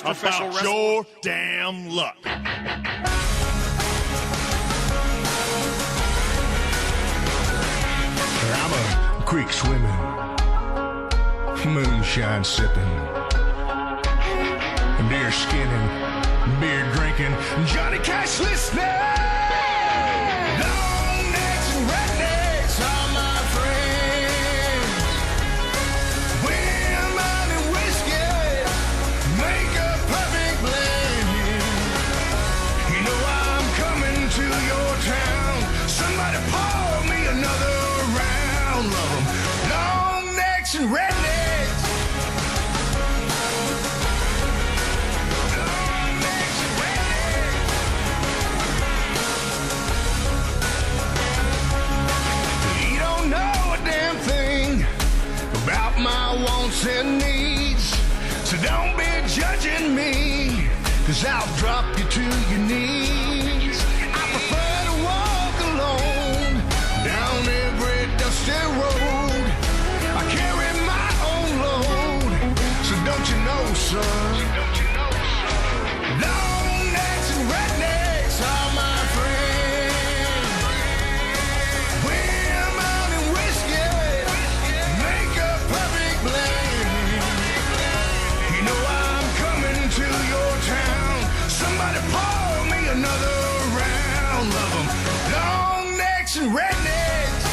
professional about wrestler. your damn luck. I'm a creek swimming, moonshine sipping, deer skinning, beer drinking, Johnny Cash listening. Long necks and rednecks are my friends. Women and whiskey make a perfect blend. You know I'm coming to your town. Somebody pour me another round. Love 'em. Long necks and rednecks. Long necks and rednecks. You don't know a damn thing about my wants and needs, so don't be judging me, 'cause I'll drop you to your knees. I prefer to walk alone down every dusty road. I carry my own load, so don't you know, son? Long necks and rednecks are my friends. Women and whiskey make a perfect blend. You know I'm coming to your town. Somebody pour me another round. Love 'em. Long necks and rednecks.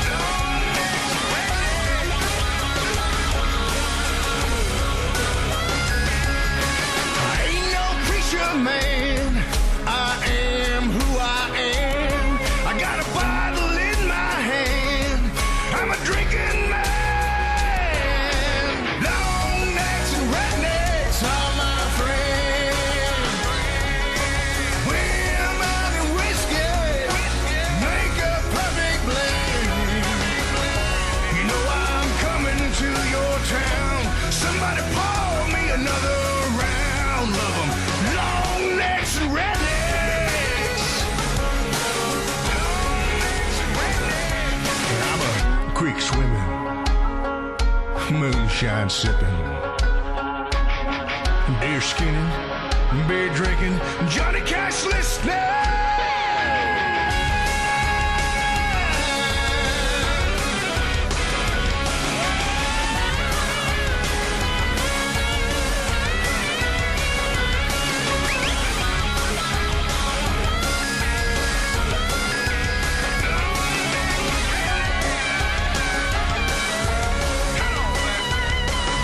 Long necks and rednecks. I ain't no preacher man. I am who I am. I got a bottle in my hand. I'm a drinking man. Long necks and rednecks are my friends. Women and whiskey make a perfect blend. You know I'm coming to your town. Somebody pour me another round. Love 'em. Long necks and rednecks. Long necks and rednecks. I'm a creek swimming, moonshine sipping, deer skinning, beer drinking, Johnny Cash listening.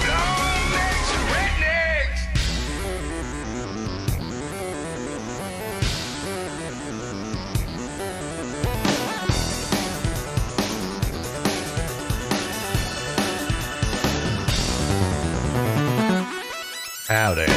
Long necks and rednecks. Howdy.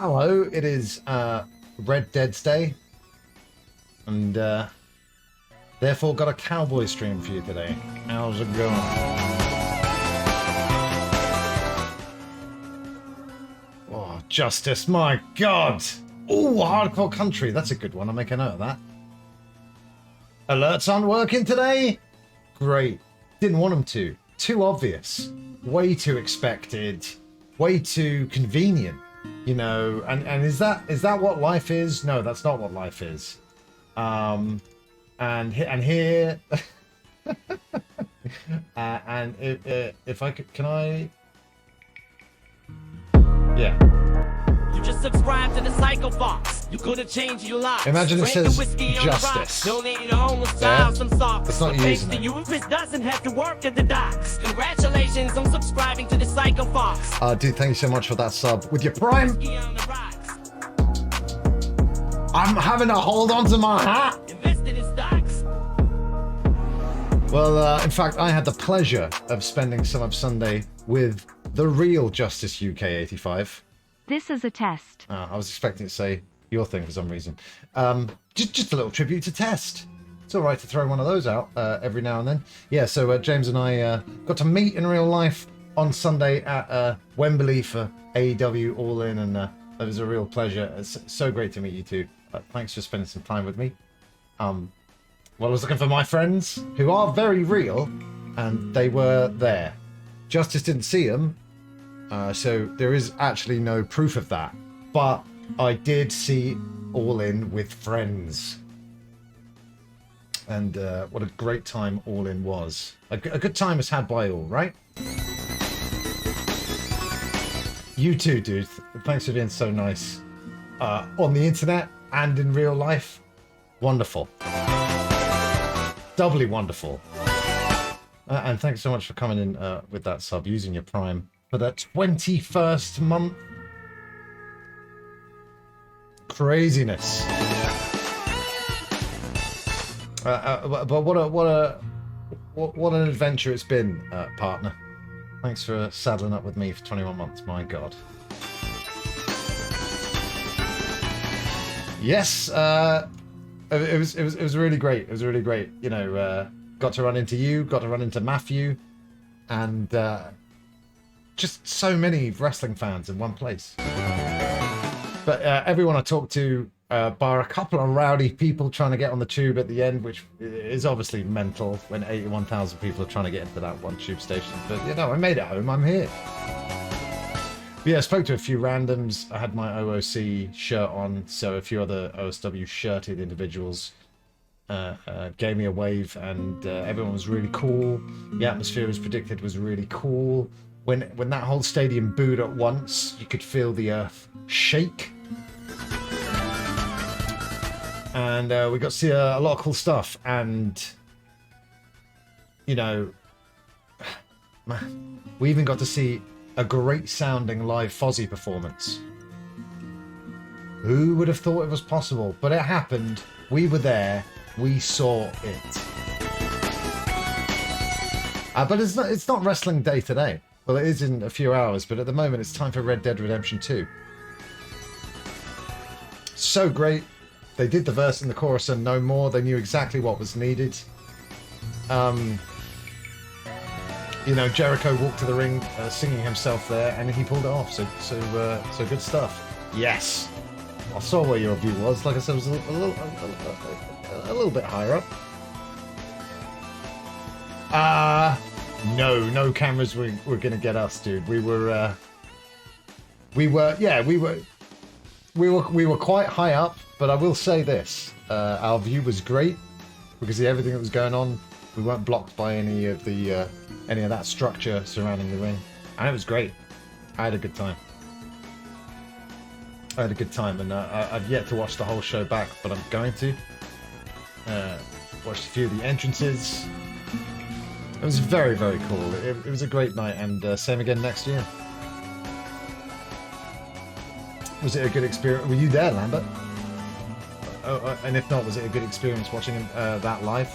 Hello, it is Red Dead's Day, and therefore got a cowboy stream for you today. How's it going? Oh, Justice, my God! Oh, Hardcore Country, that's a good one, I'll make a note of that. Alerts aren't working today? Great. Didn't want them to. Too obvious. Way too expected. Way too convenient. You know, and is that what life is? No, that's not what life is. And here, and if I could, can I? Yeah. You just subscribe to the Psycho Fox. You could have changed your life. Imagine it Drink says the whiskey on the rocks. justice. Donate to homeless Yeah. child some socks. It's not Thanks using to it. you if it doesn't have to work at the docks. Congratulations on subscribing to the Psycho Fox. Dude, thank you so much for that sub. With your Prime, Whiskey on the rocks. I'm having to hold on to my hat. Invested in stocks. Well, in fact, I had the pleasure of spending some of Sunday with the real Justice UK 85. This is a test. I was expecting to say your thing for some reason. Just a little tribute to Test. It's all right to throw one of those out every now and then. Yeah, so James and I got to meet in real life on Sunday at Wembley for AEW All In, and it was a real pleasure. It's so great to meet you two. Thanks for spending some time with me. Well, I was looking for my friends, who are very real, and they were there. Justice didn't see them, so there is actually no proof of that. But I did see All In with friends. And what a great time All In was. A good time was had by all, right? You too, dude. Thanks for being so nice. On the internet and in real life. Wonderful. Doubly wonderful. And thanks so much for coming in with that sub, using your Prime for that 21st month. Craziness. But what an adventure it's been, partner. Thanks for saddling up with me for 21 months. My God. Yes, it was really great. It was really great. You know, got to run into you, got to run into Matthew, and just so many wrestling fans in one place. But everyone I talked to, bar a couple of rowdy people trying to get on the tube at the end, which is obviously mental when 81,000 people are trying to get into that one tube station. But, you know, I made it home. I'm here. But yeah, I spoke to a few randoms. I had my OOC shirt on, so a few other OSW shirted individuals gave me a wave, and everyone was really cool. The atmosphere, as predicted, was really cool. When that whole stadium booed at once, you could feel the earth shake. And we got to see a lot of cool stuff, and you know, we even got to see a great sounding live Fozzy performance. Who would have thought it was possible? But it happened. We were there. We saw it. But it's not wrestling day today. Well, it is in a few hours, but at the moment it's time for Red Dead Redemption 2. So great. They did the verse and the chorus and no more. They knew exactly what was needed. You know, Jericho walked to the ring singing himself there, and he pulled it off. So good stuff. Yes. I saw where your view was. Like I said, it was a little bit higher up. No cameras were going to get us, dude. We were quite high up, but I will say this: our view was great because of everything that was going on. We weren't blocked by any of that structure surrounding the ring, and it was great. I had a good time. And I've yet to watch the whole show back, but I'm going to. Watched a few of the entrances. It was very, very cool. It was a great night, and same again next year. Was it a good experience? Were you there, Lambert? And if not, was it a good experience watching that live?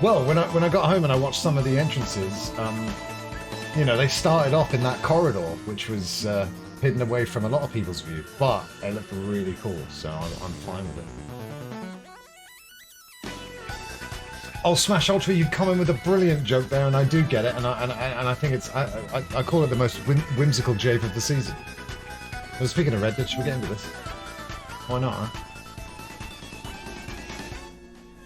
Well, when I got home and I watched some of the entrances, you know, they started off in that corridor, which was hidden away from a lot of people's view, but it looked really cool, so I'm fine with it. Oh, Smash Ultra, you've come in with a brilliant joke there, and I do get it, and I think it's I call it the most whimsical jape of the season. Well, speaking of Red Dead, should we get into this? Why not? Huh?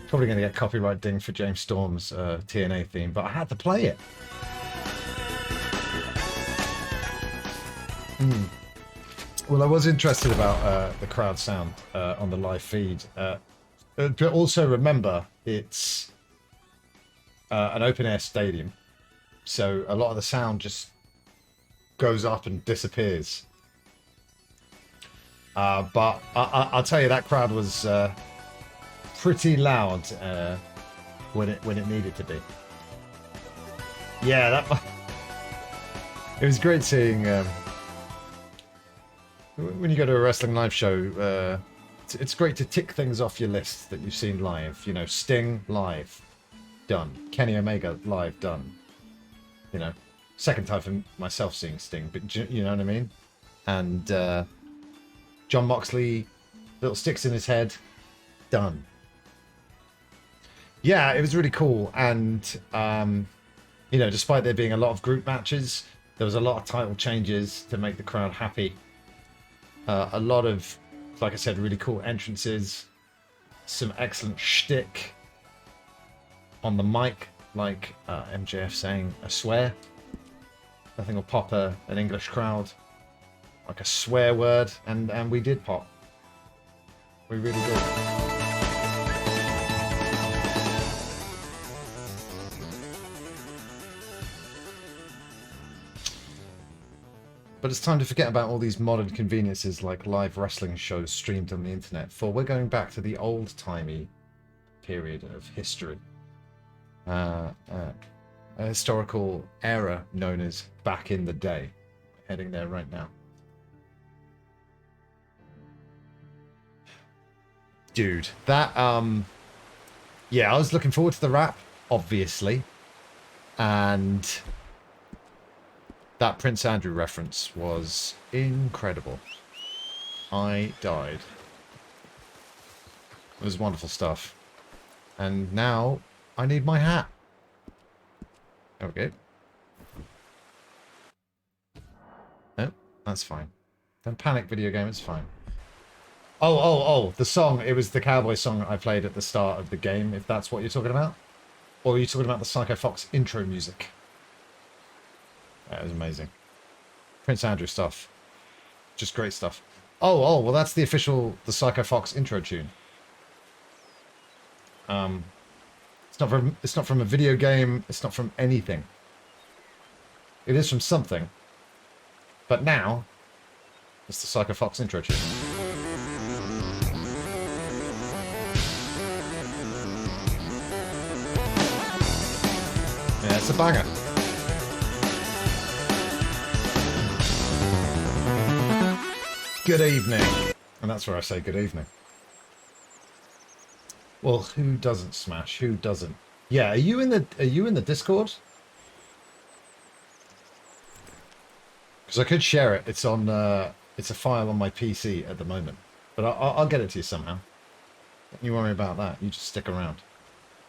Probably going to get copyright ding for James Storm's TNA theme, but I had to play it. Well, I was interested about the crowd sound on the live feed, but also remember it's an open air stadium, so a lot of the sound just goes up and disappears. But I'll tell you, that crowd was pretty loud when it needed to be. Yeah, it was great seeing when you go to a wrestling live show. It's great to tick things off your list that you've seen live. You know, Sting live, done. Kenny Omega live, done. You know, second time for myself seeing Sting, but you know what I mean? And John Moxley, little sticks in his head, done. Yeah, it was really cool. And, you know, despite there being a lot of group matches, there was a lot of title changes to make the crowd happy. A lot of, like I said, really cool entrances. Some excellent shtick on the mic, like MJF saying, "I swear." Nothing will pop an English crowd like a swear word, and we did pop. We really did. But it's time to forget about all these modern conveniences like live wrestling shows streamed on the internet, for we're going back to the old-timey period of history. A historical era known as back in the day. Heading there right now. Dude, that, yeah, I was looking forward to the rap, obviously. And that Prince Andrew reference was incredible. I died. It was wonderful stuff. And now I need my hat. Okay. No, that's fine. Don't panic, video game, it's fine. Oh, the song. It was the cowboy song I played at the start of the game, if that's what you're talking about. Or are you talking about the Psycho Fox intro music? That was amazing. Prince Andrew stuff. Just great stuff. Oh, well that's the Psycho Fox intro tune. It's not from a video game, it's not from anything. It is from something. But now, it's the Psycho Fox intro tune. Yeah, it's a banger. Good evening. And that's where I say good evening. Well, who doesn't Smash? Who doesn't? Yeah, are you in the Discord? Because I could share it. It's on it's a file on my PC at the moment. But I'll get it to you somehow. Don't you worry about that. You just stick around.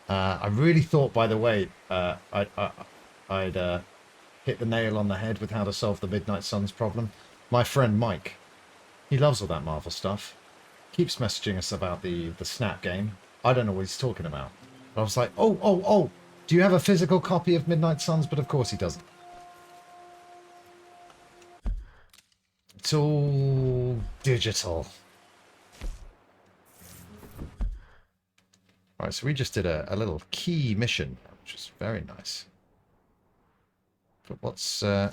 I really thought, by the way, I'd hit the nail on the head with how to solve the Midnight Suns problem. My friend Mike, he loves all that Marvel stuff. Keeps messaging us about the Snap game. I don't know what he's talking about. But I was like, oh, do you have a physical copy of Midnight Suns? But of course he doesn't. It's all digital. Alright, so we just did a little key mission, which is very nice. But what's... yeah.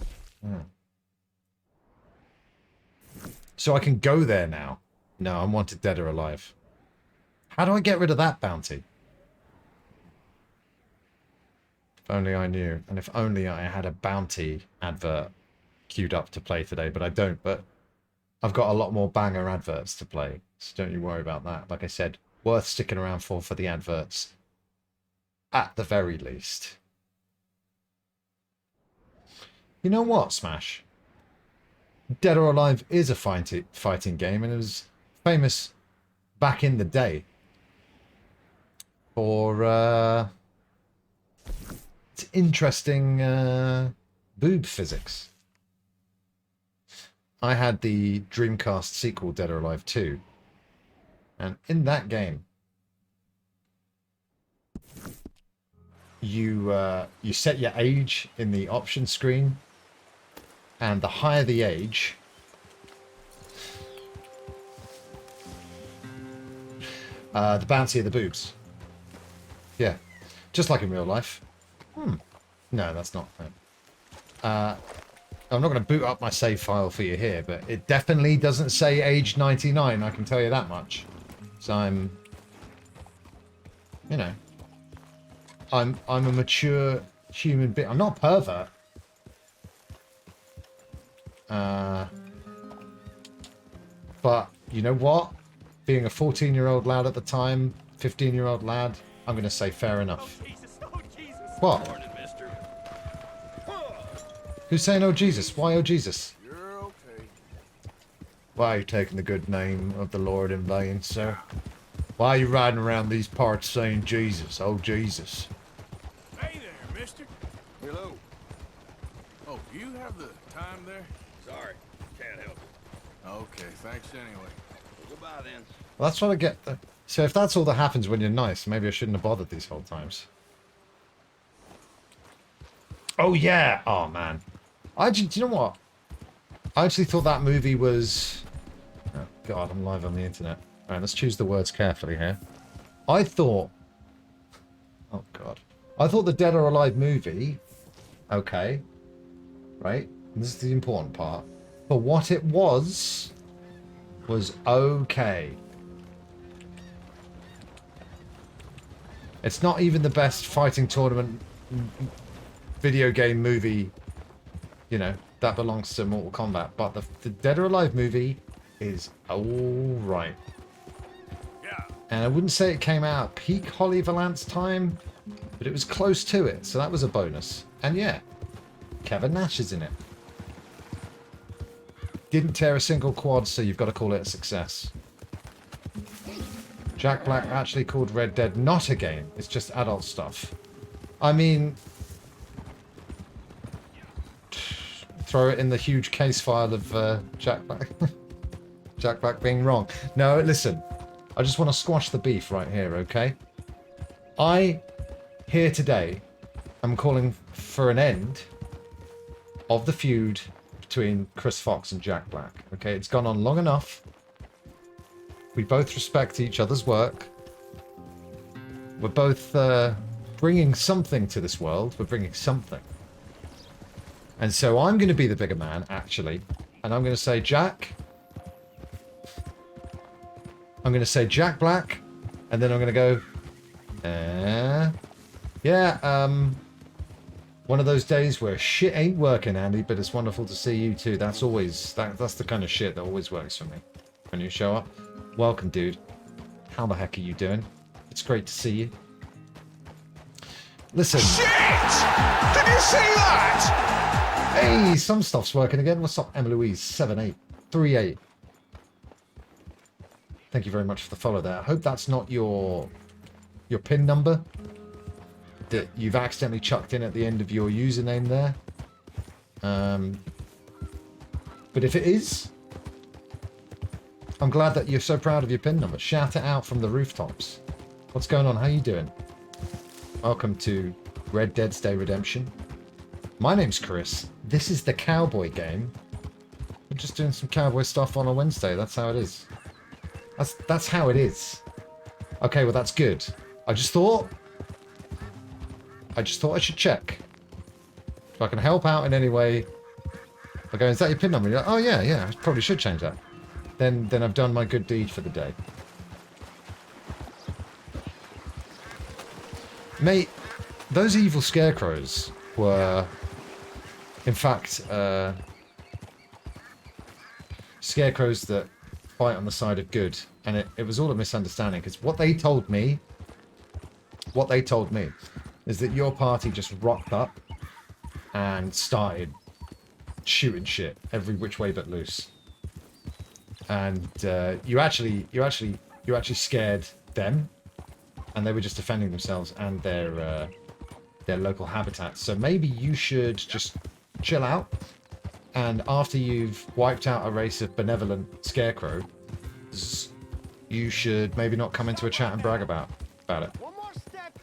So I can go there now. No, I'm wanted dead or alive. How do I get rid of that bounty? If only I knew. And if only I had a bounty advert queued up to play today. But I don't. But I've got a lot more banger adverts to play. So don't you worry about that. Like I said, worth sticking around for the adverts. At the very least. You know what, Smash? Dead or Alive is a fighting game, and it was famous back in the day for its interesting boob physics. I had the Dreamcast sequel, Dead or Alive 2, and in that game, you set your age in the option screen, and the higher the age, the bouncier the boobs. Yeah, just like in real life. No, that's not. I'm not going to boot up my save file for you here, but it definitely doesn't say age 99. I can tell you that much. So I'm, you know, I'm a mature human being. I'm not a pervert. But you know what? being a 14-year-old lad at the time, 15-year-old lad, I'm going to say fair enough. What? Who's saying, oh Jesus? Why, oh Jesus? You're okay. Why are you taking the good name of the Lord in vain, sir? Why are you riding around these parts saying Jesus? Oh, Jesus. Hey there, mister. Hello. Oh, do you have the time there? Sorry, can't help it. Okay, thanks anyway. Goodbye then. Well, that's what I get. So if that's all that happens when you're nice, maybe I shouldn't have bothered these whole times. Oh, yeah. Oh, man. Do you know what? I actually thought that movie was... Oh, God, I'm live on the internet. All right, let's choose the words carefully here. I thought... Oh, God. I thought the Dead or Alive movie... Okay. Right? And this is the important part. For what it was okay. It's not even the best fighting tournament video game movie, you know, that belongs to Mortal Kombat. But the Dead or Alive movie is alright. Yeah. And I wouldn't say it came out at peak Holly Valance time, but it was close to it, so that was a bonus. And yeah, Kevin Nash is in it. Didn't tear a single quad, so you've got to call it a success. Jack Black actually called Red Dead not a game. It's just adult stuff. I mean... Throw it in the huge case file of Jack Black. Jack Black being wrong. No, listen. I just want to squash the beef right here, okay? Here today, I'm calling for an end of the feud between Chris Fox and Jack Black. Okay, it's gone on long enough. We both respect each other's work. We're both bringing something to this world. We're bringing something. And so I'm going to be the bigger man, actually. And I'm going to say, Jack. I'm going to say Jack Black. And then I'm going to go... yeah, one of those days where shit ain't working, Andy, but it's wonderful to see you too. That's always... That's the kind of shit that always works for me. When you show up. Welcome, dude. How the heck are you doing? It's great to see you. Listen. Shit! Did you see that? Hey, some stuff's working again. What's up, Emma Louise? 7838. Thank you very much for the follow there. I hope that's not your PIN number that you've accidentally chucked in at the end of your username there. But if it is, I'm glad that you're so proud of your PIN number. Shout it out from the rooftops. What's going on? How you doing? Welcome to Red Dead Day Redemption. My name's Chris. This is the cowboy game. We're just doing some cowboy stuff on a Wednesday. That's how it is. That's how it is. Okay, well that's good. I just thought I should check. If I can help out in any way. I go, is that your PIN number? You're like, oh yeah, I probably should change that. Then I've done my good deed for the day. Mate, those evil scarecrows were, in fact, scarecrows that fight on the side of good. And it was all a misunderstanding, because what they told me is that your party just rocked up and started shooting shit every which way but loose. And you actually scared them, and they were just defending themselves and their local habitats. So maybe you should just chill out, and after you've wiped out a race of benevolent scarecrows, you should maybe not come into a chat and brag about it. One more step,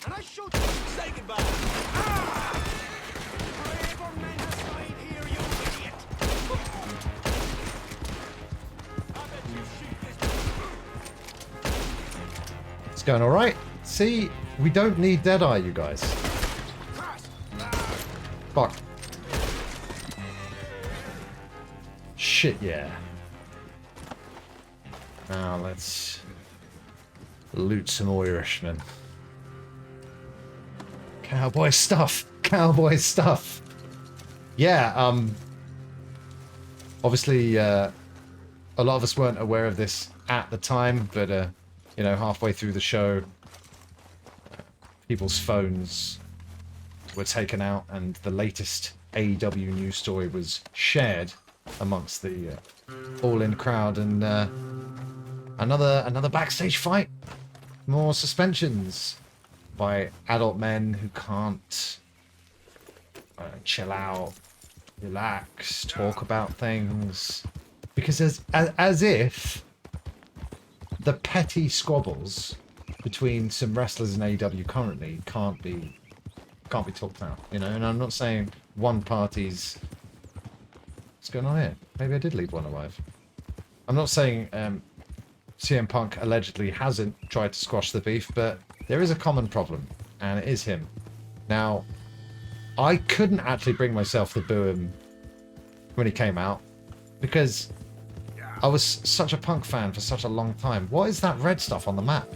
and I shoot you. Say goodbye. Ah! Braver men has died here, you idiot. I bet you shoot this. It's going all right. See, we don't need Deadeye, you guys. Fuck. Shit, yeah. Now let's loot some Irishmen. Cowboy stuff. Cowboy stuff. Yeah, obviously, a lot of us weren't aware of this at the time, but you know, halfway through the show, people's phones were taken out, and the latest AEW news story was shared amongst the all-in crowd, and another backstage fight, more suspensions by adult men who can't chill out, relax, talk about things, because as if the petty squabbles between some wrestlers in AEW currently can't be talked about, you know. And I'm not saying one party's... What's going on here? Maybe I did leave one alive. I'm not saying CM Punk allegedly hasn't tried to squash the beef, but there is a common problem, and it is him. Now, I couldn't actually bring myself to boo him when he came out, because I was such a Punk fan for such a long time. What is that red stuff on the map?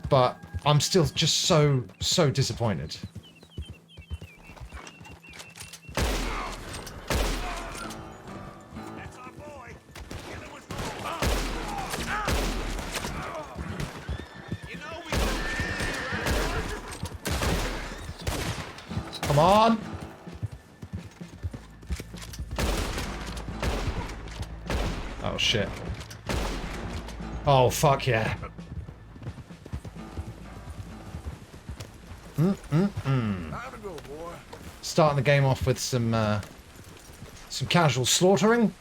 But I'm still just so disappointed. That's our boy. Kill him with You know we Come on! Oh shit. Oh fuck yeah. Time to go, boy. Starting the game off with some casual slaughtering,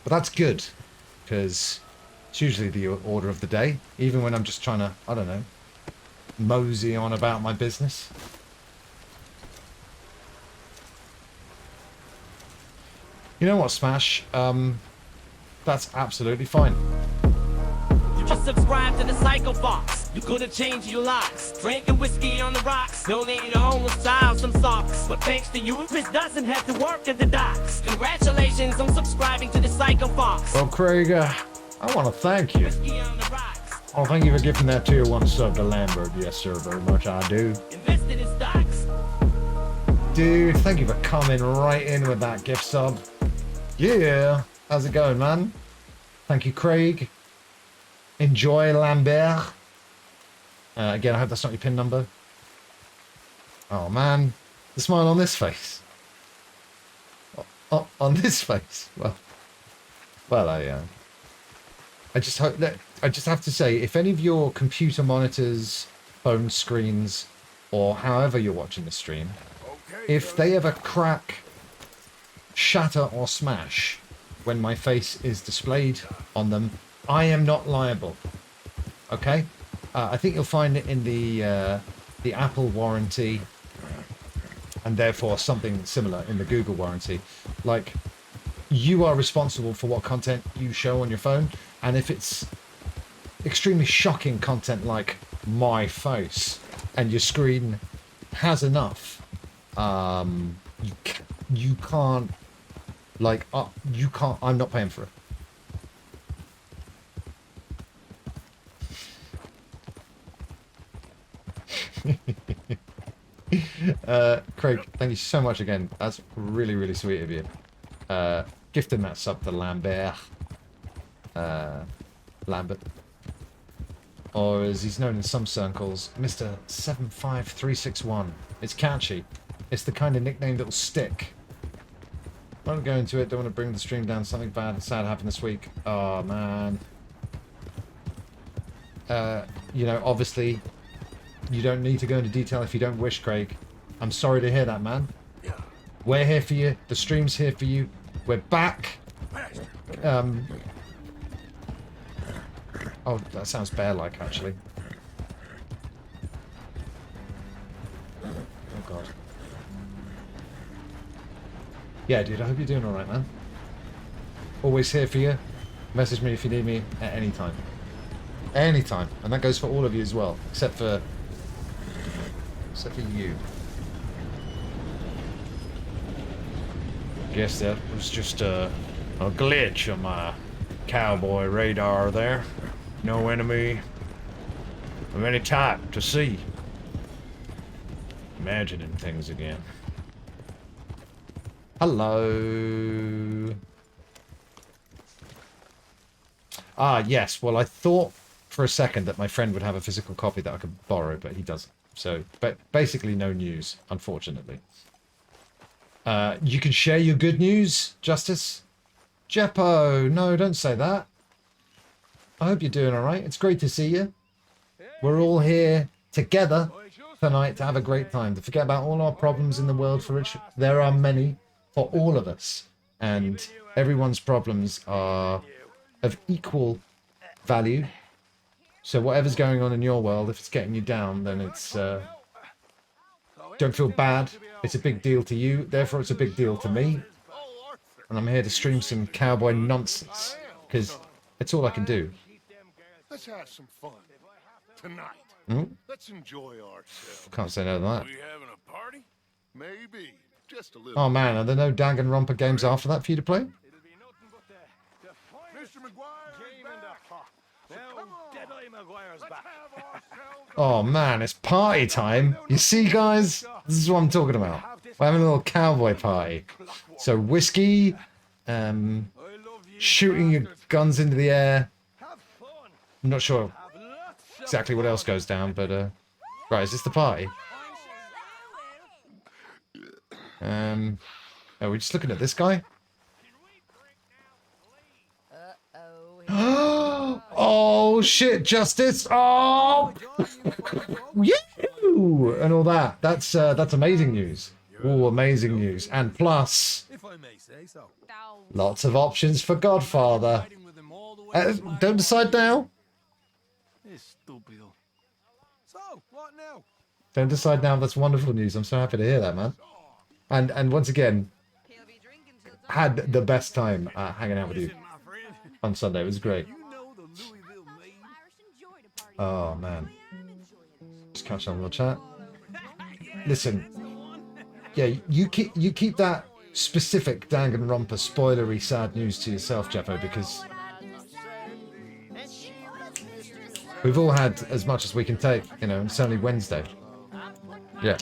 but that's good, because it's usually the order of the day, even when I'm just trying to, I don't know, mosey on about my business. You know what, Smash? That's absolutely fine. You just subscribe to the Psycho Box. You could have changed your locks. Drinking whiskey on the rocks. Donating your homeless child some socks. But thanks to you, Chris doesn't have to work at the docks. Congratulations on subscribing to the Psycho Box. Well, Craig, I want to thank you. Whiskey on the rocks. Oh, thank you for giving that tier 1 sub to Lambert. Yes, sir, very much I do. Invested in stocks. Dude, thank you for coming right in with that gift sub. Yeah, how's it going, man? Thank you, Craig. Enjoy, Lambert. Again, I hope that's not your PIN number. Oh, man. The smile on this face. On this face. Well, I just hope that... I just have to say, if any of your computer monitors, phone screens, or however you're watching the stream, if they ever crack, shatter, or smash when my face is displayed on them, I am not liable. Okay? I think you'll find it in the Apple warranty, and therefore something similar in the Google warranty. Like, you are responsible for what content you show on your phone, and if it's extremely shocking content like my face, and your screen has enough, you can't, like, you can't, I'm not paying for it. Craig, thank you so much again. That's really, really sweet of you. Gifting that sub to Lambert. Lambert. Or as he's known in some circles, Mr. 75361. It's catchy. It's the kind of nickname that will stick. Won't go into it, don't want to bring the stream down. Something bad and sad happened this week. Oh, man. You know, obviously, you don't need to go into detail if you don't wish, Craig. I'm sorry to hear that, man. We're here for you. The stream's here for you. We're back. Oh, that sounds bear-like, actually. Oh, God. Yeah, dude, I hope you're doing alright, man. Always here for you. Message me if you need me at any time. Anytime. And that goes for all of you as well. Except for you. Guess that was just a glitch on my cowboy radar there. No enemy of any type to see. Imagining things again. Hello. Ah, yes. Well, I thought for a second that my friend would have a physical copy that I could borrow, but he doesn't. So, but basically no news, unfortunately. You can share your good news, Justice? Jeppo, no, don't say that. I hope you're doing alright. It's great to see you. We're all here together tonight to have a great time, to forget about all our problems in the world, for which there are many for all of us. And everyone's problems are of equal value. So whatever's going on in your world, if it's getting you down, then it's... don't feel bad. It's a big deal to you. Therefore, it's a big deal to me. And I'm here to stream some cowboy nonsense. Because it's all I can do. Let's have some fun. Tonight. Hmm? Let's enjoy ourselves. Can't say no to that. We having a party? Maybe. Just a little. Oh man, are there no Danganronpa games after that for you to play? Mr. McGuire, Oh man, it's party time. You see, guys? This is what I'm talking about. We're having a little cowboy party. So whiskey, shooting your guns into the air. I'm not sure exactly what else goes down, but right, is this the party? Are we just looking at this guy? Oh shit, Justice! Oh, you and all that. That's amazing news. Oh, amazing news. And plus, If I may say so. lots of options for Godfather. Fighting with him all the way Don't decide now. Estúpido. So, what now? Don't decide now. That's wonderful news. I'm so happy to hear that, man. And once again, had the best time hanging out with you Listen, my friend. on Sunday. It was great. You know the Louisville maid? Oh man. Just catch on the chat. Listen. Yeah, you keep that specific Danganronpa spoilery sad news to yourself, Jeffo, because we've all had as much as we can take, you know, and it's only Wednesday. Yeah.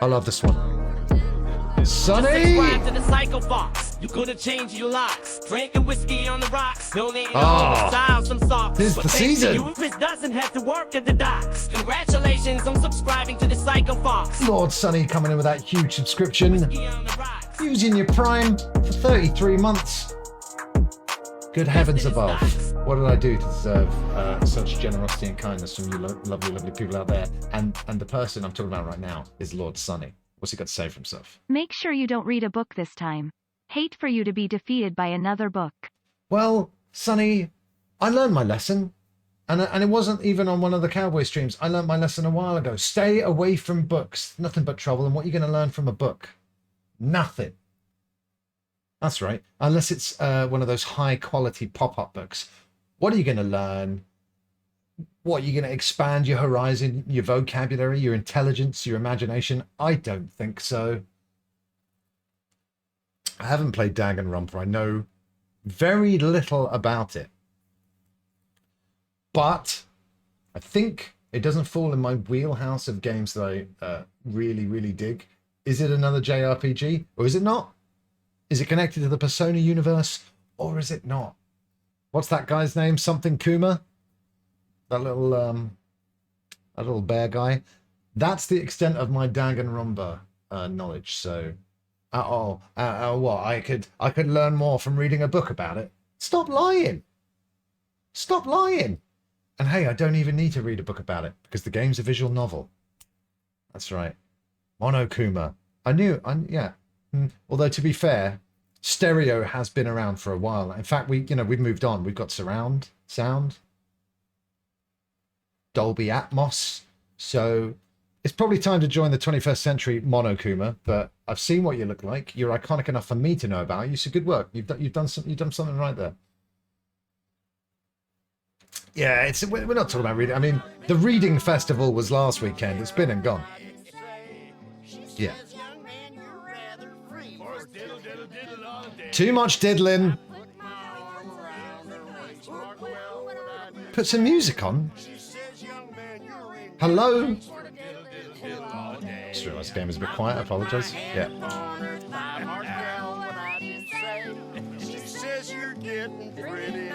I love this one. Sonny! Subscribe to the Psycho Fox. You could have changed your locks. Drinking whiskey on the rocks. No need Ah, to style some socks. this is But the thanks to season. You, Chris doesn't have to work at the docks. Congratulations on subscribing to the Psycho Fox. Lord Sonny coming in with that huge subscription. Whiskey on the rocks. Using your Prime for 33 months. Good heavens above. What did I do to deserve such generosity and kindness from you lovely, lovely people out there? And the person I'm talking about right now is Lord Sonny. What's he got to say for himself? Make sure you don't read a book this time. Hate for you to be defeated by another book. Well, Sonny, I learned my lesson. And it wasn't even on one of the cowboy streams. I learned my lesson a while ago. Stay away from books. Nothing but trouble. And what are you going to learn from a book? Nothing. That's right. Unless it's one of those high quality pop-up books. What are you going to learn? What, you're going to expand your horizon, your vocabulary, your intelligence, your imagination? I don't think so. I haven't played Danganronpa. I know very little about it. But I think it doesn't fall in my wheelhouse of games that I really, really dig. Is it another JRPG? Or is it not? Is it connected to the Persona universe? Or is it not? What's that guy's name? Something Kuma? That little bear guy. That's the extent of my Danganronpa knowledge. So, what? I could learn more from reading a book about it. Stop lying. Stop lying. And hey, I don't even need to read a book about it because the game's a visual novel. That's right. Monokuma. Yeah. Although to be fair, stereo has been around for a while. In fact, we've moved on. We've got surround sound, Dolby Atmos. So it's probably time to join the 21st century, Monokuma. But I've seen what you look like. You're iconic enough for me to know about you. So good work. You've done something right there. Yeah, we're not talking about reading. I mean, the reading festival was last weekend. It's been and gone. Yeah. Too much diddling. Put some music on. Hello? Just realised the game is a bit quiet. I apologise. Yeah. getting pretty.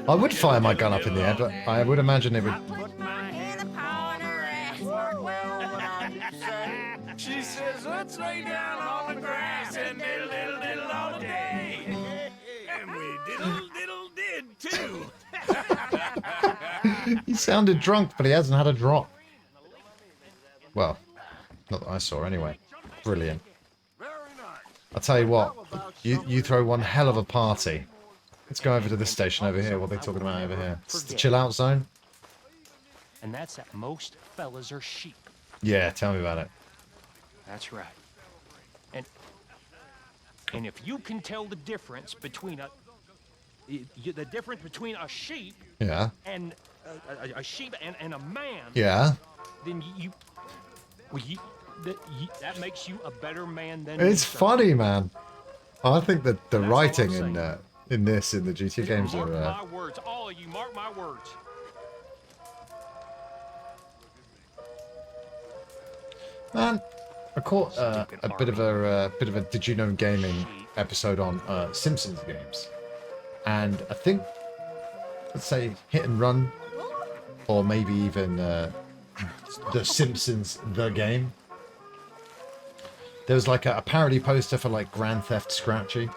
I would fire my gun up in the air, but I would imagine it would. Put my hand upon her ass. Well, what I say? She says, let's lay down on the grass and diddle diddle diddle all day. And we diddle diddle did too. He sounded drunk, but he hasn't had a drop. Well, not that I saw anyway. Brilliant. I'll tell you what, you throw one hell of a party. Let's go over to this station over here. What are they talking about over here? It's the chill out zone? And that's that most fellas are sheep. Yeah, tell me about it. That's right. And if you can tell the difference between a sheep Yeah. and a sheep and a man, Yeah. then that makes you a better man than It's me, son. funny, man. I think that the That's all writing I'm in the GTA games Mark are. my words, all of you, mark my words. Man, I caught a bit of a Did You Know Gaming episode on Simpsons games, and I think, let's say, Hit and Run, or maybe even The Simpsons the game. There was like a parody poster for like Grand Theft Scratchy,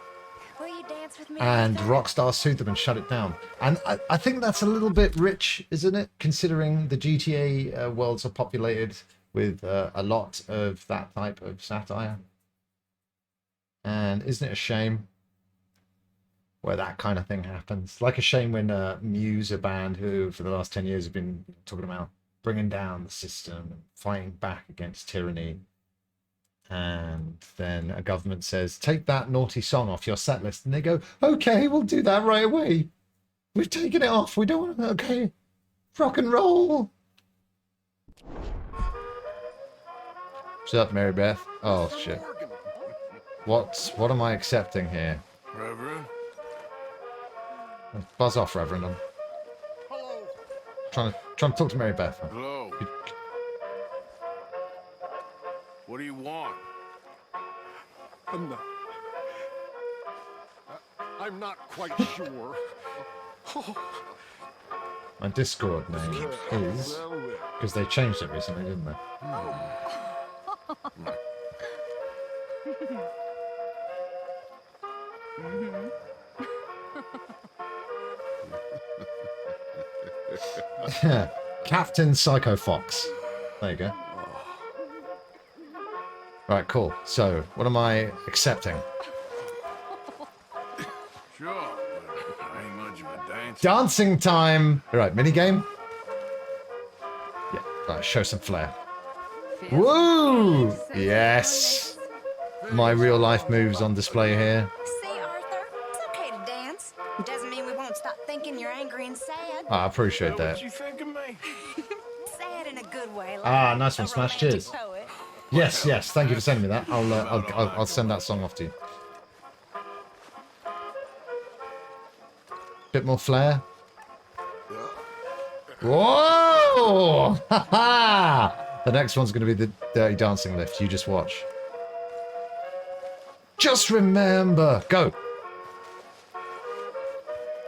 Will you dance with me? and Arthur? Rockstar sued them and shut it down. And I think that's a little bit rich, isn't it? Considering the GTA worlds are populated with a lot of that type of satire. And isn't it a shame where that kind of thing happens? Like a shame when Muse, a band who for the last 10 years have been talking about bringing down the system and fighting back against tyranny. And then a government says, take that naughty song off your set list. And they go, okay, we'll do that right away. We've taken it off. We don't want to, okay. Rock and roll. What's up, Mary Beth? Oh, shit. What am I accepting here? Reverend? Buzz off, Reverend. I'm trying to talk to Mary Beth. Hello. What do you want? I'm not quite sure. My Discord name is... Because they changed it recently, didn't they? Captain Psycho Fox. There you go. Right, cool. So, what am I accepting? Sure, but I ain't much of a dancer. Dancing time! Alright, minigame? Yeah, right, show some flair. Woo! Yes! My real life moves on display here. See, Arthur, it's okay to dance. It doesn't mean we won't stop thinking you're angry and sad. I appreciate that. What you think of me? Sad in a good way. Like Ah, nice one, a Smash. romantic Cheers. poet. Yes, yes, thank you for sending me that. I'll send that song off to you. Bit more flair. Whoa! Ha ha! The next one's going to be the Dirty Dancing lift. You just watch. Just remember. Go.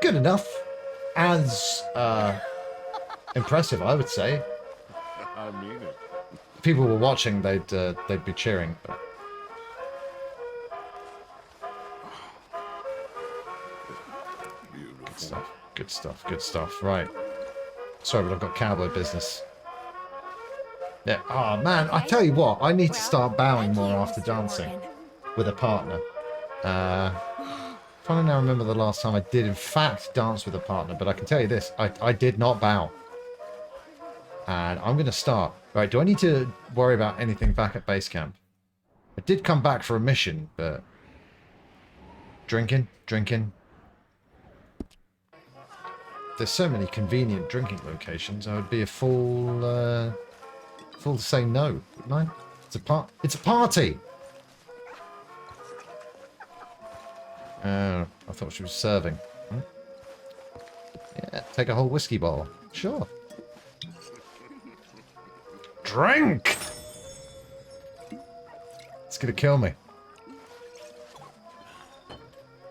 Good enough. As impressive, I would say. I mean it. If people were watching, they'd be cheering. But... Good stuff. Good stuff. Good stuff. Right. Sorry, but I've got cowboy business. Yeah. Oh man, I tell you what, I need to start bowing more after dancing with a partner. Trying to now remember the last time I did, in fact, dance with a partner. But I can tell you this: I did not bow. And I'm going to start. Right, do I need to worry about anything back at base camp? I did come back for a mission, but... Drinking. There's so many convenient drinking locations, I would be a fool to say no, wouldn't I? It's a party! I thought she was serving. Hmm? Yeah, take a whole whiskey bottle. Sure. Drink! It's gonna kill me.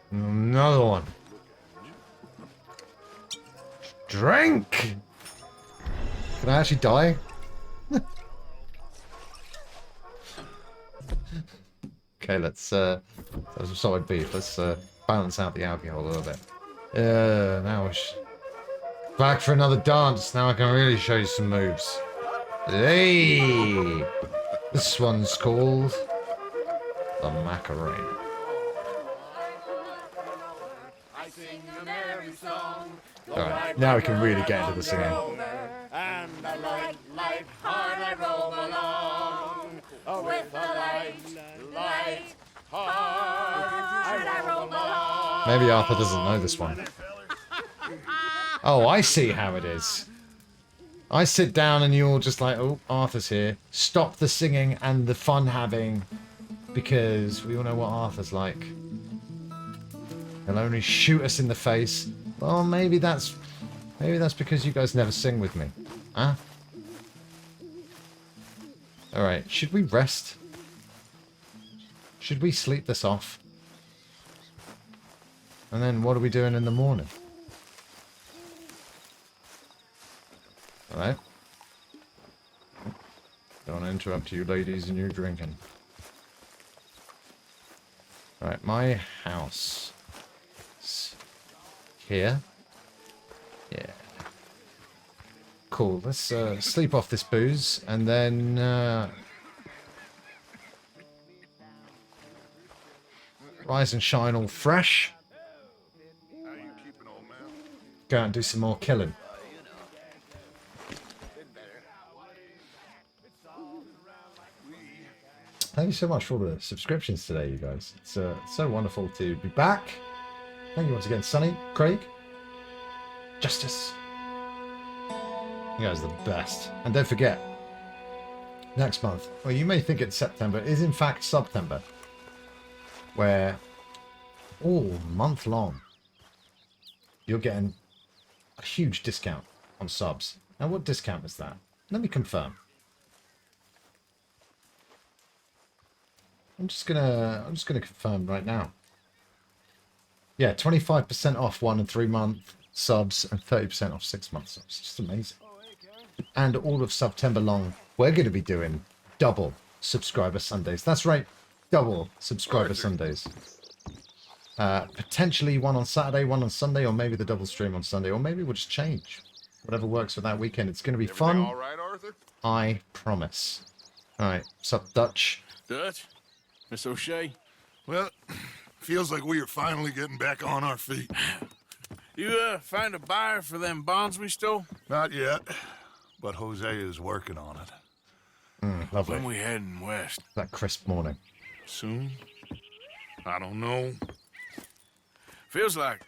Another one. Drink! Can I actually die? Okay, let's have some solid beef. Let's balance out the alcohol a little bit. Now we're back for another dance. Now I can really show you some moves. Hey! This one's called the Macarena. Alright, now we can really get into the singing. And a light, light heart I roam along. With a light, light heart I roam along. Maybe Arthur doesn't know this one. Oh, I see how it is. I sit down and you're just like, oh, Arthur's here. Stop the singing and the fun having, because we all know what Arthur's like. He'll only shoot us in the face. Well, maybe that's because you guys never sing with me. Huh? Alright, should we rest? Should we sleep this off? And then what are we doing in the morning? Alright. Don't want to interrupt you ladies and your drinking. Alright, my house. Here. Yeah. Cool. Let's sleep off this booze and then rise and shine all fresh. Go out and do some more killing. Thank you so much for all the subscriptions today, you guys. It's so wonderful to be back. Thank you once again, Sonny, Craig, Justice. You guys are the best. And don't forget, next month, well, you may think it's September, it is in fact September, where all month long you're getting a huge discount on subs. Now, what discount is that? Let me confirm. I'm just gonna confirm right now. Yeah, 25% off 1 and 3 month subs and 30% off 6 month subs. It's just amazing. And all of September long, we're going to be doing double subscriber Sundays. That's right, double subscriber Sundays. Potentially one on Saturday, one on Sunday, or maybe the double stream on Sunday, or maybe we'll just change. Whatever works for that weekend. It's going to be fun. All right, Arthur? I promise. All right, sup, Dutch? Dutch? Miss O'Shea? Well, feels like we are finally getting back on our feet. You, find a buyer for them bonds we stole? Not yet, but Jose is working on it. Lovely. When we heading west? That crisp morning. Soon? I don't know. Feels like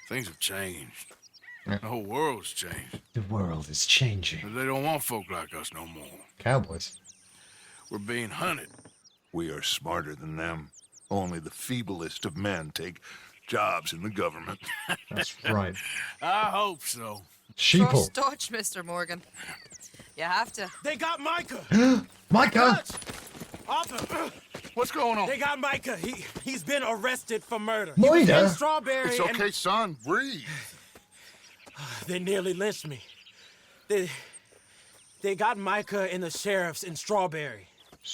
things have changed. Yeah. The whole world's changed. The world is changing. They don't want folk like us no more. Cowboys. We're being hunted. We are smarter than them. Only the feeblest of men take jobs in the government. That's right. I hope so. Sheeple. Trust Dutch, Mr. Morgan. You have to. They got Micah. Micah! Arthur, What's going on? they got Micah. He's been arrested for murder. Moida? In Strawberry. It's okay, son. Breathe. They nearly lynched me. They got Micah and the sheriffs in Strawberry.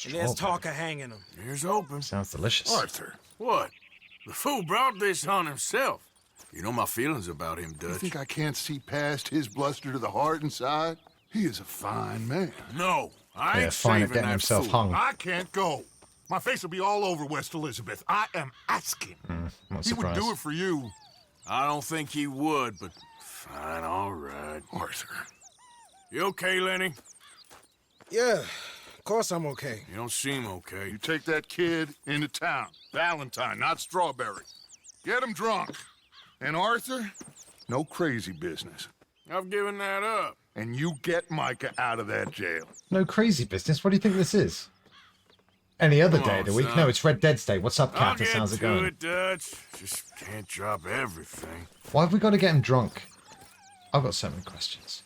And there's talk of hanging him. Here's open. Sounds delicious. Arthur, What? The fool brought this on himself. You know my feelings about him, you Dutch. think I can't see past his bluster to the heart inside? He is a fine man. No, I Yeah, ain't fine at saving getting that himself fool. hung. I can't go. My face will be all over West Elizabeth. I am asking. Not He would surprised. do it for you. I don't think he would, but fine, all right. Arthur. You okay, Lenny? Yeah, of course I'm okay. You don't seem okay. You take that kid into town. Valentine, not Strawberry. Get him drunk. And Arthur, no crazy business. I've given that up. And you get Micah out of that jail. No crazy business. What do you think this is? Any other Come day on, of the week? son. No, it's Red Dead's Day. What's up, I'll Cactus? get How's it to going? it, Dutch. Just can't drop everything. Why have we got to get him drunk? I've got so many questions.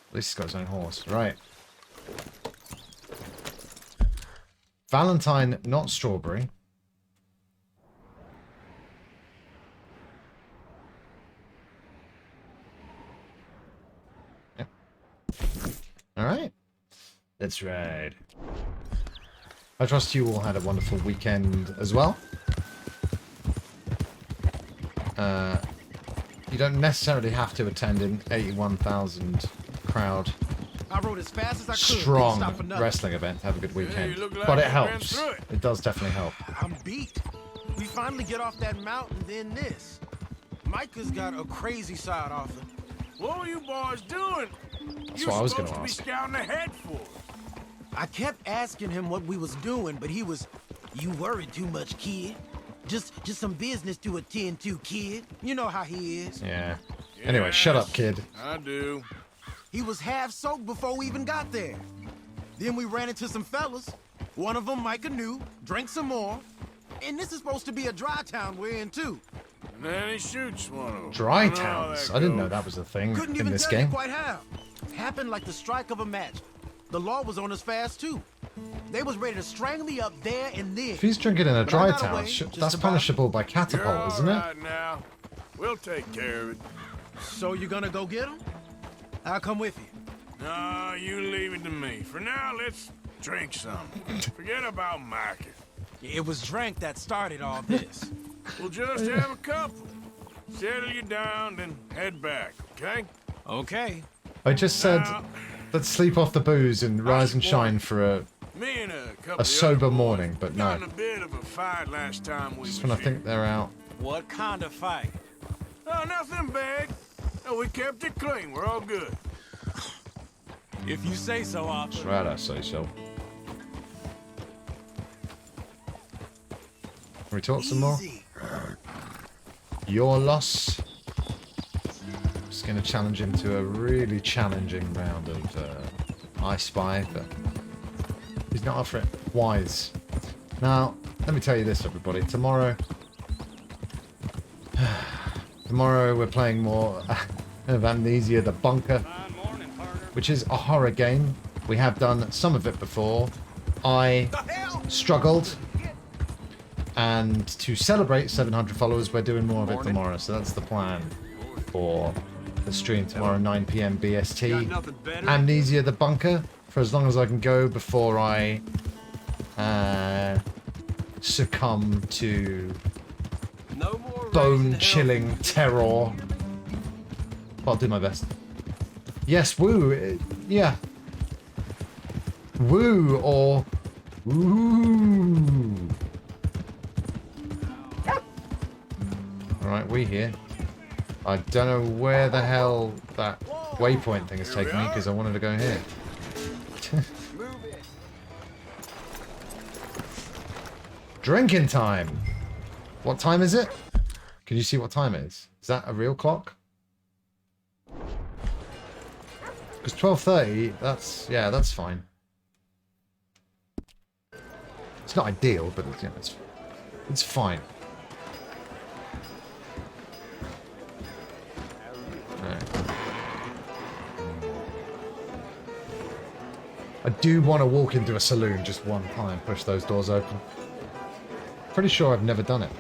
At least he's got his own horse. Right. Valentine, not Strawberry. That's right. I trust you all had a wonderful weekend as well. You don't necessarily have to attend an 81,000 crowd I rode as fast as I could. strong Didn't stop for nothing. wrestling event to have a good weekend. you look like But it you've been helps. through it. It does definitely help. I'm beat. We finally get off that mountain, then this. Micah's got a crazy side off him. What were you boys doing? That's You what I was supposed gonna to be ask. scouting ahead for. I kept asking him what we was doing, but he was, "You worry too much, kid. Just some business to attend to, kid. You know how he is." Yeah. Anyway, shut up, Yes, kid. I do. He was half soaked before we even got there. Then we ran into some fellas. One of them Micah knew, drank some more. And this is supposed to be a dry town we're in, too. And then he shoots one of them. Dry I know how towns. that I didn't know goes. that was a thing Couldn't in even this tell game. you quite how. Happened like the strike of a match. The law was on us fast, too. They was ready to strangle me up there and then. If he's drinking in a But I dry got town, away, that's just about. punishable by You're catapult, all isn't it? right now. We'll take care of it. So you gonna go get him? I'll come with you. No, you leave it to me. For now, let's drink some. Forget about Micah. It was drink that started all this. We'll just have a couple. Settle you down, then head back, okay? Okay. I just said, Now, let's sleep off the booze and rise and shine for a. me and a couple A of the sober other boys morning, but no. got in a bit of a fight last time we Just was when I here. think they're out. What kind of fight? Oh, nothing big. No, we kept it clean. We're all good. If you say so, That's officer. right, I say so. Can we talk some more? Easy. Your loss. Just going to challenge him to a really challenging round of I Spy, but he's not up for it. Wise. Now, let me tell you this, everybody. Tomorrow we're playing more of Amnesia: The Bunker, which is a horror game. We have done some of it before. I struggled. And to celebrate 700 followers, we're doing more of it tomorrow. So that's the plan for the stream tomorrow, 9 p.m. BST. Amnesia: The Bunker, for as long as I can go before I succumb to bone-chilling terror. But I'll do my best. Yes, woo. Yeah. Woo or woo. Alright, we here. I don't know where the hell that waypoint thing is taking me because I wanted to go here. Drinking time! What time is it? Can you see what time it is? Is that a real clock? Because 12:30, that's fine. It's not ideal, but it's fine. Right. I do want to walk into a saloon just one time, push those doors open. Pretty sure I've never done it.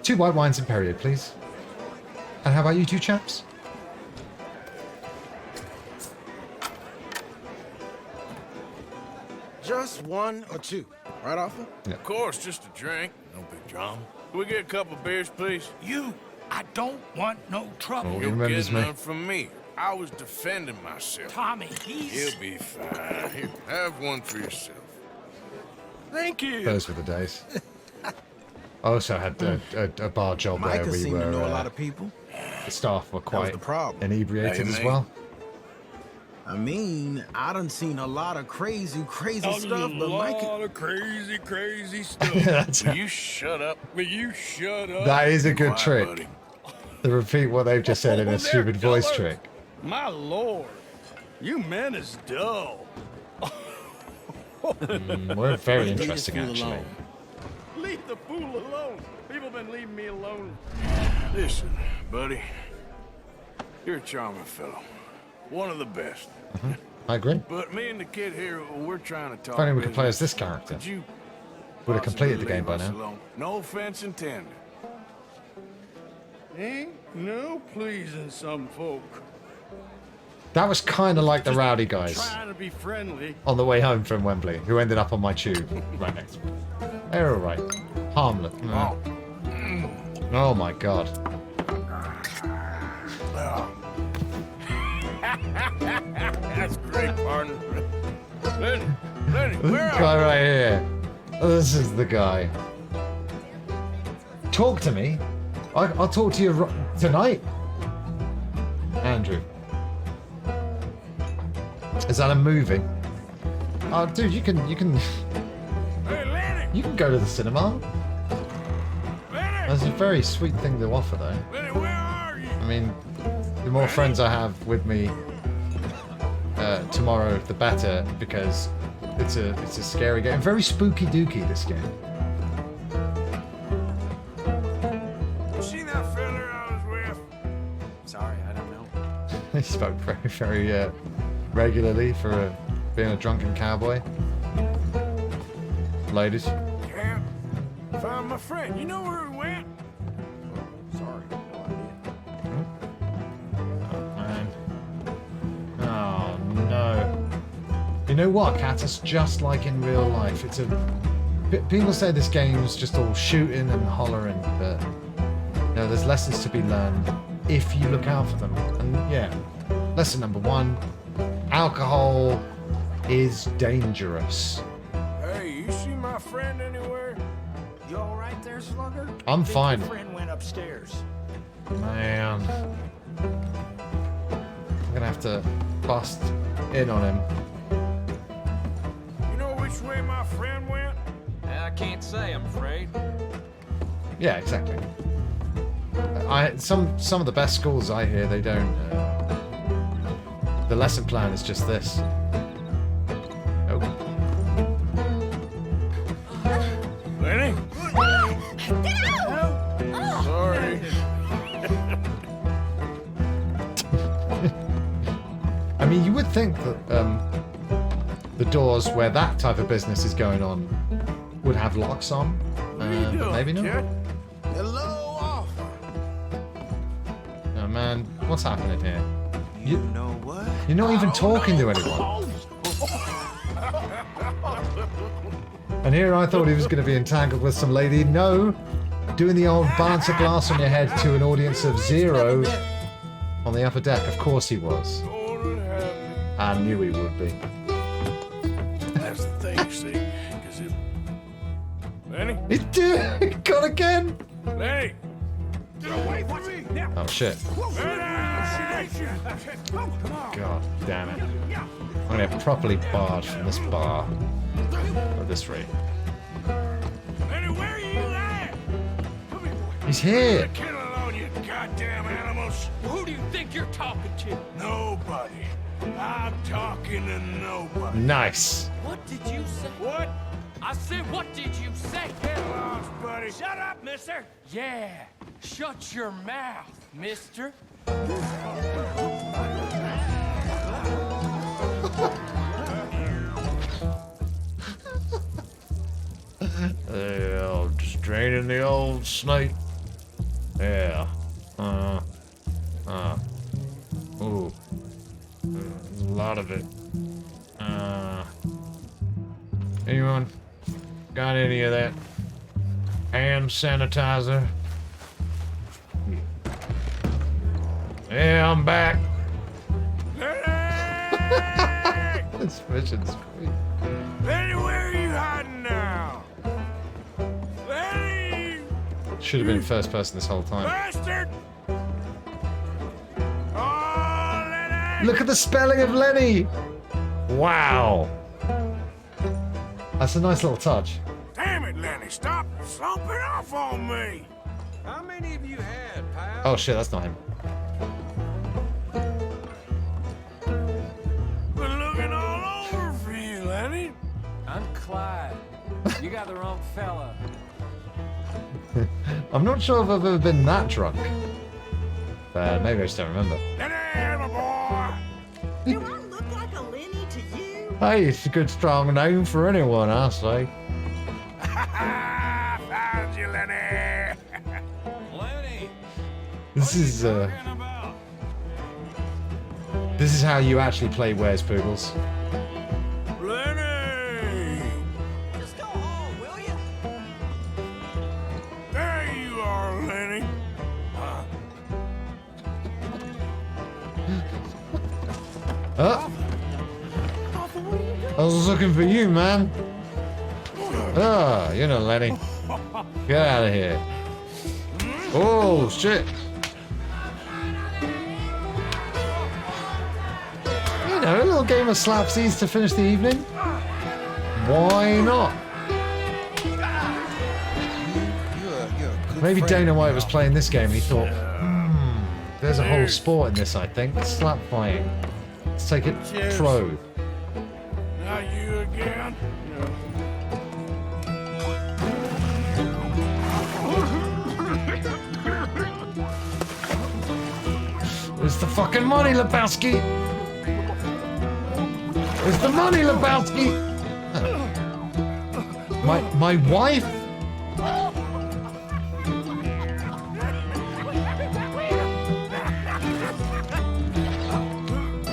Two white wines and Perrier, please. And how about you two chaps? Just one or two, right, Arthur? Of course, just a drink. No big drama. Can we get a couple beers, please? I don't want no trouble. Oh, he You'll remembers get me. none from me. I was defending myself. Tommy, he's... He'll be fine. Here, have one for yourself. Thank you. Those were the days. I also had a bar job where Micah we seemed to know a were, lot of people. the staff were was quite the problem. inebriated Hey, as mate. well. I mean, I done seen a lot of crazy stuff, but Micah... of crazy stuff. That's- Will you shut up? Will you shut up? That is a good Quiet, trick. buddy. To repeat what they've just said in a stupid voice trick. My lord, you men is dull. We're very interesting, actually. Leave the fool alone. People been leaving me alone. Listen, buddy. You're a charming fellow. One of the best. I agree. But me and the kid here, we're trying to talk. If only we could play as business. this character. Could you Would have completed the possibly game by leave us now. alone? No offense intended. No pleasing some folk. That was kind of like the rowdy guys Trying to be friendly. on the way home from Wembley, who ended up on my tube right next to me. They're all right. Harmless. No. Oh my god. That's great, partner. Lenny, This where guy are right here. This is the guy. Talk to me. I'll talk to you tonight. Andrew. Is that a movie? Oh, dude, you can Hey, Lenny! you can go to the cinema. Lenny! That's a very sweet thing to offer, though. Lenny, where are you? I mean, the more friends I have with me tomorrow, the better, because it's a scary game. Very spooky dooky, this game. You seen that fella I was with? Sorry, I don't know. He spoke very, very regularly for being a drunken cowboy. Ladies. Yeah. Found my friend. You know where he went? Sorry, no idea. Man. Oh no. You know what, Kat? It's just like in real life. It's a. People say this game's just all shooting and hollering, but no, there's lessons to be learned if you look out for them. And yeah, lesson number 1: alcohol is dangerous. Hey, you see my friend anywhere? You all right there, Slugger? I'm Think fine. Your friend went upstairs. Man. I'm gonna have to bust in on him. You know which way my friend went? I can't say, I'm afraid. Yeah, exactly. Some of the best schools I hear, they don't. The lesson plan is just this. Oh. Lenny? Sorry. I mean, you would think that the doors where that type of business is going on would have locks on, but maybe not. Kid? Hello, offer. Oh man, what's happening here? You know what? You're not even talking to anyone. And here I thought he was going to be entangled with some lady. No, doing the old bouncer glass on your head to an audience of 0 on the upper deck. Of course he was. I knew he would be. That's the thing, you see. 'Cause it... Lenny? He did. He got again. Lenny! Get away from me! Now! Oh shit. Lenny! God damn it. I'm going to get properly barred from this bar. At this rate. Lenny, where are you at? Come here, boy. He's here. Kill alone, you goddamn animals. Who do you think you're talking to? Nobody. I'm talking to nobody. Nice. What did you say? What? I said, what did you say? Get lost, buddy. Shut up, mister. Yeah, shut your mouth, mister. Yeah, just draining the old snake. Yeah. Ooh. There's a lot of it. Anyone got any of that hand sanitizer? Yeah, I'm back. This mission's great. Lenny, where are you hiding now? Lenny! Should have been first person this whole time. Bastard! Oh, Lenny! Look at the spelling of Lenny! Wow. That's a nice little touch. Damn it, Lenny, stop slumping off on me! How many have you had, pal? Oh shit, that's not him. Been looking all over for you, Lenny. I'm Clyde. You got the wrong fella. I'm not sure if I've ever been that drunk. Maybe I just don't remember. Lenny, my boy! Do I look like a Lenny to you? Hey, it's a good strong name for anyone, I say. Found you, Lenny! Lenny! This This is how you actually play Where's Poogles. Lenny! Just go home, will you? There you are, Lenny. Oh. I was looking for you, man. Ah, you know, Lenny. Get out of here. Oh, shit. You know, a little game of slapsies to finish the evening. Why not? Maybe Dana White was playing this game and he thought, there's a whole sport in this, I think. Slap fighting. Let's take it pro. Not you again? Where's the fucking money, Lebowski? Where's the money, Lebowski? My wife?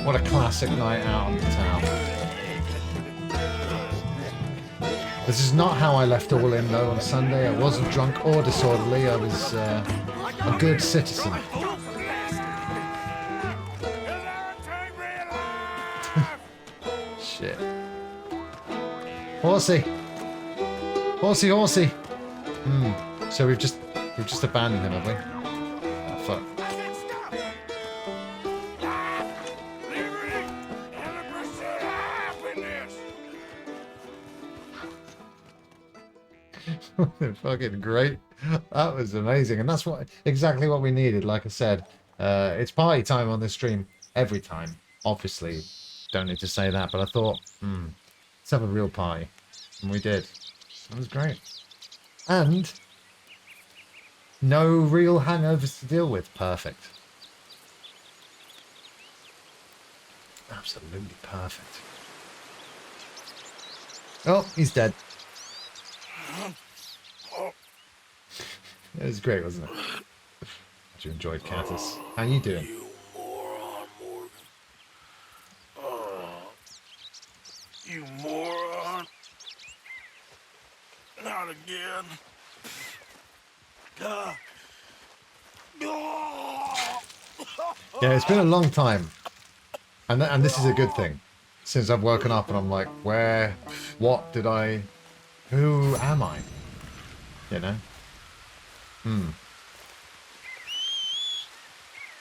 What a classic night out on the town. This is not how I left all in though on Sunday. I wasn't drunk or disorderly. I was a good citizen. Shit. Horsey. Horsey, horsey. So we've just abandoned him, have we? Oh, fuck. Fucking great. That was amazing. And that's exactly what we needed. Like I said, it's party time on this stream every time. Obviously, don't need to say that, but I thought, let's have a real party. And we did. It was great. And no real hangovers to deal with. Perfect. Absolutely perfect. Oh, he's dead. It was great, wasn't it? Hope you enjoyed, Catus. How you doing? You moron, Morgan. You moron. Not again. Yeah, it's been a long time. And this is a good thing. Since I've woken up and I'm like, who am I? You know?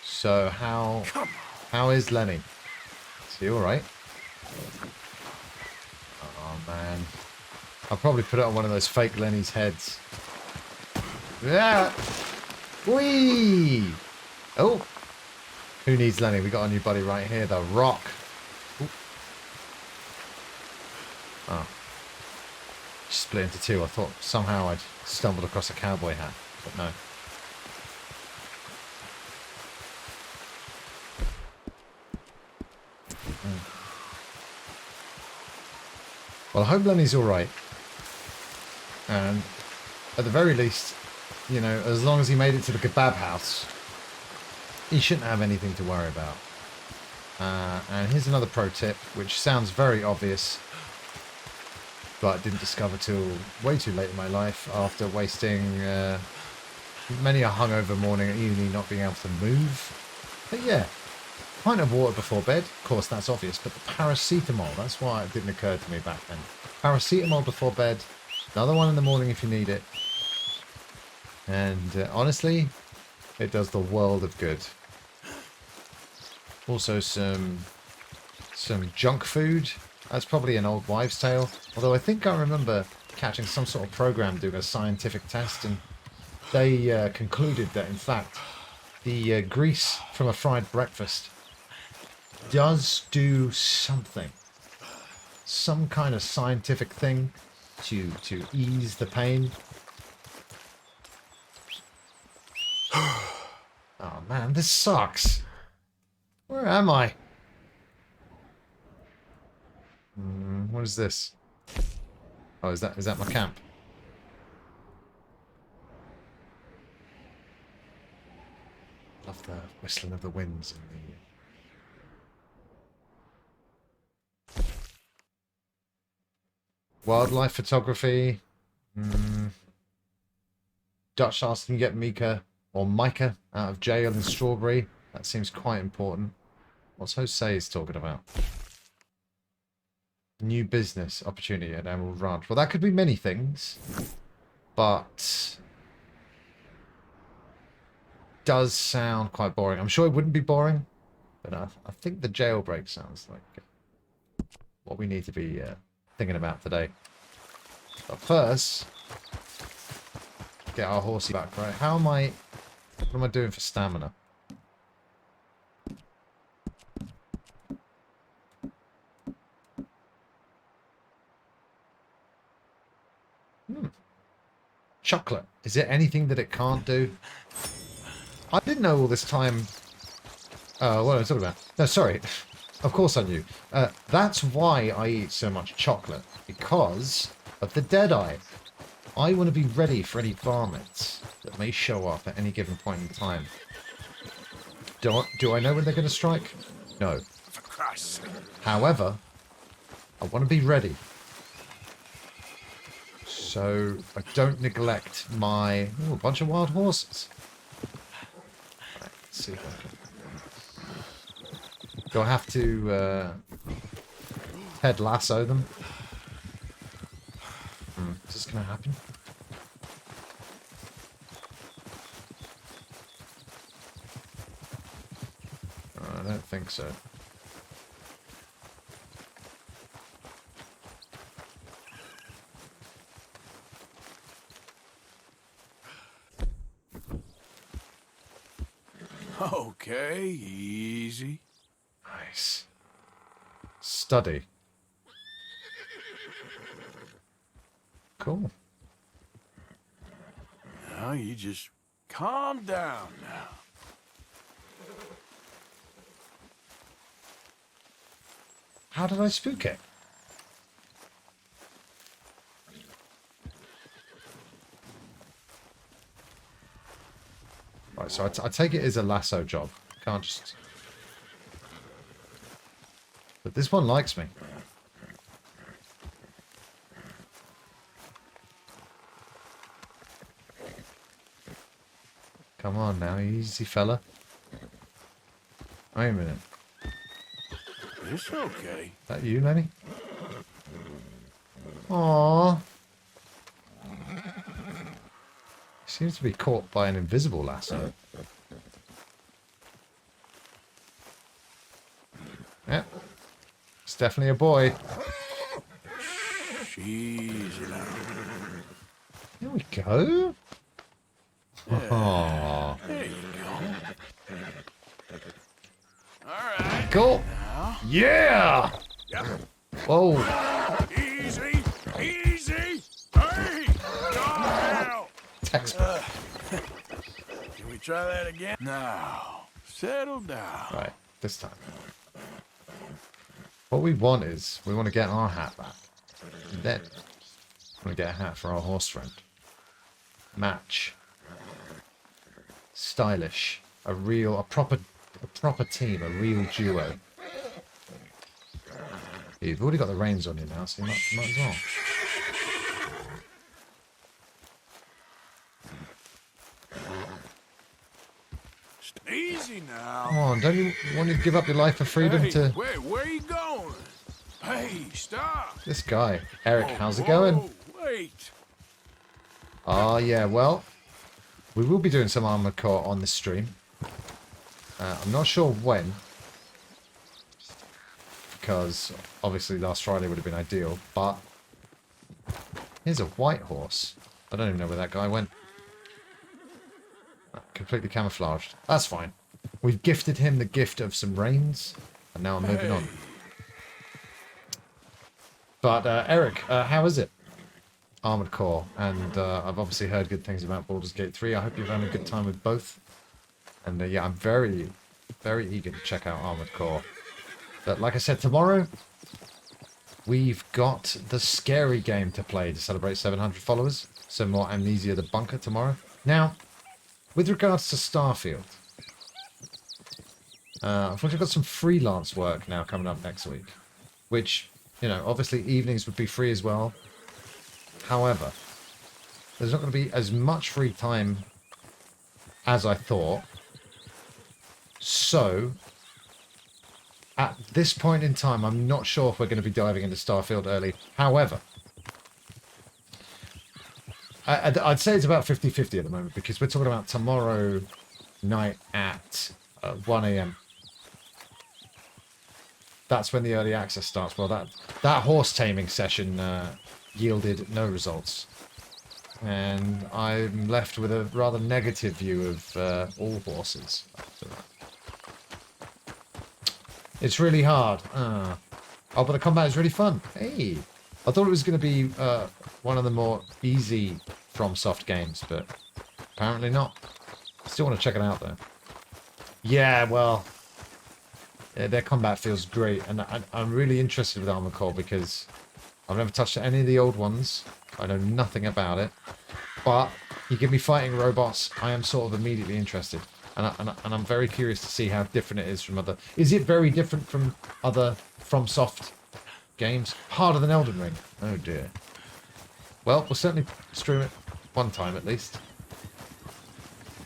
So how is Lenny? Is he alright? Oh man. I'll probably put it on one of those fake Lenny's heads. Yeah! Whee! Oh! Who needs Lenny? We got a new buddy right here, the Rock. Ooh. Oh. Split into two. I thought somehow I'd stumbled across a cowboy hat, but no. Well, I hope Lenny's alright. And at the very least, you know, as long as he made it to the kebab house, he shouldn't have anything to worry about. And here's another pro tip, which sounds very obvious, but didn't discover till way too late in my life after wasting many a hungover morning and evening not being able to move. But yeah, pint of water before bed. Of course, that's obvious, but the paracetamol, that's why it didn't occur to me back then. Paracetamol before bed, another one in the morning if you need it. And honestly, it does the world of good. Also some junk food. That's probably an old wives' tale. Although I think I remember catching some sort of program doing a scientific test, and they concluded that in fact the grease from a fried breakfast does do something. Some kind of scientific thing to ease the pain. Oh man, this sucks. Where am I? What is this? Oh, is that my camp? Love the whistling of the winds and the wildlife photography. Dutch asking to get Micah out of jail in Strawberry. That seems quite important. What's Jose's talking about? New business opportunity at Emerald Ranch. Well, that could be many things, but does sound quite boring. I'm sure it wouldn't be boring, but I think the jailbreak sounds like what we need to be thinking about today. But first, get our horsey back, right? What am I doing for stamina? Chocolate. Is there anything that it can't do? I didn't know all this time. What am I talking about? No, sorry. Of course I knew. That's why I eat so much chocolate. Because of the Deadeye. I want to be ready for any varmints that may show up at any given point in time. Do I know when they're going to strike? No. For Christ's sake. However, I want to be ready. So I don't neglect my... Ooh, a bunch of wild horses. Right, let's see if I can... Do I have to head lasso them? Is this going to happen? I don't think so. Okay, easy. Nice. Study. Cool. Now you just calm down now. How did I spook it? Right, so I take it as a lasso job. Can't just... But this one likes me. Come on now, easy fella. Wait a minute. It's okay. That you, Lenny? Aww. Seems to be caught by an invisible lasso. Yep. It's definitely a boy. Easy now. There we go. Yeah. There you go. Alright. Cool. Yeah! Yep. Whoa. Easy! Easy! Hey! Now! Textbook. Can we try that again? Now, settle down. Right, this time. What we want is, we want to get our hat back. And then, we want to get a hat for our horse friend. Match. Stylish. A proper team, a real duo. You've already got the reins on you now, so you might as well. Easy now. Come on, don't you want to give up your life for freedom Hey, to... wait, where are you going? Hey, stop. This guy. Eric, Whoa, how's it whoa, going? Wait. Oh, yeah, well, we will be doing some Armored Core on this stream. I'm not sure when. Because, obviously, last Friday would have been ideal, but... Here's a white horse. I don't even know where that guy went. Completely camouflaged. That's fine. We've gifted him the gift of some reins, and now I'm moving on. But, Eric, how is it? Armored Core, and I've obviously heard good things about Baldur's Gate 3. I hope you've had a good time with both. And yeah, I'm very, very eager to check out Armored Core. But like I said, tomorrow, we've got the scary game to play to celebrate 700 followers. So more Amnesia the Bunker tomorrow. Now, with regards to Starfield, I've also got some freelance work now coming up next week, which, you know, obviously evenings would be free as well. However, there's not going to be as much free time as I thought. So, at this point in time, I'm not sure if we're going to be diving into Starfield early. However, I'd say it's about 50-50 at the moment, because we're talking about tomorrow night at 1 a.m. That's when the early access starts. Well, that horse taming session yielded no results. And I'm left with a rather negative view of all horses after that. It's really hard. Oh, but the combat is really fun. Hey! I thought it was going to be one of the more easy FromSoft games, but apparently not. Still want to check it out, though. Yeah, well, their combat feels great, and I'm really interested with Armored Core because I've never touched any of the old ones. I know nothing about it, but you give me fighting robots, I am sort of immediately interested, and I'm very curious to see how different it is from other. Is it very different from other FromSoft games? Harder than Elden Ring? Oh dear. Well, we'll certainly stream it one time at least.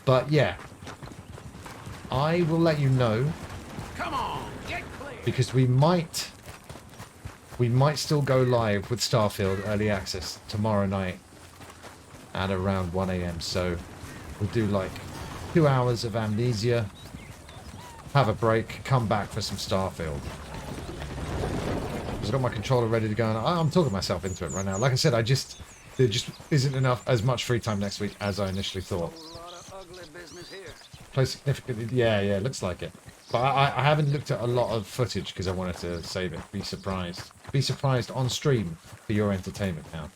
But yeah, I will let you know. Come on, get clear. Because we might still go live with Starfield Early Access tomorrow night at around 1 a.m. So we'll do like 2 hours of Amnesia, have a break, come back for some Starfield. I've got my controller ready to go, and I'm talking myself into it right now. Like I said, there just isn't as much free time next week as I initially thought. Play significantly, yeah, it looks like it. But I haven't looked at a lot of footage because I wanted to save it. Be surprised. Be surprised on stream for your entertainment now.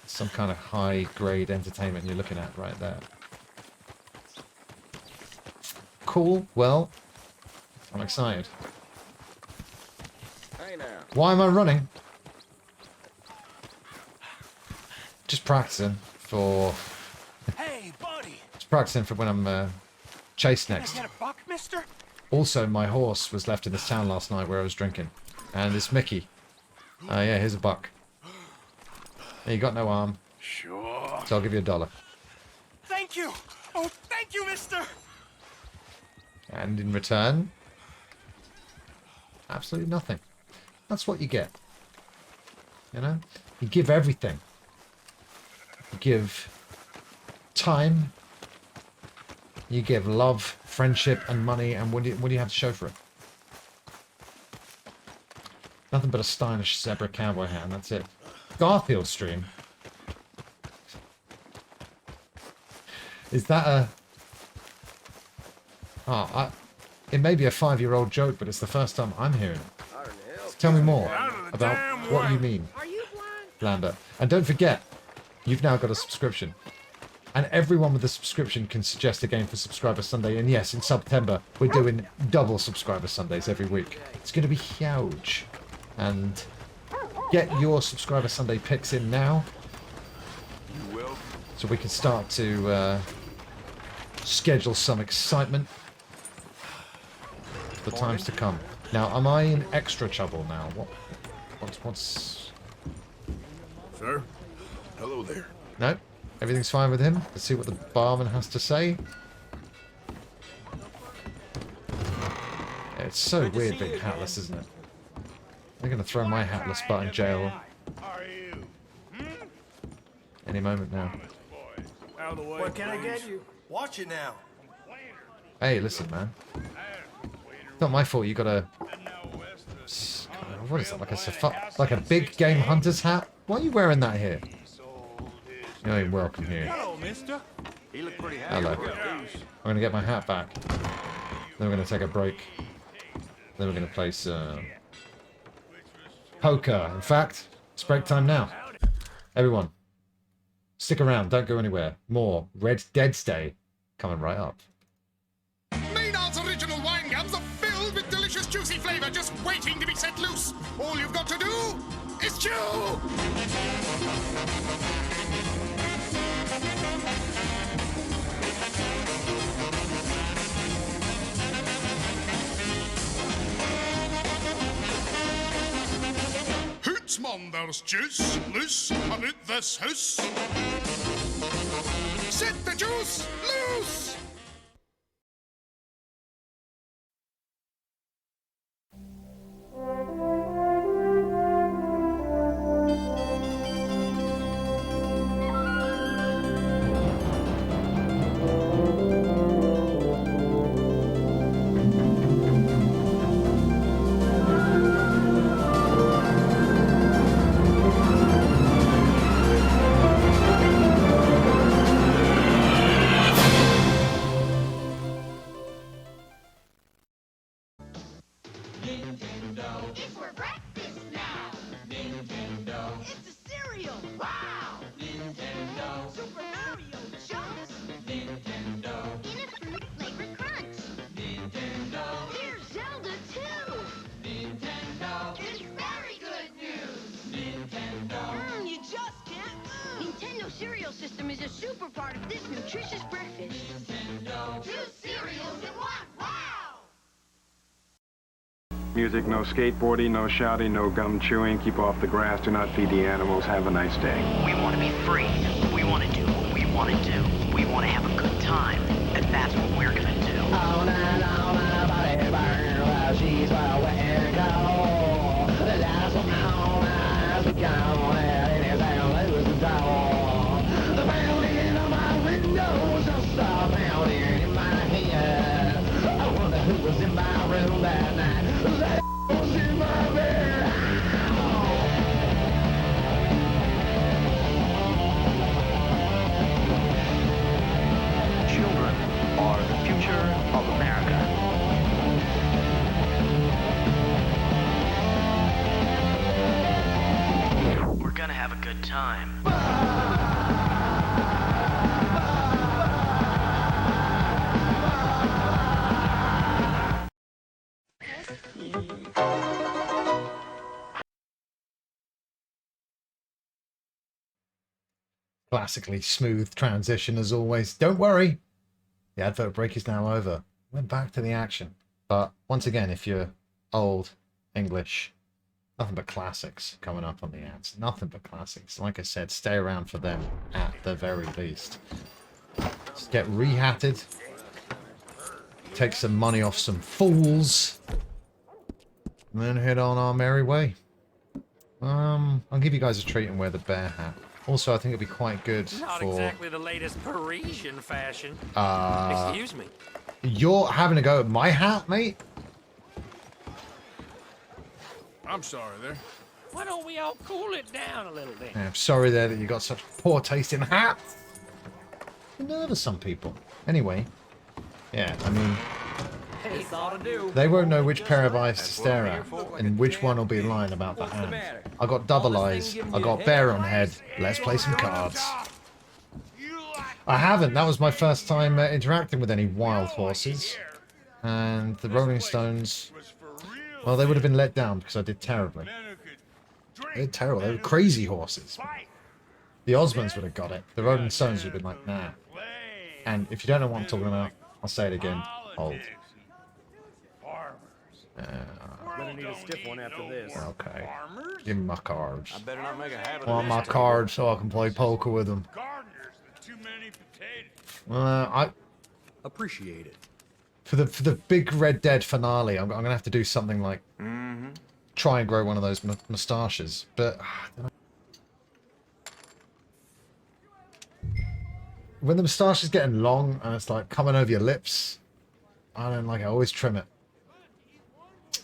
Some kind of high-grade entertainment you're looking at right there. Cool. Well, I'm excited. Hey now. Why am I running? Just practicing for... Hey, buddy. Just practicing for when I'm chased next. Can I get a buck, mister? Also, my horse was left in this town last night where I was drinking. And it's Mickey. Yeah, here's a buck. You got no arm. Sure. So I'll give you $1. Thank you. Oh, thank you, mister. And in return, absolutely nothing. That's what you get. You know? You give everything. You give time. You give love, friendship, and money, and what do you have to show for it? Nothing but a stylish zebra cowboy hat, and that's it. Garfield stream. Is that a... Oh, it may be a 5-year-old joke, but it's the first time I'm hearing it. So tell me more about what you mean, Lander. And don't forget, you've now got a subscription. And everyone with a subscription can suggest a game for Subscriber Sunday. And yes, in September, we're doing double Subscriber Sundays every week. It's going to be huge. And get your Subscriber Sunday picks in now, so we can start to schedule some excitement for times to come. Now, am I in extra trouble now? What's... Sir? Hello there. No? Everything's fine with him? Let's see what the barman has to say. Yeah, it's so weird being hatless, isn't it? They're going to throw my hatless butt in jail any moment now. What can I get you? Watch it now. Hey, listen, man. It's not my fault you got a... What is that? Like a big game hunter's hat? Why are you wearing that here? You're welcome here. Hello, mister. He looked pretty happy. Hello. I'm going to get my hat back. Then we're going to take a break. Then we're going to play some... poker. In fact, it's break time now. Everyone, stick around. Don't go anywhere. More Red Dead's Day coming right up. Maynard's original wine gums are filled with delicious juicy flavor just waiting to be set loose. All you've got to do is chew! man, there's juice loose about this house. Set the juice loose! It's for breakfast now. Nintendo. It's a cereal. Wow. Nintendo. Super Mario Chunks. Nintendo. In a fruit-flavored crunch. Nintendo. Here's Zelda too. Nintendo. It's very good news. Nintendo. You just can't move. Nintendo cereal system is a super part of this nutritious breakfast. Nintendo. 2 cereals in 1. Wow. Music, no skateboarding, no shouting, no gum chewing. Keep off the grass. Do not feed the animals. Have a nice day. We want to be free. We want to do what we want to do. We want to have a good time. And that's what we're going to do. All night long, my body burns while she's where go. The lights are on as we go. Anything lose control. The pounding on my windows just stop pounding in my head. I wonder who was in my room that night. That was in my bed. Children are the future of America. We're gonna have a good time. Classically smooth transition as always. Don't worry, the advert break is now over. Went back to the action. But once again, if you're old English, nothing but classics coming up on the ads. Nothing but classics. Like I said, stay around for them at the very least. Just get rehatted. Take some money off some fools. And then head on our merry way. I'll give you guys a treat and wear the bear hat. Also, I think it'd be quite good Not for... exactly the latest Parisian fashion. Excuse me. You're having a go at my hat, mate? I'm sorry there. Why don't we all cool it down a little bit? Yeah, I'm sorry there that you got such poor taste in hats. You know, to some people. Anyway, yeah, I mean, It's all to do. they won't know which pair of eyes to stare at, and which one will be lying about the hand. I got double eyes. I got bear on head. Let's play some cards. I haven't. That was my first time interacting with any wild horses. And the Rolling Stones, well, they would have been let down because I did terribly. They were terrible. They were crazy horses. The Osmonds would have got it. The Rolling Stones would have been like, nah. And if you don't know what I'm talking about, I'll say it again. Hold. Gonna need a stiff one after this. Okay. Give me my cards. I better not make a habit I want of my this. cards so I can play poker with them. Too many potatoes. I Appreciate it. for the big Red Dead finale, I'm gonna have to do something like try and grow one of those moustaches. But when the moustache is getting long and it's like coming over your lips, I don't like it. I always trim it.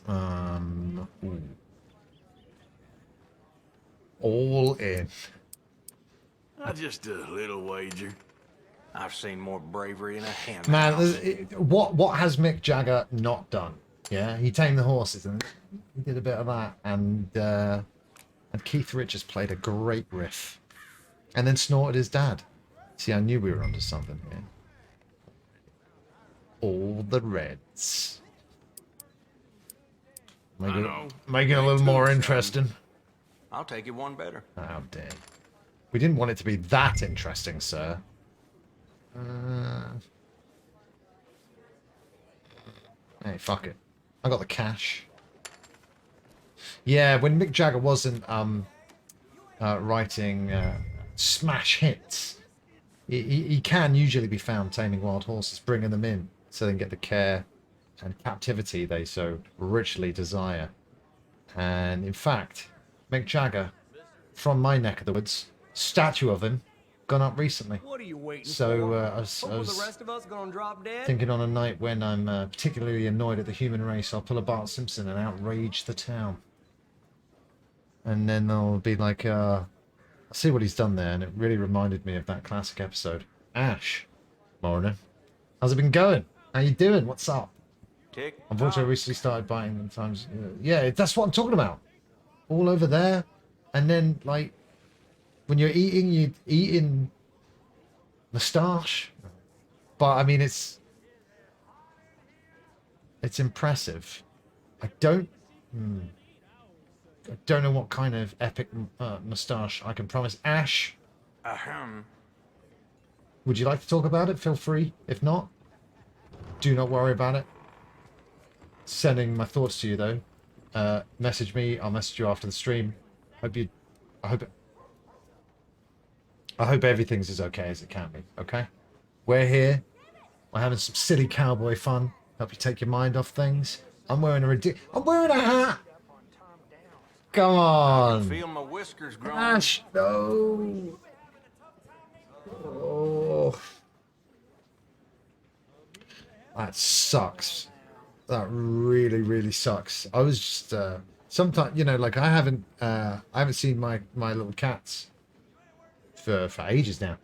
Ooh. All in. Just a little wager. I've seen more bravery in a hand. Man, what has Mick Jagger not done? Yeah, he tamed the horses and he did a bit of that, and Keith Richards played a great riff, and then snorted his dad. See, I knew we were onto something here. All the Reds. Make it a little more interesting. I'll take it one better. Oh, damn. We didn't want it to be that interesting, sir. Hey, fuck it. I got the cash. Yeah, when Mick Jagger wasn't writing smash hits, he can usually be found taming wild horses, bringing them in so they can get the care and captivity they so richly desire. And in fact, Mick Jagger, from my neck of the woods, statue of him gone up recently. What are you waiting So for? I was the rest of us gonna drop dead? thinking on a night when I'm particularly annoyed at the human race, I'll pull a Bart Simpson and outrage the town. And then I'll be like, I see what he's done there, and it really reminded me of that classic episode. Ash, morning. How's it been going? How you doing? What's up? Unfortunately, I recently started biting in times. Yeah, that's what I'm talking about. All over there, and then like when you're eating moustache. But I mean, it's impressive. I don't know what kind of epic moustache I can promise. Ash, would you like to talk about it? Feel free. If not, do not worry about it. Sending my thoughts to you though. Message me. I'll message you after the stream. I hope everything's as okay as it can be. Okay, we're here. We're having some silly cowboy fun. Help you take your mind off things. I'm wearing a hat. Come on. Feel my whiskers growing. Ash, no. Oh. That sucks. That really, really sucks. I was just sometimes, like I haven't seen my little cats for ages now.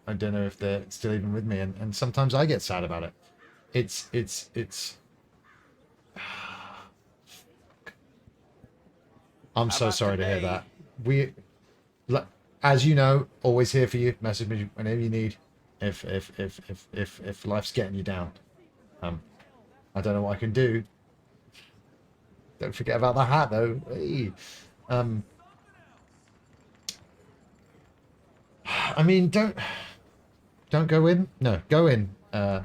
I don't know if they're still even with me, and sometimes I get sad about it. It's I'm so sorry to hear that. We, as you know, always here for you. Message me whenever you need. If life's getting you down, I don't know what I can do. Don't forget about the hat though. Hey. I mean, don't go in. No, go in. Like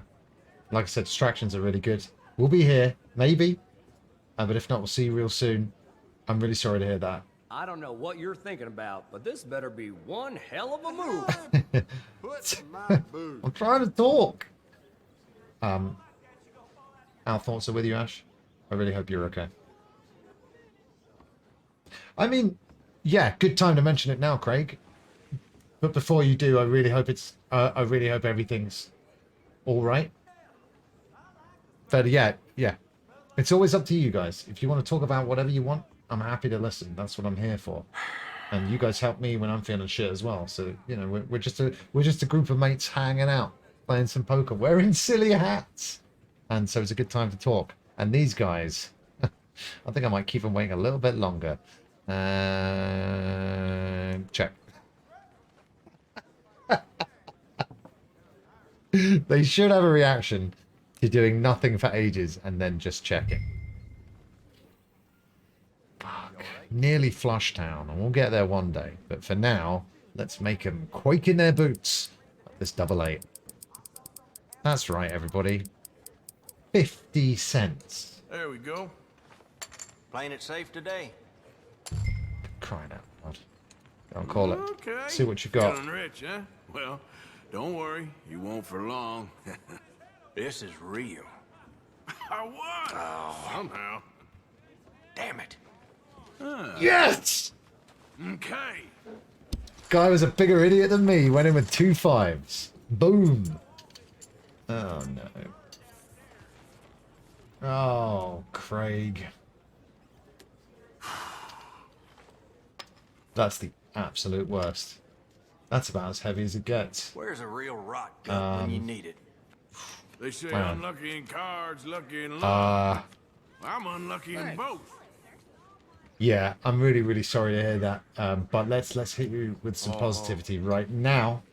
I said, distractions are really good. We'll be here, maybe. But if not, we'll see you real soon. I'm really sorry to hear that. I don't know what you're thinking about, but this better be one hell of a move. I'm trying to talk. Our thoughts are with you, Ash. I really hope you're okay. I mean, yeah, good time to mention it now, Craig. But before you do, I really hope everything's all right. But yeah, it's always up to you guys. If you want to talk about whatever you want, I'm happy to listen. That's what I'm here for. And you guys help me when I'm feeling shit as well. So we're just a group of mates hanging out, playing some poker, wearing silly hats, and so it's a good time to talk. And these guys, I think I might keep them waiting a little bit longer. Check. They should have a reaction to doing nothing for ages and then just checking. Fuck. Nearly Flushtown, and we'll get there one day. But for now, let's make them quake in their boots. This 888. That's right, everybody. 50 cents. There we go. Playing it safe today. Crying out loud. Don't call it. Okay. See what you got. Feeling rich, huh? Well, don't worry. You won't for long. This is real. I won! Oh. Somehow. Damn it. Yes! Okay. Guy was a bigger idiot than me. Went in with 2 5s. Boom. Oh, no. Oh, Craig. That's the absolute worst. That's about as heavy as it gets. Where's a real rock gut when you need it? They say Wow. unlucky in cards, lucky in luck. I'm unlucky in both. Yeah, I'm really, really sorry to hear that. But let's hit you with some positivity right now.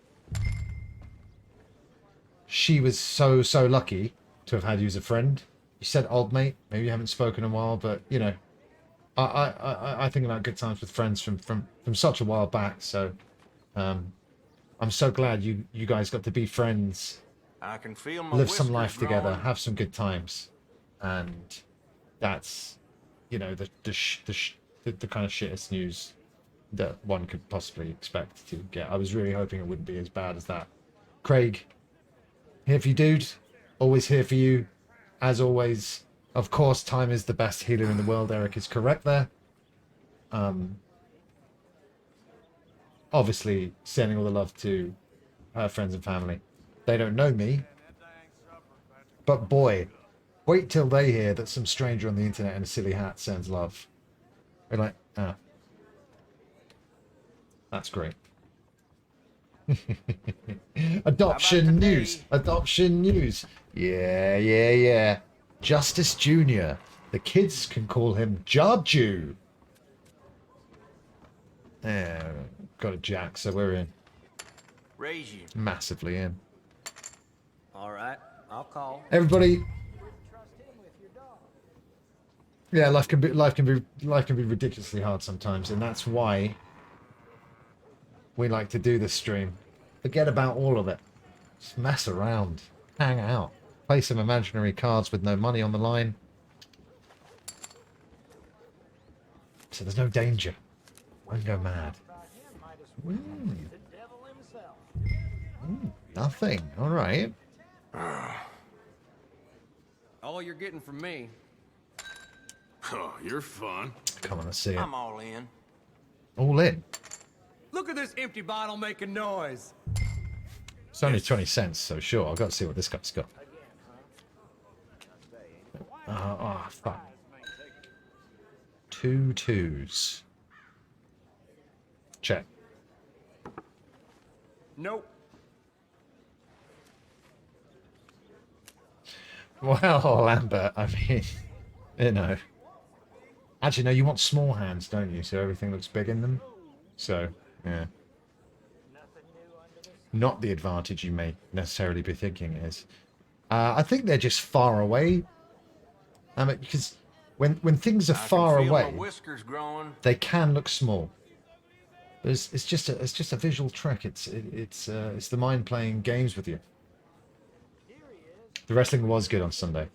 She was so lucky to have had you as a friend. You said old mate. Maybe you haven't spoken in a while, but I think about good times with friends from such a while back. So I'm so glad you guys got to be friends. I can feel my Live some life whiskers together, growing. have some good times, and that's the the kind of shittest news that one could possibly expect to get. I was really hoping it wouldn't be as bad as that. Craig, here for you, dude. Always here for you, as always. Of course, time is the best healer in the world. Eric is correct there. Obviously, sending all the love to her friends and family. They don't know me, but boy, wait till they hear that some stranger on the internet in a silly hat sends love. They're like, ah, that's great. Adoption news. Adoption news. Yeah, yeah, yeah. Justice Jr. The kids can call him Jarju. Yeah, got a jack, so we're in. Raise you. Massively in. All right, I'll call. Everybody. Yeah, life can be ridiculously hard sometimes, and that's why we like to do this stream. Forget about all of it. Just mess around. Hang out. Play some imaginary cards with no money on the line. So there's no danger. Won't go mad. Nothing. All right. All you're getting from me. Oh, you're fun. Come on, let's see it. I'm all in. All in. Look at this empty bottle making noise. It's only 20 cents, so sure. I've got to see what this guy's got. Oh, fuck. 2 2s. Check. Nope. Well, Lambert, I mean, you know. Actually, no, you want small hands, don't you? So everything looks big in them. So, yeah. Not the advantage you may necessarily be thinking is. I think they're just far away. Because when things are far away, Whiskers growing. they can look small. But it's just a visual trick. It's the mind playing games with you. The wrestling was good on Sunday.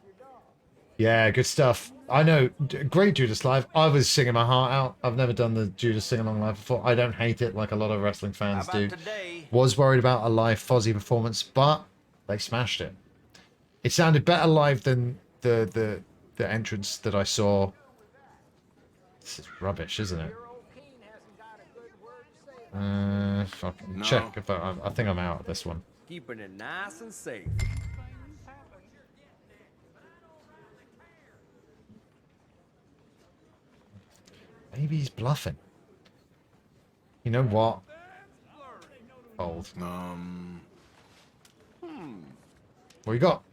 Yeah, good stuff. I know, great Judas live. I was singing my heart out. I've never done the Judas sing along live before. I don't hate it like a lot of wrestling fans do. Today? Was worried about a live Fozzy performance, but they smashed it. It sounded better live than the entrance that I saw. This is rubbish, isn't it? Fucking check if I think I'm out of this one. Keeping it nice and safe. Maybe he's bluffing. You know what? Old. What you got?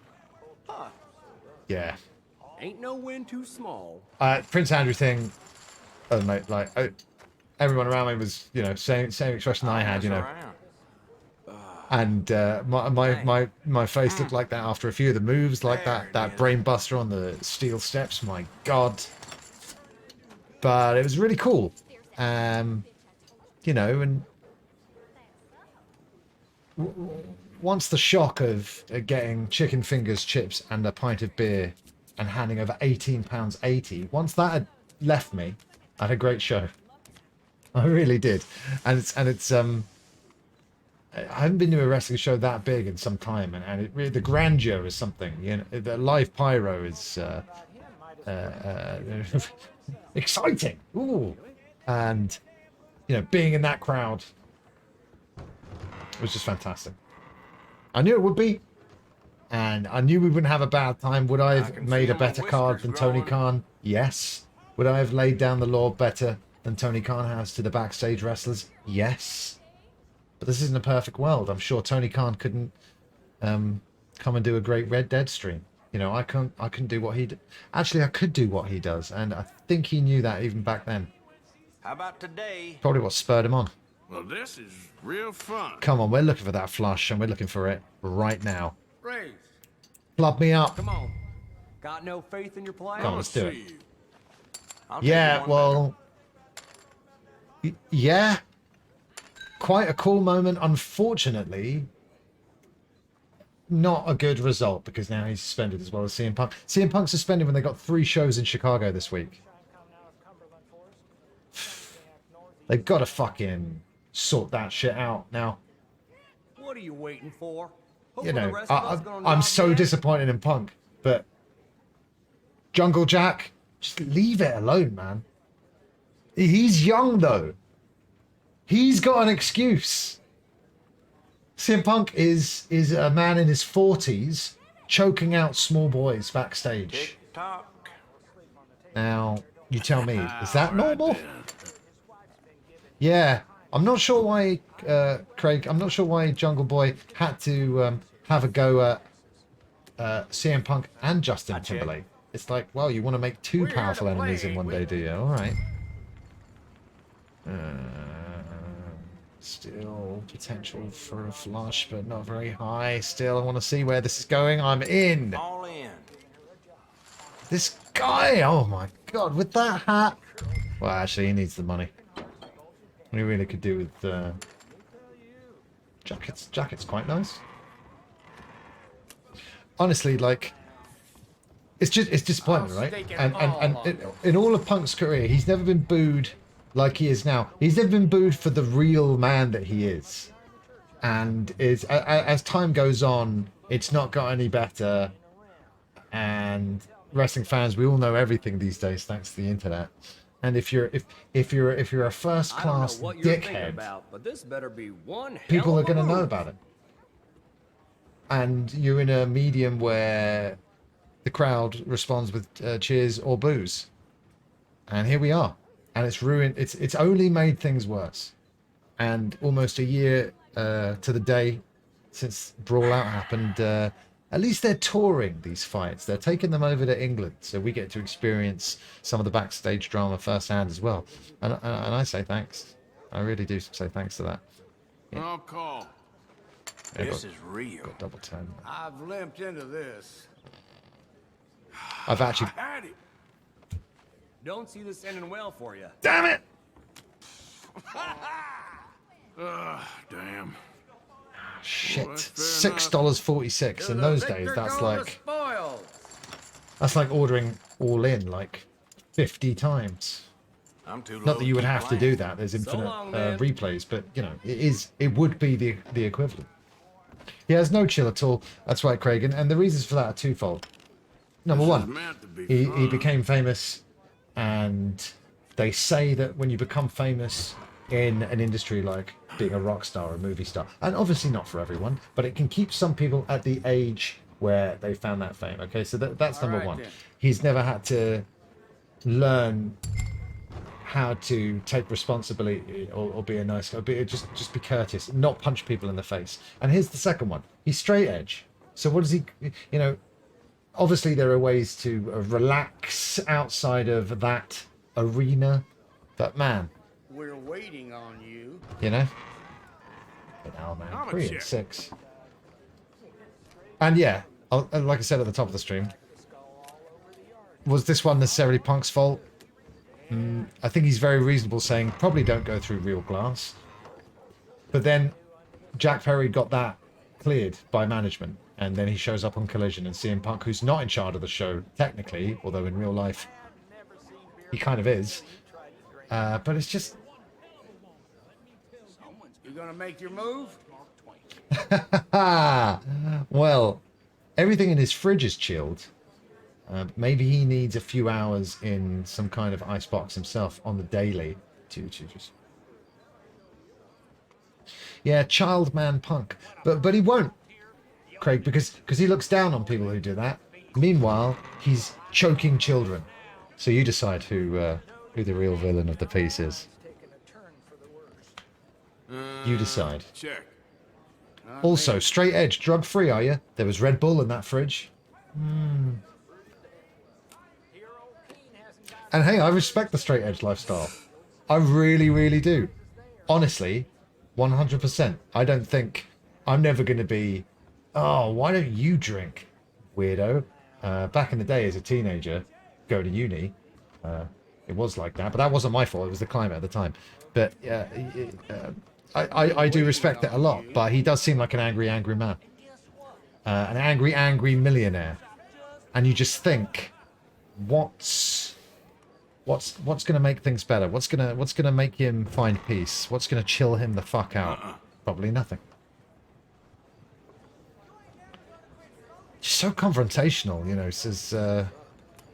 Yeah. Ain't no win too small. Prince Andrew thing. Oh, mate, like everyone around me was, you know, same expression I had, you know. And my face looked like that after a few of the moves, like that brain buster on the steel steps. My God. But it was really cool. You know, and once the shock of getting chicken fingers, chips, and a pint of beer and handing over £18.80, once that had left me, I had a great show. I really did. And it's I haven't been to a wrestling show that big in some time, and it really, the grandeur is something. You know, the live pyro is exciting. Ooh. And you know, being in that crowd was just fantastic. I knew it would be, and I knew we wouldn't have a bad time. Would I have made a better card than Tony Khan? Yes. Would I have laid down the law better than Tony Khan has to the backstage wrestlers? Yes. But this isn't a perfect world. I'm sure Tony Khan couldn't come and do a great Red Dead stream. You know, I couldn't do what he did. Actually, I could do what he does, and I think he knew that even back then. How about today? Probably what spurred him on. Well, this is real fun. Come on, we're looking for that flush, and we're looking for it right now. Raise. Plug me up. Come on. Got no faith in your plan? Come on, let's do it. Yeah, well... Yeah. Quite a cool moment. Unfortunately, not a good result, because now he's suspended as well as CM Punk. CM Punk suspended when they got 3 shows in Chicago this week. They've got to fucking sort that shit out now. What are you waiting for? You know, I'm so disappointed in Punk, but Jungle Jack, just leave it alone, man. He's young though. He's got an excuse. CM Punk is a man in his 40s choking out small boys backstage. Talk. Now, you tell me, is that normal? Yeah, I'm not sure why, Craig, I'm not sure why Jungle Boy had to have a go at CM Punk and Justin Timberlake. It's like, well, you want to make two powerful enemies in one day, do you? All right. Still potential for a flush, but not very high. Still, I want to see where this is going. I'm in. All in. This guy, oh my god, with that hat. Well, actually, he needs the money. What he really could do with jackets. Jacket's quite nice. Honestly, like, it's disappointing, right? And in all of Punk's career, he's never been booed like he is now. He's never been booed for the real man that he is. And as time goes on, it's not got any better. And wrestling fans, we all know everything these days thanks to the internet. And if you're a first class dickhead, but this better be one people are going to know about it. And you're in a medium where the crowd responds with cheers or boos. And here we are. And it's ruined. It's only made things worse. And almost a year to the day since Brawl Out happened, at least they're touring these fights. They're taking them over to England, so we get to experience some of the backstage drama firsthand as well. And I say thanks. I really do say thanks to that. Yeah. I'll call. This is real. Got double 10. I've limped into this. I've actually. I had it. Don't see this ending well for you. Damn it! Damn. Shit. $6.46 in those days. That's like ordering all in like 50 times. I'm too low. Not that you would have to do that. There's infinite replays, but you know, it would be the equivalent. He has no chill at all. That's right, Craig. And the reasons for that are twofold. Number one, he became famous, and they say that when you become famous in an industry like being a rock star or a movie star, and obviously not for everyone, but it can keep some people at the age where they found that fame. Okay, so that's number one. He's never had to learn how to take responsibility or be a nice guy, just be courteous, not punch people in the face. And here's the second one. He's straight edge. So what does he, you know, obviously there are ways to relax outside of that arena, but man, we're waiting on you. you know, now man, 3 and 6. And yeah, like I said at the top of the stream, was this one necessarily Punk's fault? I think he's very reasonable saying probably don't go through real glass. But then Jack Perry got that cleared by management, and then he shows up on Collision, and CM Punk, who's not in charge of the show technically, although in real life he kind of is. But it's just... You gonna make your move? Well, everything in his fridge is chilled. Maybe he needs a few hours in some kind of icebox himself on the daily to just... Yeah, child man Punk. But he won't, Craig, because he looks down on people who do that. Meanwhile, he's choking children. So you decide who the real villain of the piece is. You decide. Check. Also, straight edge, drug free, are you? There was Red Bull in that fridge. And hey, I respect the straight edge lifestyle. I really, really do. Honestly, 100%. I don't think I'm never going to be, oh, why don't you drink, weirdo? Back in the day as a teenager, go to uni, it was like that, but that wasn't my fault. It was the climate at the time. But I do respect that a lot, but he does seem like an angry, angry man. An angry, angry millionaire. And you just think, what's What's gonna make things better? What's gonna make him find peace? What's gonna chill him the fuck out? Probably nothing. Just so confrontational, you know. Says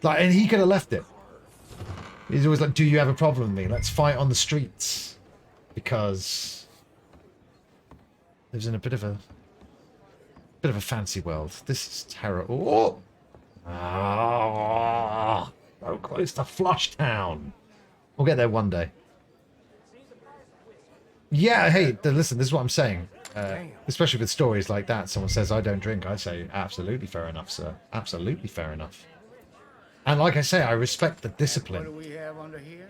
like, and he could have left it. He's always like, "Do you have a problem with me? Let's fight on the streets," because lives in a bit of a fancy world. This is terrible. Oh, so close to Flushtown. We'll get there one day. Yeah, hey, listen, this is what I'm saying. Especially with stories like that, someone says, I don't drink. I say, absolutely fair enough, sir. Absolutely fair enough. And like I say, I respect the discipline.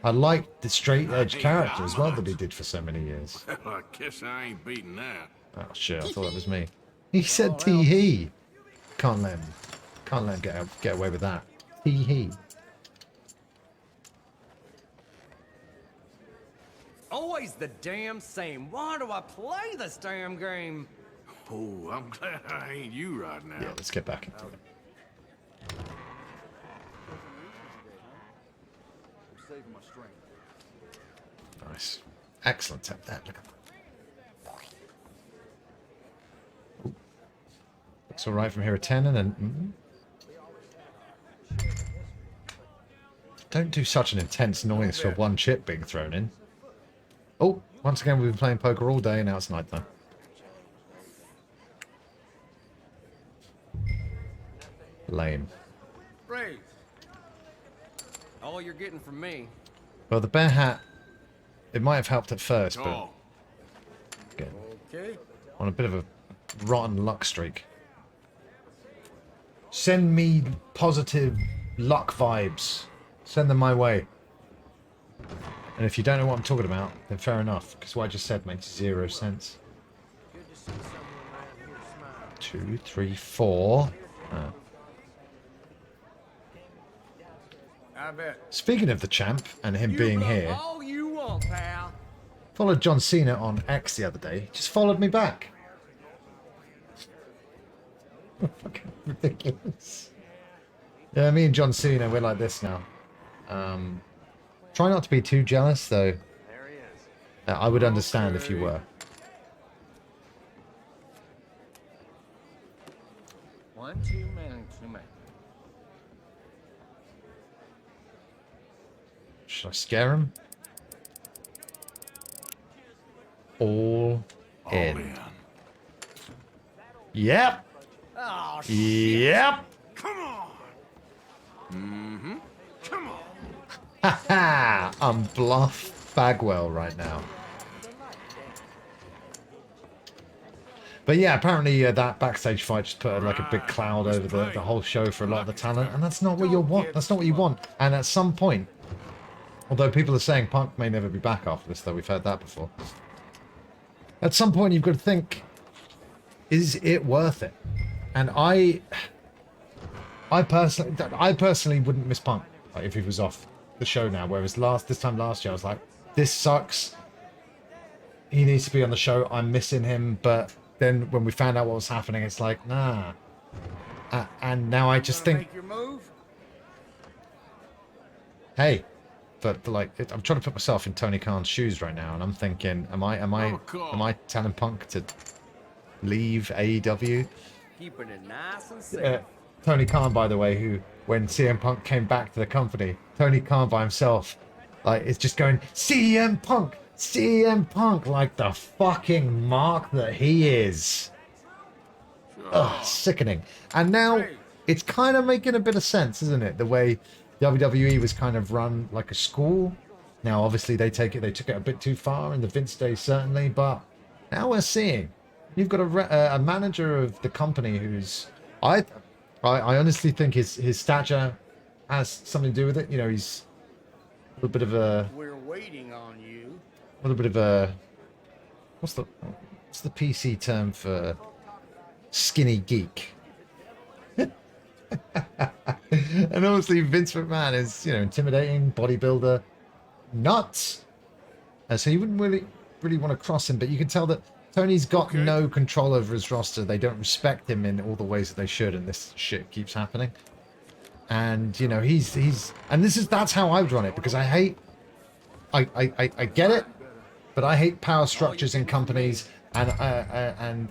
I like the straight-edge character as well that he did for so many years. Well, I guess I ain't beating that. Oh, shit, I thought that was me. He said tee-hee. Can't let him get away with that. Tee-hee. Always the damn same. Why do I play this damn game? Oh, I'm glad I ain't you right now. Yeah, let's get back into it. Nice. Excellent. Tap that. Look at that. Ooh. Looks all right from here at 10 and then... Don't do such an intense noise for one chip being thrown in. Oh, once again, we've been playing poker all day, and now it's night time. Lame. Raise. All you're getting from me. Well, the bear hat, it might have helped at first, but... Again, on a bit of a rotten luck streak. Send me positive luck vibes. Send them my way. And if you don't know what I'm talking about, then fair enough, because what I just said makes 0 sense. 2, 3, 4. I bet. Speaking of the champ and him being here, all you want, pal. followed John Cena on X the other day. Just followed me back. Fucking ridiculous. Yeah, me and John Cena, we're like this now. Try not to be too jealous, though. I would understand if you were. One too many, too many. Should I scare him? All in. Yep. Oh, shit. Yep. Come on. Mm-hmm. Come on. Haha! I'm Bluff Bagwell right now. But yeah, apparently that backstage fight just put like a big cloud over the whole show for a lot of the talent, and that's not what you want. That's not what you want. And at some point, although people are saying Punk may never be back after this, though we've heard that before. At some point, you've got to think, is it worth it? And I personally wouldn't miss Punk if he was off the show now. Whereas this time last year, I was like, this sucks. He needs to be on the show. I'm missing him. But then when we found out what was happening, it's like, nah. And now I just think, hey, but like, I'm trying to put myself in Tony Khan's shoes right now, and I'm thinking, am I telling Punk to leave AEW? Keeping it nice and safe. Tony Khan, by the way, who, when CM Punk came back to the company, Tony Khan by himself, like, it's just going, CM Punk, like the fucking mark that he is. Ugh, sickening. And now, it's kind of making a bit of sense, isn't it? The way WWE was kind of run like a school. Now, obviously, they took it a bit too far in the Vince days, certainly, but now we're seeing. You've got a manager of the company who's... I honestly think his stature has something to do with it. You know, he's a little bit of a... We're waiting on you. A little bit of a... What's the PC term for skinny geek? And obviously Vince McMahon is, you know, intimidating, bodybuilder, nuts. So you wouldn't really want to cross him, but you can tell that Tony's got no control over his roster. They don't respect him in all the ways that they should, and this shit keeps happening. And you know, and that's how I would run it, because I hate, I get it, but I hate power structures in companies, and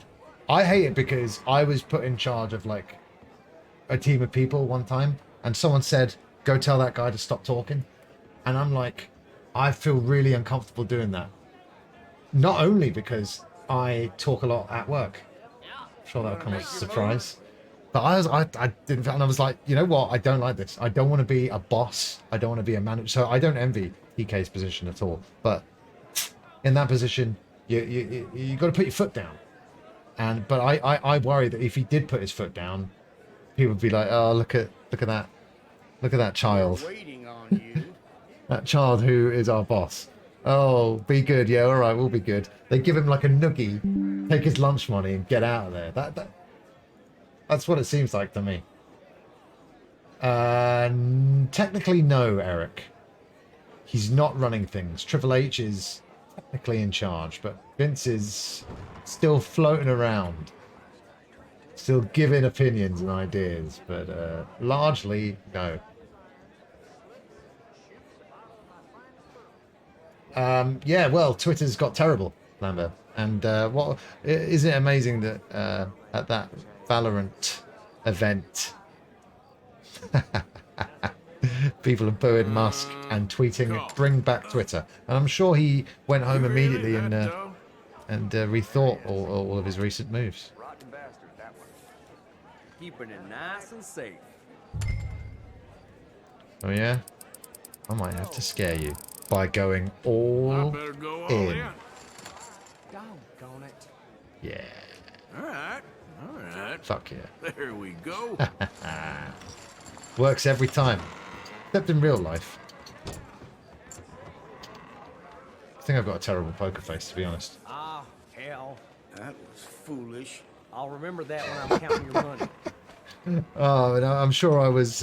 I hate it because I was put in charge of like a team of people one time, and someone said, "Go tell that guy to stop talking," and I'm like, I feel really uncomfortable doing that. Not only because I talk a lot at work, I'm sure that'll come as a surprise, but I didn't, and I was like, you know what? I don't like this. I don't want to be a boss. I don't want to be a manager. So I don't envy EK's position at all. But in that position, you got to put your foot down. But I worry that if he did put his foot down, people would be like, oh, look at that child. That child who is our boss. Oh, be good. Yeah, all right, we'll be good. They give him like a noogie, take his lunch money, and get out of there. That's what it seems like to me. Technically, no, Eric. He's not running things. Triple H is technically in charge, but Vince is still floating around, still giving opinions and ideas, but largely, no. Yeah, well, Twitter's got terrible, Lambert. And what isn't it amazing that at that Valorant event, people are booing Musk and tweeting, "Bring back Twitter." And I'm sure he went home immediately and rethought all of his recent moves. Keeping it nice and safe. Oh yeah, I might have to scare you by going all in. Doggone it. Yeah. All right. Fuck yeah. There we go. Works every time, except in real life. I think I've got a terrible poker face, to be honest. Ah, hell. That was foolish. I'll remember that when I'm counting your money. Oh, and I'm sure I was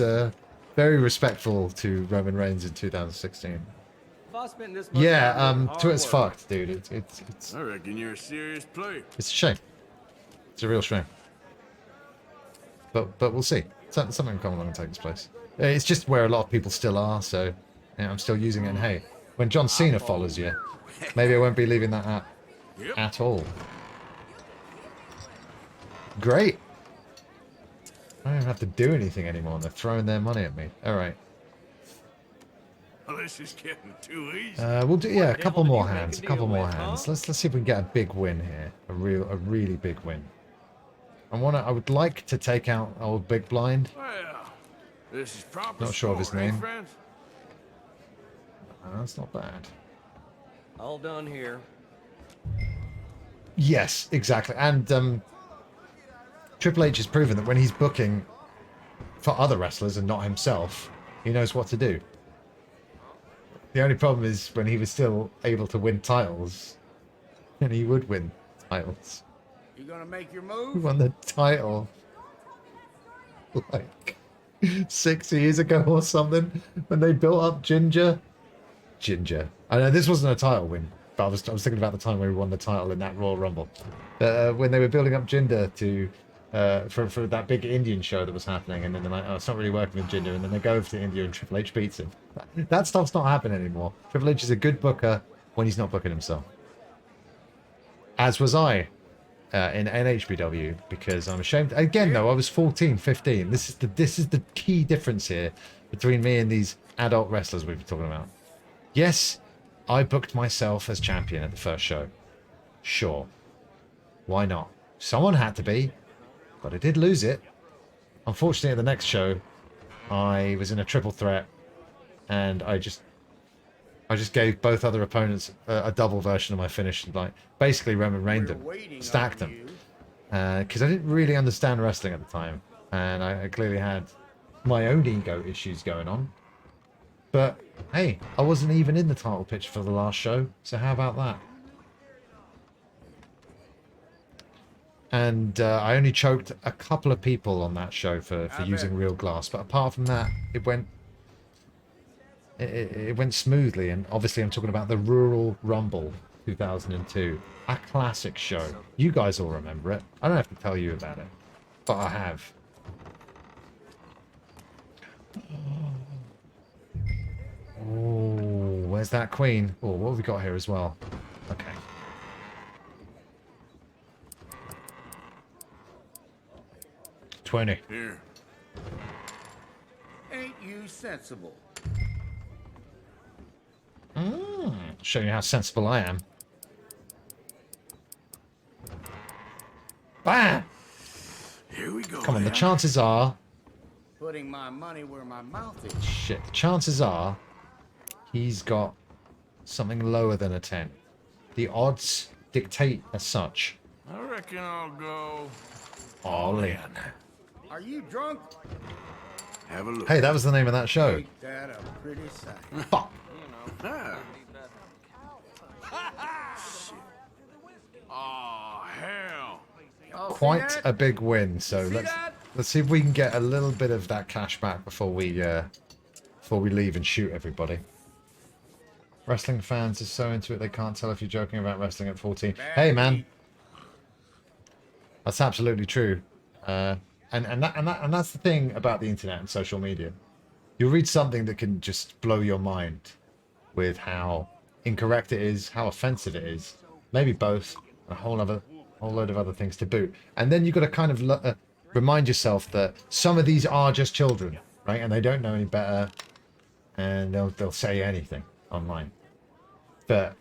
very respectful to Roman Reigns in 2016. If I spent this much Yeah, time doing Twitter's hard work, fucked, dude. It's I reckon you're a serious player. It's a shame. It's a real shame. But we'll see. Something will come along and take its place. It's just where a lot of people still are, so yeah, I'm still using it. And hey, when John Cena follows you, maybe I won't be leaving that app at all. Great. I don't even have to do anything anymore, and they're throwing their money at me. All right. Well, this is getting too easy. We'll do a couple more hands. A couple more hands. Let's see if we can get a big win here. A really big win. I would like to take out old Big Blind. Well, this is proper. Not sure of his name. Friends? That's not bad. all done here. Yes, exactly. And Triple H has proven that when he's booking for other wrestlers and not himself, he knows what to do. The only problem is when he was still able to win titles, and he would win titles. You gonna make your He move? won the title like 6 years ago or something when they built up Ginger. I know this wasn't a title win, but I was thinking about the time when we won the title in that Royal Rumble. When they were building up Jinder to for that big Indian show that was happening, and then they're like, oh, it's not really working with Jinder, and then they go over to India and Triple H beats him. That stuff's not happening anymore. Triple H is a good booker when he's not booking himself. As was I in NHBW, because I'm ashamed. Again, though, I was 14, 15. This is the key difference here between me and these adult wrestlers we've been talking about. Yes, I booked myself as champion at the first show. Sure. Why not? Someone had to be, but I did lose it. Unfortunately, at the next show, I was in a triple threat, and I just gave both other opponents a double version of my finish, like basically Roman Reigns them, stacked them, because I didn't really understand wrestling at the time, and I clearly had my own ego issues going on. But hey, I wasn't even in the title picture for the last show, so how about that? And I only choked a couple of people on that show for using real glass, but apart from that, it went smoothly. And obviously I'm talking about the Rural Rumble 2002, a classic show. You guys all remember it. I don't have to tell you about it, but I have. Oh, where's that queen? Oh, what have we got here as well? Okay. $20. Here. Ain't you sensible? Show you how sensible I am. Bam! Here we go. Come on, the chances are... Putting my money where my mouth is. Shit, the chances are he's got something lower than a 10. The odds dictate as such. I reckon I'll go All in. Are you drunk? Have a look. Hey, that was the name of that show. Ain't that a pretty sight? Fuck. Ah. Oh, hell. Quite a big win. So let's see if we can get a little bit of that cash back before we leave and shoot everybody. Wrestling fans are so into it they can't tell if you're joking about wrestling at 14. Hey man, that's absolutely true. And that's the thing about the internet and social media. You'll read something that can just blow your mind with how incorrect it is, how offensive it is, maybe both, and a whole load of other things to boot. And then you've got to kind of remind yourself that some of these are just children, right? And they don't know any better, and they'll say anything online. But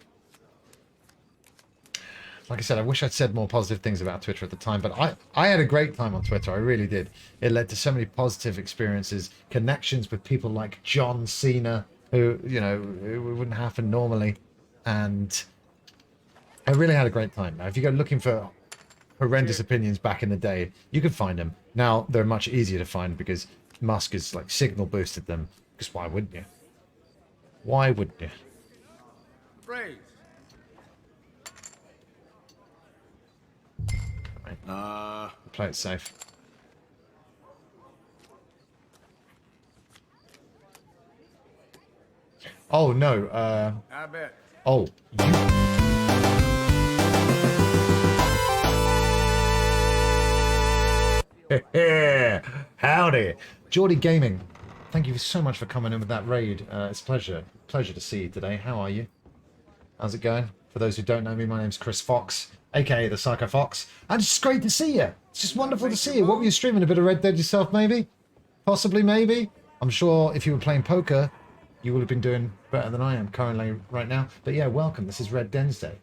like I said, I wish I'd said more positive things about Twitter at the time, but I had a great time on Twitter. I really did. It led to so many positive experiences, connections with people like John Cena, who, you know, it wouldn't happen normally. And I really had a great time. Now, if you go looking for horrendous opinions back in the day, you can find them. Now, they're much easier to find because Musk has, like, signal boosted them. Because why wouldn't you? Why wouldn't you? Phrase. Play it safe. Oh no. I bet. Oh. Howdy, Geordie Gaming. Thank you so much for coming in with that raid. It's a pleasure to see you today. How are you? How's it going? For those who don't know me, my name's Chris Fox, aka the Psycho Fox, and it's just great to see you. It's just wonderful to see you. What were you streaming? A bit of Red Dead yourself, maybe? Possibly, maybe? I'm sure if you were playing poker, you would have been doing better than I am currently right now. But yeah, welcome. This is Red Dead's Day.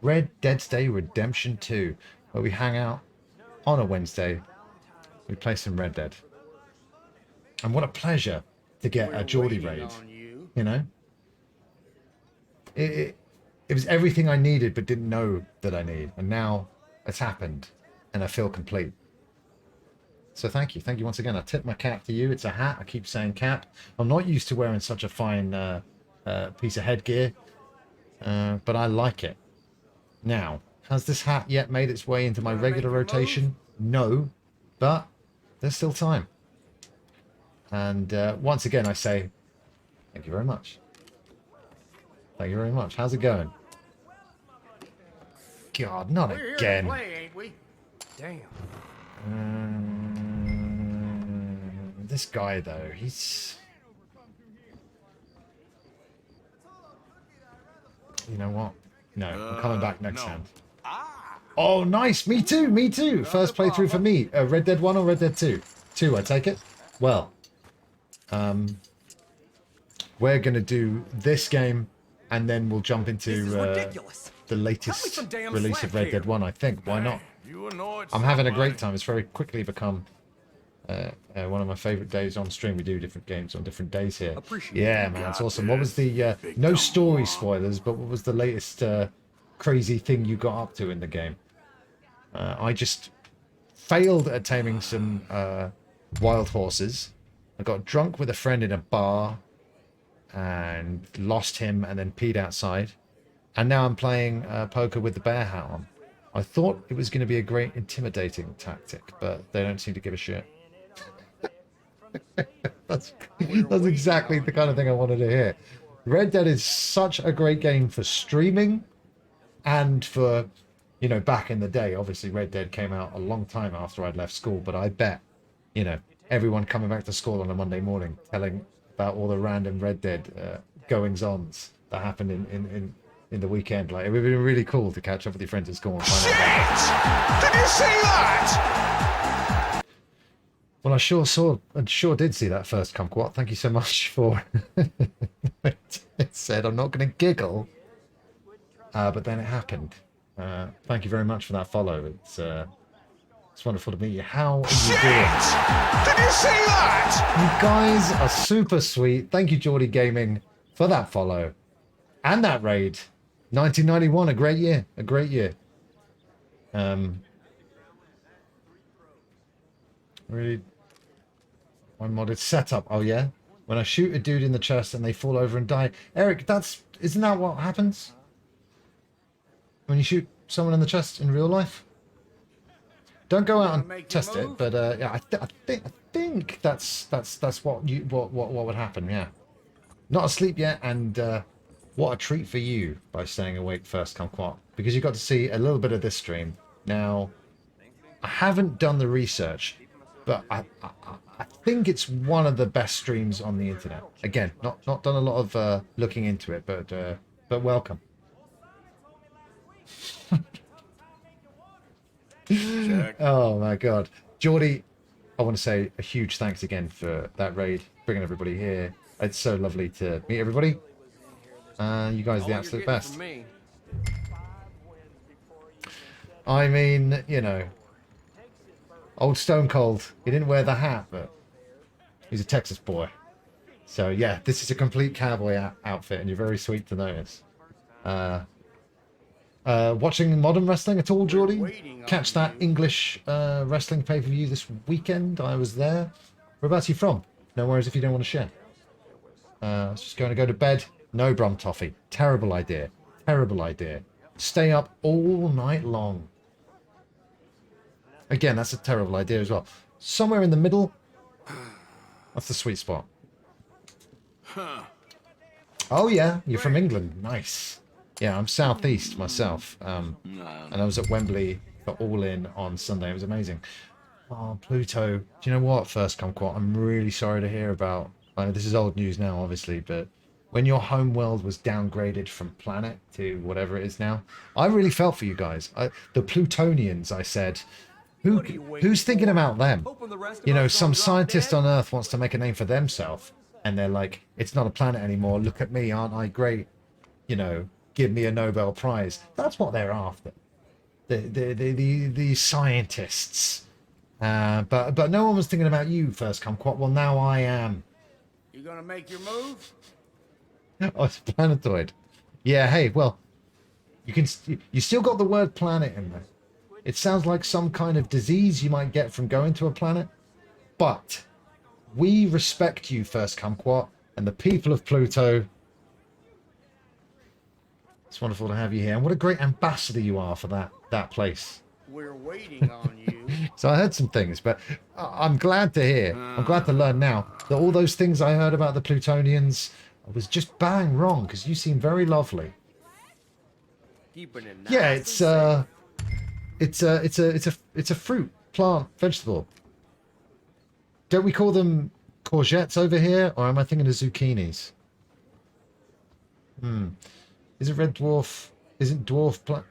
Red Dead's Day Redemption 2, where we hang out on a Wednesday. We play some Red Dead. And what a pleasure to get a Geordie raid. You know? It was everything I needed but didn't know that I need. And now it's happened. And I feel complete. So thank you. Thank you once again. I tip my cap to you. It's a hat. I keep saying cap. I'm not used to wearing such a fine piece of headgear. But I like it. Now, has this hat yet made its way into my regular rotation? No. But there's still time. And once again, I say thank you very much. Thank you very much. How's it going? God, not We're again. here to play, ain't we? Damn. This guy, though, he's... You know what? No, I'm coming back next hand. Oh, nice. Me too. Me too. First playthrough for me. Red Dead 1 or Red Dead 2? 2, I take it. Well, we're going to do this game, and then we'll jump into the latest release of Red Dead 1, I think. Why not? I'm having a great time. It's very quickly become one of my favorite days on stream. We do different games on different days here. Yeah, man, it's awesome. What was the, no story spoilers, but what was the latest crazy thing you got up to in the game? I just failed at taming some wild horses. I got drunk with a friend in a bar and lost him and then peed outside. And now I'm playing poker with the bear hat on. I thought it was going to be a great intimidating tactic, but they don't seem to give a shit. that's exactly the kind of thing I wanted to hear. Red Dead is such a great game for streaming and for, you know, back in the day. Obviously, Red Dead came out a long time after I'd left school, but I bet, you know, everyone coming back to school on a Monday morning, telling about all the random Red Dead goings-ons that happened in the weekend. Like, it would be really cool to catch up with your friends at school and find out. Did you see that? Well, I sure did see that first kumquat. Thank you so much for it. Said I'm not going to giggle, but then it happened. Thank you very much for that follow. It's wonderful to meet you. How are you doing? Did you see that? You guys are super sweet. Thank you, Geordie Gaming, for that follow and that raid. 1991, a great year. A great year. Really. My modded setup. Oh yeah. When I shoot a dude in the chest and they fall over and die. Eric, isn't that what happens? When you shoot someone in the chest in real life? Don't go out and test it, but yeah, I think that's what would happen. Yeah, not asleep yet, and what a treat for you by staying awake first kumquat, because you got to see a little bit of this stream. Now, I haven't done the research, but I think it's one of the best streams on the internet. Again, not done a lot of looking into it, but welcome. Oh my god, Geordie, I want to say a huge thanks again for that raid, bringing everybody here. It's so lovely to meet everybody. You guys are the absolute best. I mean, you know, old Stone Cold, he didn't wear the hat, but he's a Texas boy. So yeah, this is a complete cowboy outfit, and you're very sweet to notice. Watching modern wrestling at all, Geordie? Catch that English wrestling pay-per-view this weekend. I was there. Whereabouts are you from? No worries if you don't want to share. I was just going to go to bed. No Brum Toffee. Terrible idea. Terrible idea. Stay up all night long. Again, that's a terrible idea as well. Somewhere in the middle, that's the sweet spot. Oh yeah, you're from England. Nice. Yeah, I'm southeast myself, and I was at Wembley for All In on Sunday. It was amazing. Oh, Pluto. Do you know what, first kumquat? I'm really sorry to hear about. I know this is old news now, obviously, but when your home world was downgraded from planet to whatever it is now, I really felt for you guys. The Plutonians, I said. Who's thinking about them? You know, some scientist on Earth wants to make a name for themselves, and they're like, it's not a planet anymore. Look at me, aren't I great? You know. Give me a Nobel Prize. That's what they're after. The scientists. But no one was thinking about you first kumquat. Well, now I am. You gonna make your move? Oh, it's planetoid. Yeah. Hey, well, you still got the word planet in there. It sounds like some kind of disease you might get from going to a planet. But we respect you first kumquat, and the people of Pluto. It's wonderful to have you here, and what a great ambassador you are for that place. We're waiting on you. So I heard some things, but I'm glad to hear. I'm glad to learn now that all those things I heard about the Plutonians I was just bang wrong, because you seem very lovely. Yeah, it's a fruit, plant, vegetable. Don't we call them courgettes over here, or am I thinking of zucchinis? Is it red dwarf? Isn't dwarf planet?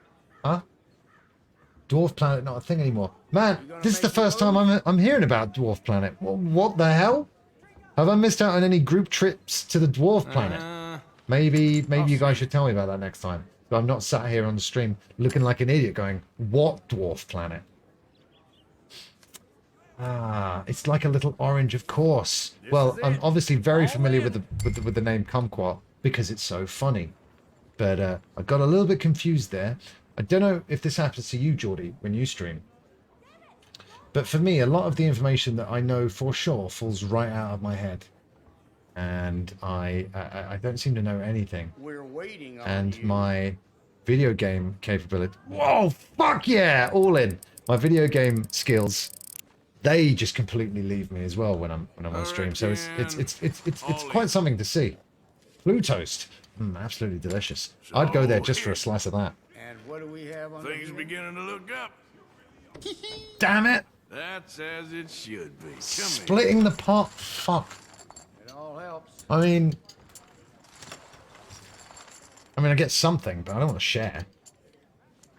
Huh? Dwarf planet not a thing anymore. Man, this is the first time I'm hearing about dwarf planet. What the hell? Have I missed out on any group trips to the dwarf planet? Maybe you guys should tell me about that next time. But I'm not sat here on the stream looking like an idiot going, what dwarf planet? Ah, it's like a little orange, of course. Well, I'm obviously very familiar with the name kumquat because it's so funny. But I got a little bit confused there. I don't know if this happens to you, Geordie, when you stream. But for me, a lot of the information that I know for sure falls right out of my head. And I don't seem to know anything. We're waiting on and you. My video game capability... Whoa, fuck yeah! All in. My video game skills, they just completely leave me as well when I'm on stream. So it's quite something to see. Plutoast. Absolutely delicious. I'd go there just for a slice of that. And what do we have on Things beginning to look up. Damn it! That's as it should be. Come Splitting the pot. Fuck. It all helps. I mean, I get something, but I don't want to share.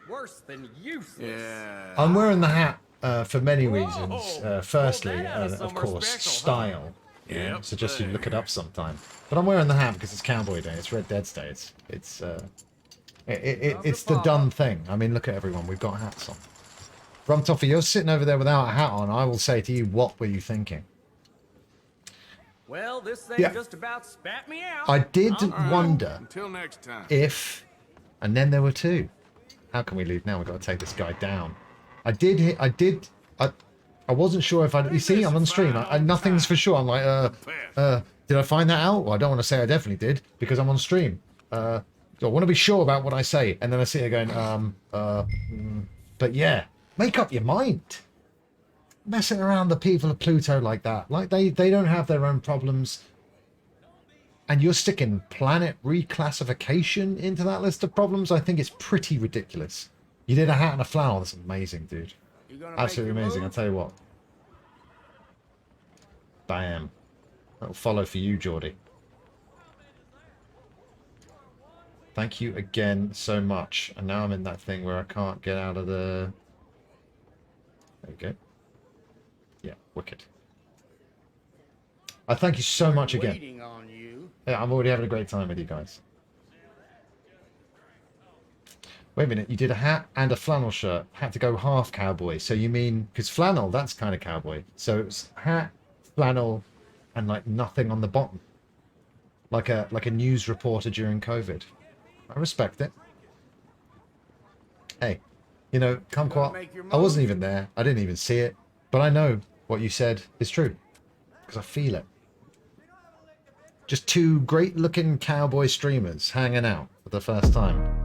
Worse than useless. Yeah. I'm wearing the hat for many reasons. Firstly, of course, style. Yeah. Yep, Suggest you look it up sometime. But I'm wearing the hat because it's Cowboy Day. It's Red Dead's Day. It's the done thing. I mean, look at everyone. We've got hats on. Rum Toffee, you're sitting over there without a hat on. I will say to you, what were you thinking? Well, this thing just about spat me out. I did wonder Until next time. if, and then there were two. How can we leave now? We've got to take this guy down. I wasn't sure if you see, I'm on the stream. Nothing's for sure. I'm like, did I find that out? Well, I don't want to say I definitely did because I'm on stream. So I want to be sure about what I say. And then I sit here going, but yeah, make up your mind. Messing around the people of Pluto like that. Like they don't have their own problems. And you're sticking planet reclassification into that list of problems? I think it's pretty ridiculous. You did a hat and a flower. That's amazing, dude. Absolutely amazing. I'll tell you what. Bam. That'll follow for you, Geordie. Thank you again so much. And now I'm in that thing where I can't get out of the... There we go. Yeah, wicked. I thank you so much again. Waiting on you. Yeah, I'm already having a great time with you guys. Wait a minute, you did a hat and a flannel shirt. Had to go half cowboy. So you mean, because flannel, that's kind of cowboy. So it's hat, flannel, and like nothing on the bottom. Like a news reporter during COVID. I respect it. Hey, you know, Kumquat, I wasn't even there. I didn't even see it. But I know what you said is true. Because I feel it. Just two great-looking cowboy streamers hanging out for the first time.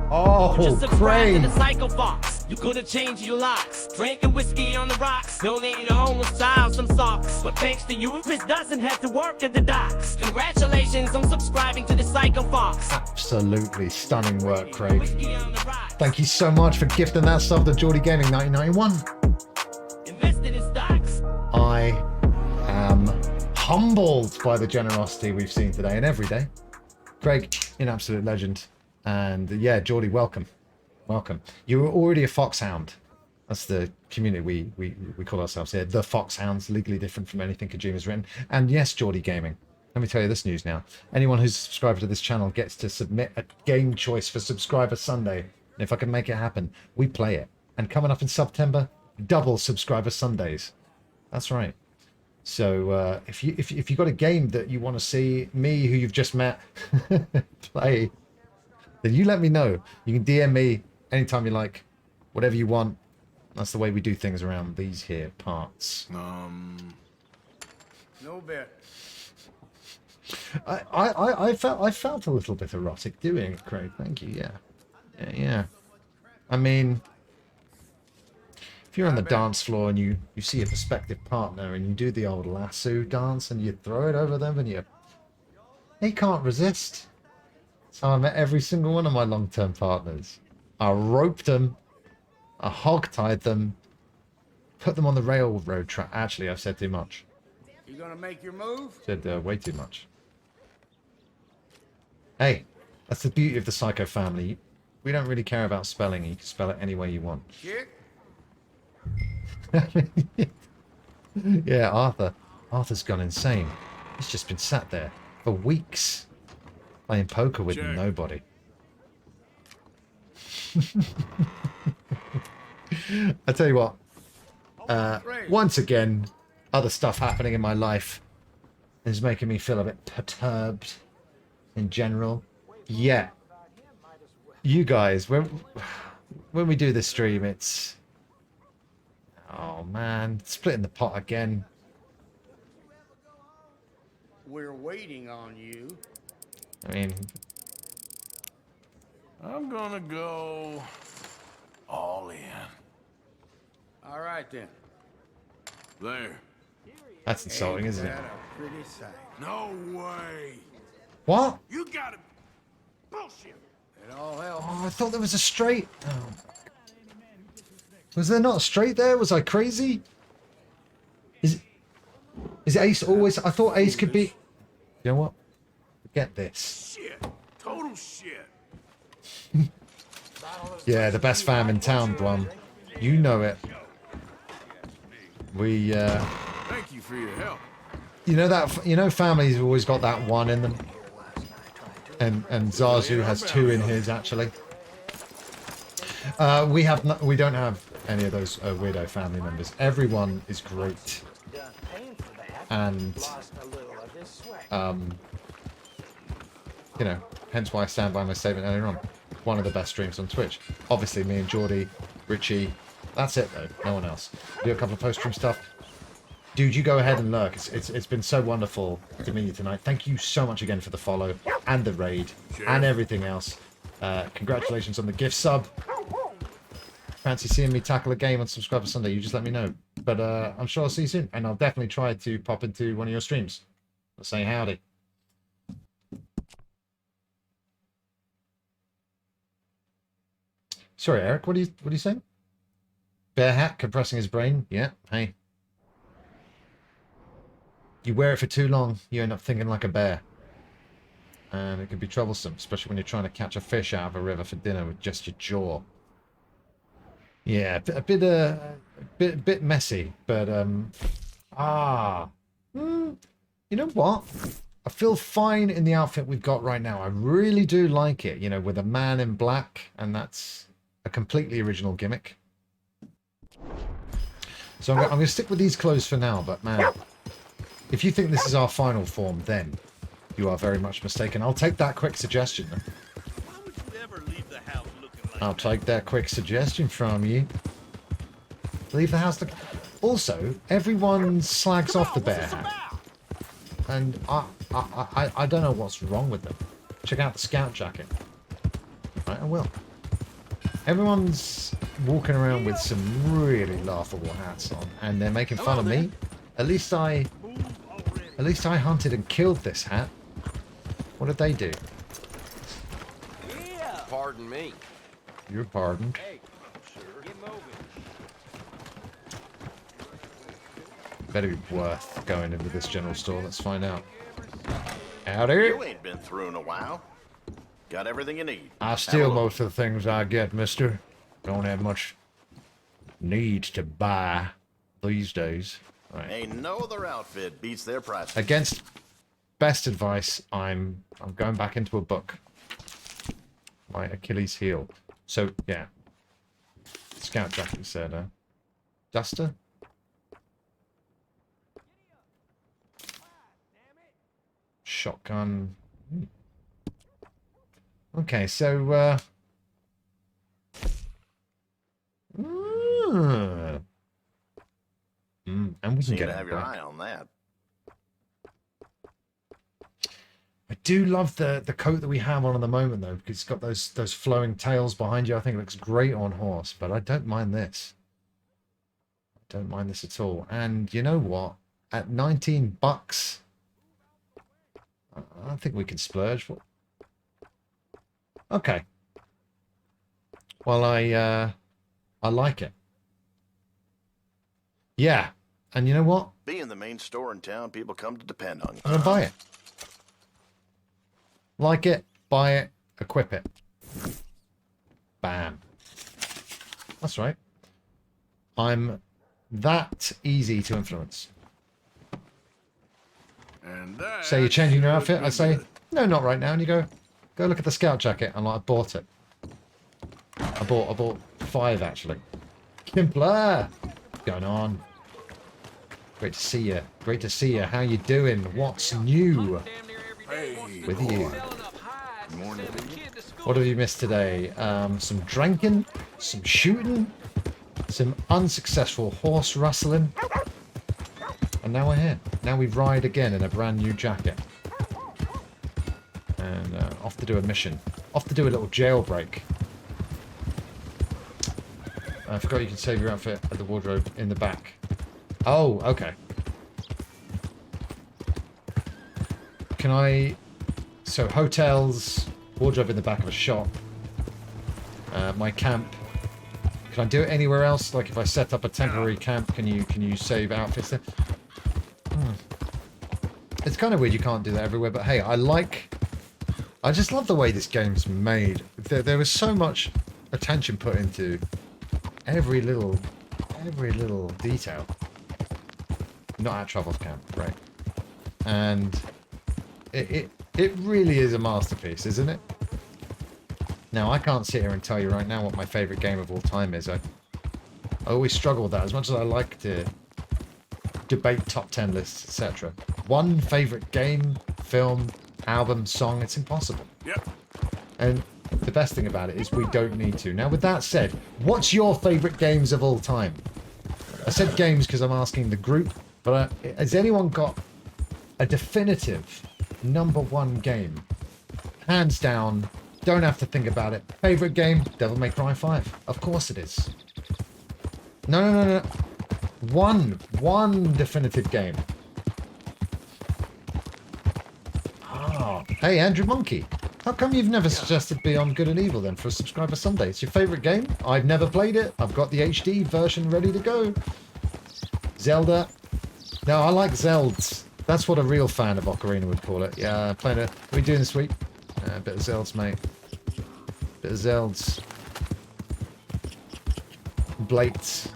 Oh, Just subscribe to Crane! the Psycho Fox. You could have changed your locks. Drinking whiskey on the rocks. Donated a homeless child some socks. But thanks to you, Chris doesn't have to work at the docks. Congratulations on subscribing to the Psycho Fox. Absolutely stunning work, Craig. Thank you so much for gifting that stuff to Geordie Gaming 1991. Invested in stocks. I am humbled by the generosity we've seen today and every day. Craig, you're an absolute legend. And yeah, Geordie, welcome. Welcome. You were already a foxhound. That's the community we call ourselves here. The Foxhounds, legally different from anything Kojima has written. And yes, Geordie Gaming. Let me tell you this news now. Anyone who's subscribed to this channel gets to submit a game choice for Subscriber Sunday. And if I can make it happen, we play it. And coming up in September, double Subscriber Sundays. That's right. So if you got a game that you want to see me, who you've just met, play, then you let me know. You can DM me anytime you like, whatever you want. That's the way we do things around these here parts. No bet. I felt a little bit erotic doing it, Craig. Thank you. Yeah. I mean, if you're on the dance floor and you see a prospective partner and you do the old lasso dance and you throw it over them and they can't resist. So I met every single one of my long-term partners. I roped them, I hog-tied them, put them on the railroad track. Actually, I've said too much. You gonna make your move? Said way too much. Hey, that's the beauty of the Psycho family. We don't really care about spelling. You can spell it any way you want. Chick? Yeah, Arthur. Arthur's gone insane. He's just been sat there for weeks playing poker with nobody. I tell you what. Once again, other stuff happening in my life is making me feel a bit perturbed in general. Yeah. You guys, when we do this stream, it's... Oh man, splitting the pot again. We're waiting on you. I mean... I'm gonna go all in. All right then. There. That's insulting, isn't it? Ain't that a pretty sight? No way. What? You gotta bullshit. It all helps. Oh, I thought there was a straight... Oh. Was there not a straight there? Was I crazy? Is Ace always... I thought Ace could be... You know what? Forget this. Shit. Total shit. Yeah, the best fam in town, Blum. You know it. We, Thank you for your help. You know that... You know families have always got that one in them? And Zazu has two in his, actually. We don't have any of those weirdo family members. Everyone is great. And, you know, hence why I stand by my statement earlier on. One of the best streams on Twitch. Obviously, me and Geordie, Richie. That's it, though. No one else. Do a couple of post-stream stuff. Dude, you go ahead and lurk. It's been so wonderful to meet you tonight. Thank you so much again for the follow and the raid and everything else. Congratulations on the gift sub. Fancy seeing me tackle a game on Subscriber Sunday, you just let me know. But I'm sure I'll see you soon, and I'll definitely try to pop into one of your streams. I'll say howdy. Sorry, Eric, what are you saying? Bear hat compressing his brain? Yeah, hey. You wear it for too long, you end up thinking like a bear. And it can be troublesome, especially when you're trying to catch a fish out of a river for dinner with just your jaw. Yeah, a bit messy, but you know what? I feel fine in the outfit we've got right now. I really do like it, you know, with a man in black, and that's a completely original gimmick. So I'm going to stick with these clothes for now, but man, if you think this is our final form, then you are very much mistaken. I'll take that quick suggestion. I'll take that quick suggestion from you. Leave the house. Also, everyone slags off the bear hat, and I don't know what's wrong with them. Check out the scout jacket. Right, I will. Everyone's walking around with some really laughable hats on, and they're making fun of me. At least I hunted and killed this hat. What did they do? Pardon me. You're pardoned. Better be worth going into this general store. Let's find out. Howdy. You ain't been through in a while. Got everything you need. I steal most of the things I get, mister. Don't have much need to buy these days. Right. Ain't no other outfit beats their price. Against best advice, I'm going back into a book. My Achilles heel. So yeah. Scout jacket said, duster? Shotgun. Okay, so and we can get have your eye on that. I do love the coat that we have on at the moment, though, because it's got those flowing tails behind you. I think it looks great on horse, but I don't mind this. I don't mind this at all. And you know what? At $19, I think we can splurge. Okay. Well, I like it. Yeah. And you know what? Being the main store in town, people come to depend on you. I'm gonna buy it. Like it, buy it, equip it. Bam. That's right. I'm that easy to influence. And Say you're changing your outfit, I say, no, not right now. And you go look at the scout jacket. I'm like, I bought it. I bought 5 actually. Kimpler! What's going on? Great to see you. Great to see you. How you doing? What's new with you? What have you missed today? Some drinking, some shooting, some unsuccessful horse rustling. And now we're here. Now we ride again in a brand new jacket. And off to do a mission. Off to do a little jailbreak. I forgot you can save your outfit at the wardrobe in the back. Oh, okay. Can I... So, hotels, wardrobe in the back of a shop. My camp Can I do it anywhere else? Like if I set up a temporary camp, can you save outfits there? It's kind of weird you can't do that everywhere, but hey, I just love the way this game's made. There was so much attention put into every little detail. Not at Travel's camp, right? And it really is a masterpiece, isn't it? Now, I can't sit here and tell you right now what my favorite game of all time is. I always struggle with that. As much as I like to debate top 10 lists, etc. One favorite game, film, album, song, it's impossible. Yep. And the best thing about it is we don't need to. Now, with that said, what's your favorite games of all time? I said games because I'm asking the group, but has anyone got a definitive #1 game? Hands down, don't have to think about it. Favorite game? Devil May Cry 5. Of course it is. No. One definitive game. Oh, hey, Andrew Monkey. How come you've never suggested Beyond Good and Evil then for a Subscriber Sunday? It's your favorite game? I've never played it. I've got the HD version ready to go. Zelda. No, I like Zelds. That's what a real fan of Ocarina would call it. Yeah, playing it. What are we doing this week? A bit of Zelds, mate. Bit of Zelds. Blades.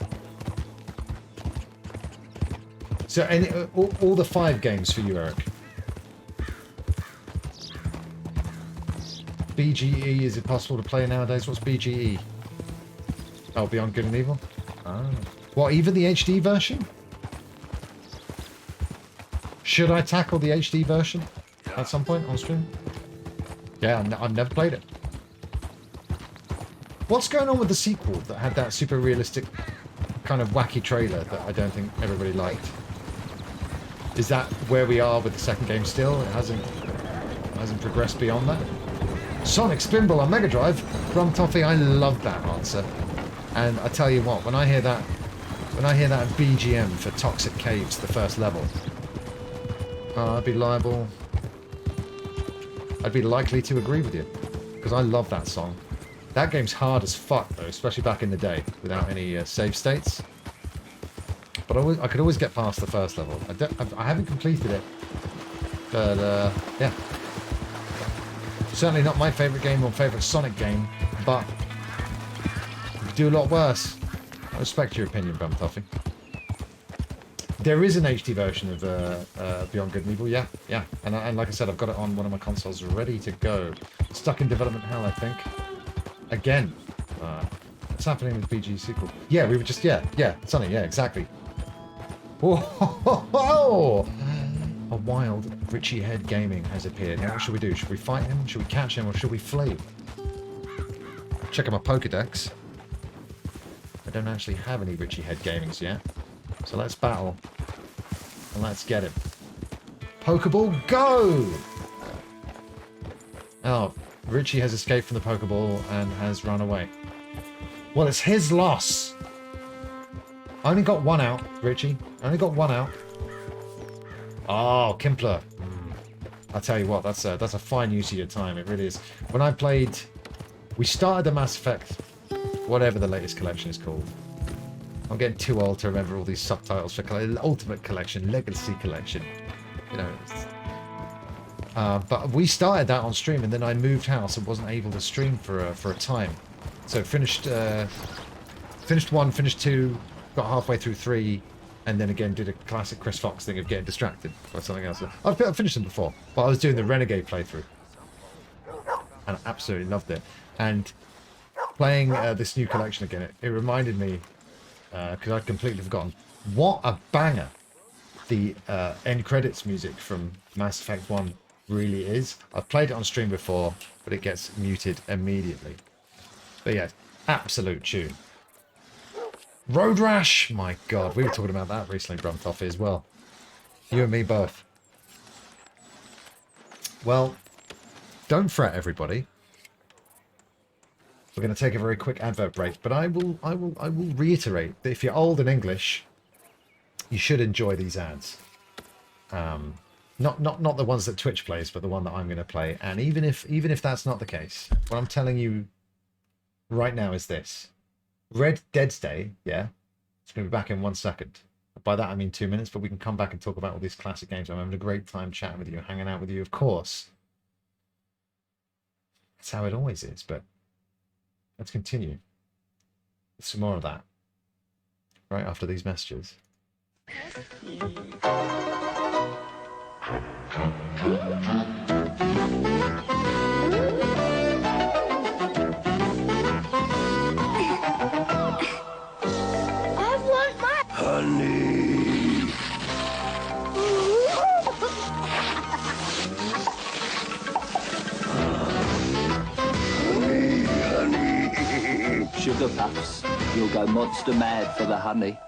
So, all the 5 games for you, Eric. BGE, is it possible to play nowadays? What's BGE? Oh, Beyond Good and Evil? Ah. What, even the HD version? Should I tackle the HD version at some point on stream? Yeah, I've never played it. What's going on with the sequel that had that super realistic kind of wacky trailer that I don't think everybody liked? Is that where we are with the second game still? It hasn't progressed beyond that? Sonic Spinball on Mega Drive from Toffee. I love that answer. And I tell you what, when I hear that BGM for Toxic Caves, the first level, I'd be likely to agree with you, because I love that song. That game's hard as fuck though, especially back in the day without any save states. But I could always get past the first level. I haven't completed it, but yeah. Certainly not my favourite game or favourite Sonic game, but you could do a lot worse. I respect your opinion, Bum Toffee. There is an HD version of Beyond Good and Evil, yeah. And like I said, I've got it on one of my consoles ready to go. Stuck in development hell, I think. Again. What's happening with BG sequel? Yeah, we were just, yeah, Sonny, yeah, exactly. Whoa! A wild Richie Head Gaming has appeared. Now, what should we do? Should we fight him? Should we catch him? Or should we flee? Check out my Pokedex. I don't actually have any Richie Head Gamings yet. So let's battle. And let's get him. Pokeball, go! Oh, Richie has escaped from the Pokeball and has run away. Well, it's his loss. I only got one out, Richie. I only got one out. Oh, Kimpler. I'll tell you what, that's a fine use of your time. It really is. When I played... We started the Mass Effect, whatever the latest collection is called. I'm getting too old to remember all these subtitles for Ultimate Collection, Legacy Collection. You know. But we started that on stream, and then I moved house and wasn't able to stream for a time. So finished 1, finished 2, got halfway through 3, and then again did a classic Chris Fox thing of getting distracted by something else. I've finished them before, but I was doing the Renegade playthrough, and I absolutely loved it. And playing this new collection again, it reminded me, because I'd completely forgotten, what a banger the end credits music from Mass Effect 1 really is. I've played it on stream before, but it gets muted immediately. But yeah, absolute tune. Road Rash! My god, we were talking about that recently, Brumtoffy, as well. You and me both. Well, don't fret, everybody. We're going to take a very quick advert break, but I will reiterate that if you're old and English, you should enjoy these ads. Not the ones that Twitch plays, but the one that I'm going to play. And even if that's not the case, what I'm telling you right now is this: Red Dead's Day, yeah. It's going to be back in 1 second. By that I mean 2 minutes, but we can come back and talk about all these classic games. I'm having a great time chatting with you, hanging out with you, of course. That's how it always is, but let's continue. Some more of that. Right after these messages. Honey. Honey. Sugar puffs. You'll go monster mad for the honey.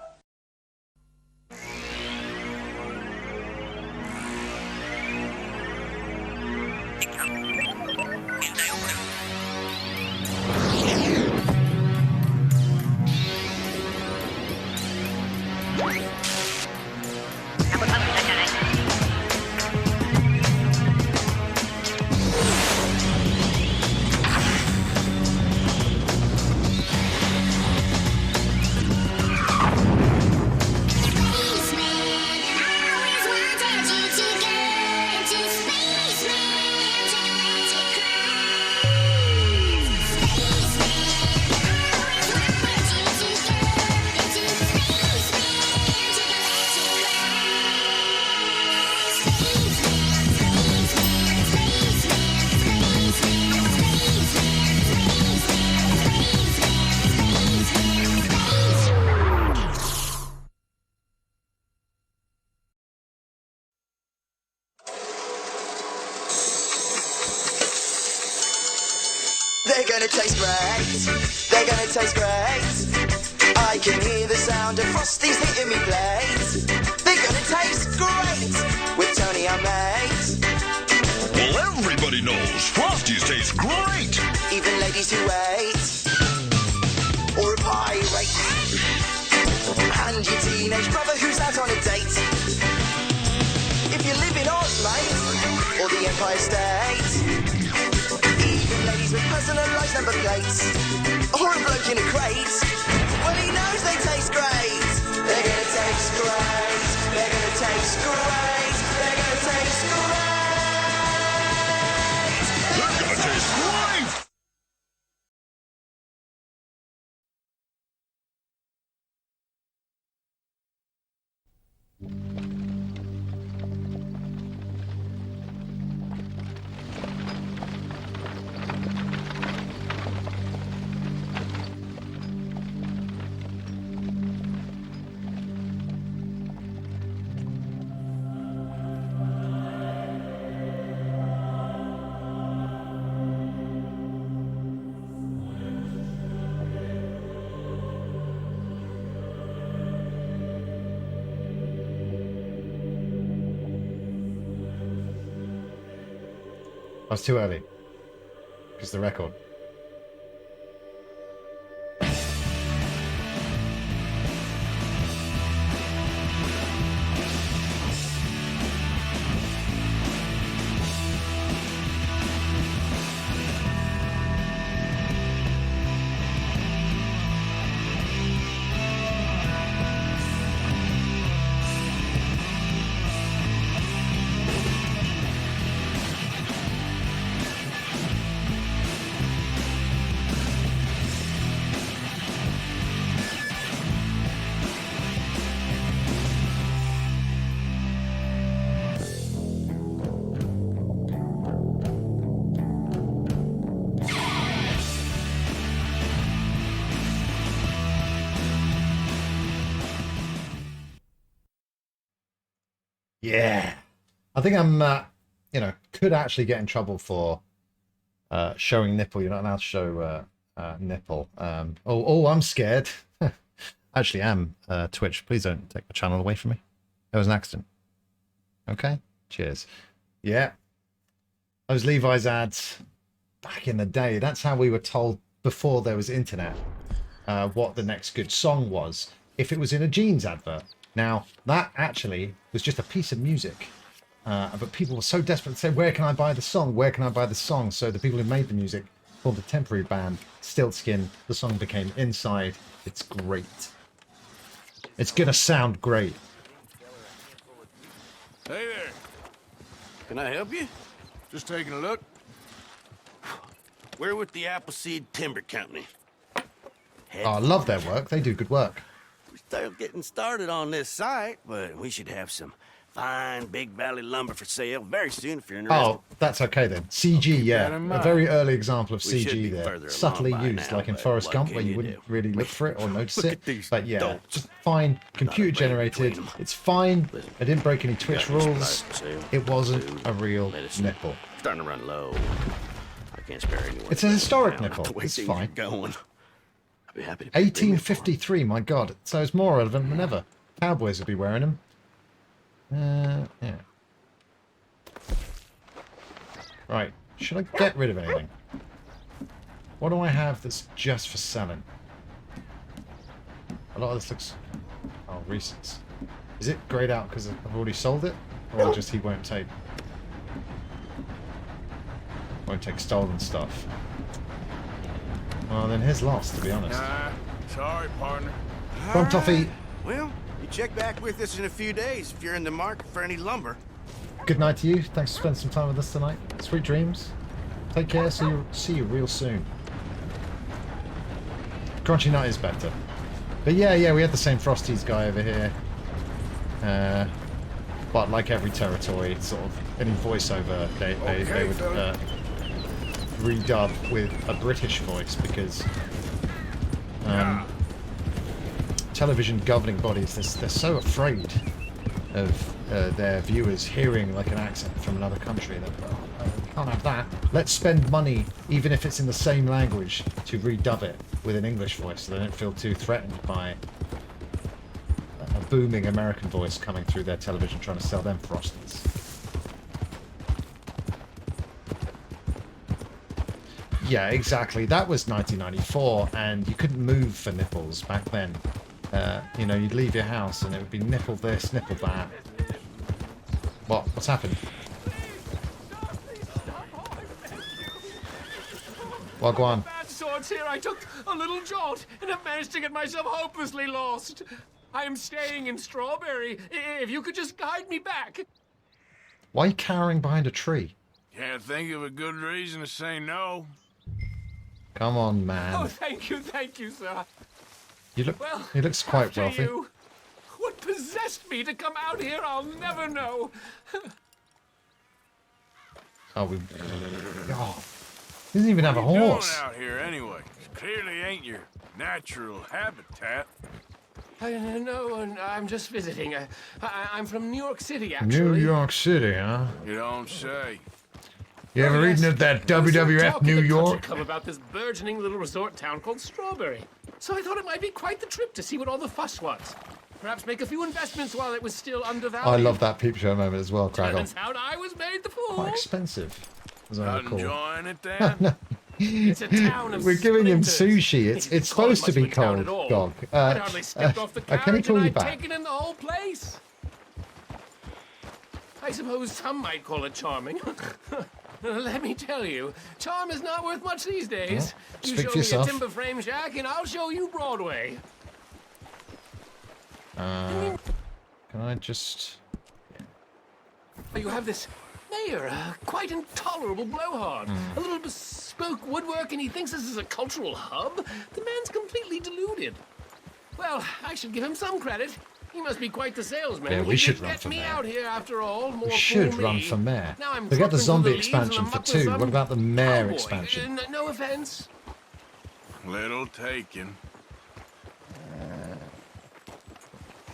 They're gonna taste great. They're gonna taste great. I can hear the sound of Frosty's hitting me blades. They're gonna taste great with Tony and mate. Well, everybody knows Frosties taste great. Even ladies who wait, or a pirate, and your teenage brother who's out on a date. If you live in Oz, mate, or the Empire State. Ladies with personalised number plates, or a bloke in a crate. Well, he knows they taste great. They're gonna taste great. They're gonna taste great. They're gonna taste great. They're gonna taste great. I was too early. Because the record. Yeah. I think I'm, could actually get in trouble for showing nipple. You're not allowed to show nipple. I'm scared. Actually am, Twitch. Please don't take the channel away from me. It was an accident. Okay? Cheers. Yeah. Those Levi's ads back in the day. That's how we were told before there was internet what the next good song was. If it was in a jeans advert. Now, that actually was just a piece of music. But people were so desperate to say, where can I buy the song? Where can I buy the song? So the people who made the music Called a temporary ban. Stiltskin. The song became Inside. It's great. It's gonna sound great. Hey there. Can I help you? Just taking a look. We're with the Appleseed Timber Company. Oh, I love their work. They do good work. We're still getting started on this site, but we should have some fine Big Valley lumber for sale very soon if you're interested. Oh, that's okay then. CG, yeah. A very early example of We should CG be there. further Subtly along by used, now, like in but Forrest what Gump, can where you you wouldn't do? really look for it or notice Look it. at these But yeah, don'ts. just fine. Computer generated. It's fine. I didn't break any Twitch rules. It wasn't a real nipple. Starting to run low. I can't spare anyone. It's a historic Now, nipple. the way It's things fine. are going. I'd be happy to 1853, my god. So it's more relevant than ever. Cowboys would be wearing them. Yeah. Right. Should I get rid of anything? What do I have that's just for selling? A lot of this looks... Oh, recents. Is it grayed out because I've already sold it? Or just he won't take... Won't take stolen stuff? Well, then his loss, to be honest. Nah, sorry, partner. From Toffee. Well, you check back with us in a few days if you're in the market for any lumber. Good night to you. Thanks for spending some time with us tonight. Sweet dreams. Take care. See you real soon. Crunchy Nut is better. But yeah, we had the same Frosties guy over here. But like every territory, sort of any voiceover, they would redub with a British voice because television governing bodies, they're so afraid of their viewers hearing like an accent from another country that can't have that. Let's spend money, even if it's in the same language, to redub it with an English voice so they don't feel too threatened by a booming American voice coming through their television trying to sell them Frosties. Yeah, exactly. That was 1994, and you couldn't move for nipples back then. You know, you'd leave your house and it would be nipple this, nipple that. What? What's happened? Well, go on. Bad sorts here. I took a little jolt and have managed to get myself hopelessly lost. I am staying in Strawberry. If you could just guide me back. Why are you cowering behind a tree? Can't think of a good reason to say no. Come on, man. Oh, thank you, sir. You look. Well, He looks quite after wealthy. you. What possessed me to come out here, I'll never know. Oh, we. Oh, he doesn't even have a What are you horse. doing out here anyway? Clearly ain't your natural habitat. No, I'm just visiting. I'm from New York City, actually. New York City, huh? You don't say. You ever reading of that WWF New York? Come about this burgeoning little resort town called Strawberry. So I thought it might be quite the trip to see what all the fuss was. Perhaps make a few investments while it was still undervalued. I love that peep show moment as well, Craggle. Turns out I was made the fool. Quite expensive, as I Not recall. enjoying it then? No. It's a town of We're giving him splinters. sushi. It's supposed to be cold, Gog. I'd hardly stepped off the can he carriage call and you I'd back? taken in the whole place. I suppose some might call it charming. Let me tell you, charm is not worth much these days. Well, You speak show for me yourself. a timber frame shack and I'll show you Broadway. Can I just... You have this mayor, quite intolerable blowhard. A little bespoke woodwork, and he thinks this is a cultural hub? The man's completely deluded. Well, I should give him some credit. He must be quite the salesman. Yeah, we He should did run get for me mayor. out here after all. More We should fool run me. for mayor. Now I'm Forget the trumping zombie through the leaves and expansion I'm for up to 2. some What about the mayor cowboy. expansion? No offense. Little taken.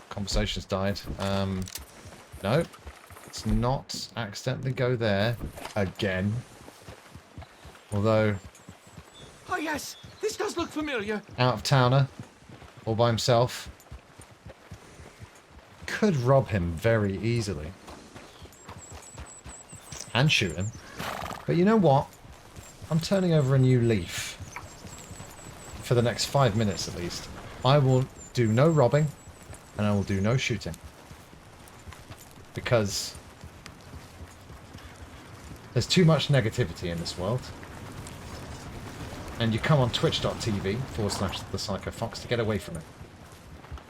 Conversation's died. No. Let's not accidentally go there again. Although, Oh yes, this does look familiar. out of towner, all by himself, could rob him very easily. And shoot him. But you know what? I'm turning over a new leaf. For the next 5 minutes at least. I will do no robbing, and I will do no shooting. Because there's too much negativity in this world. And you come on twitch.tv/The Psycho Fox to get away from it.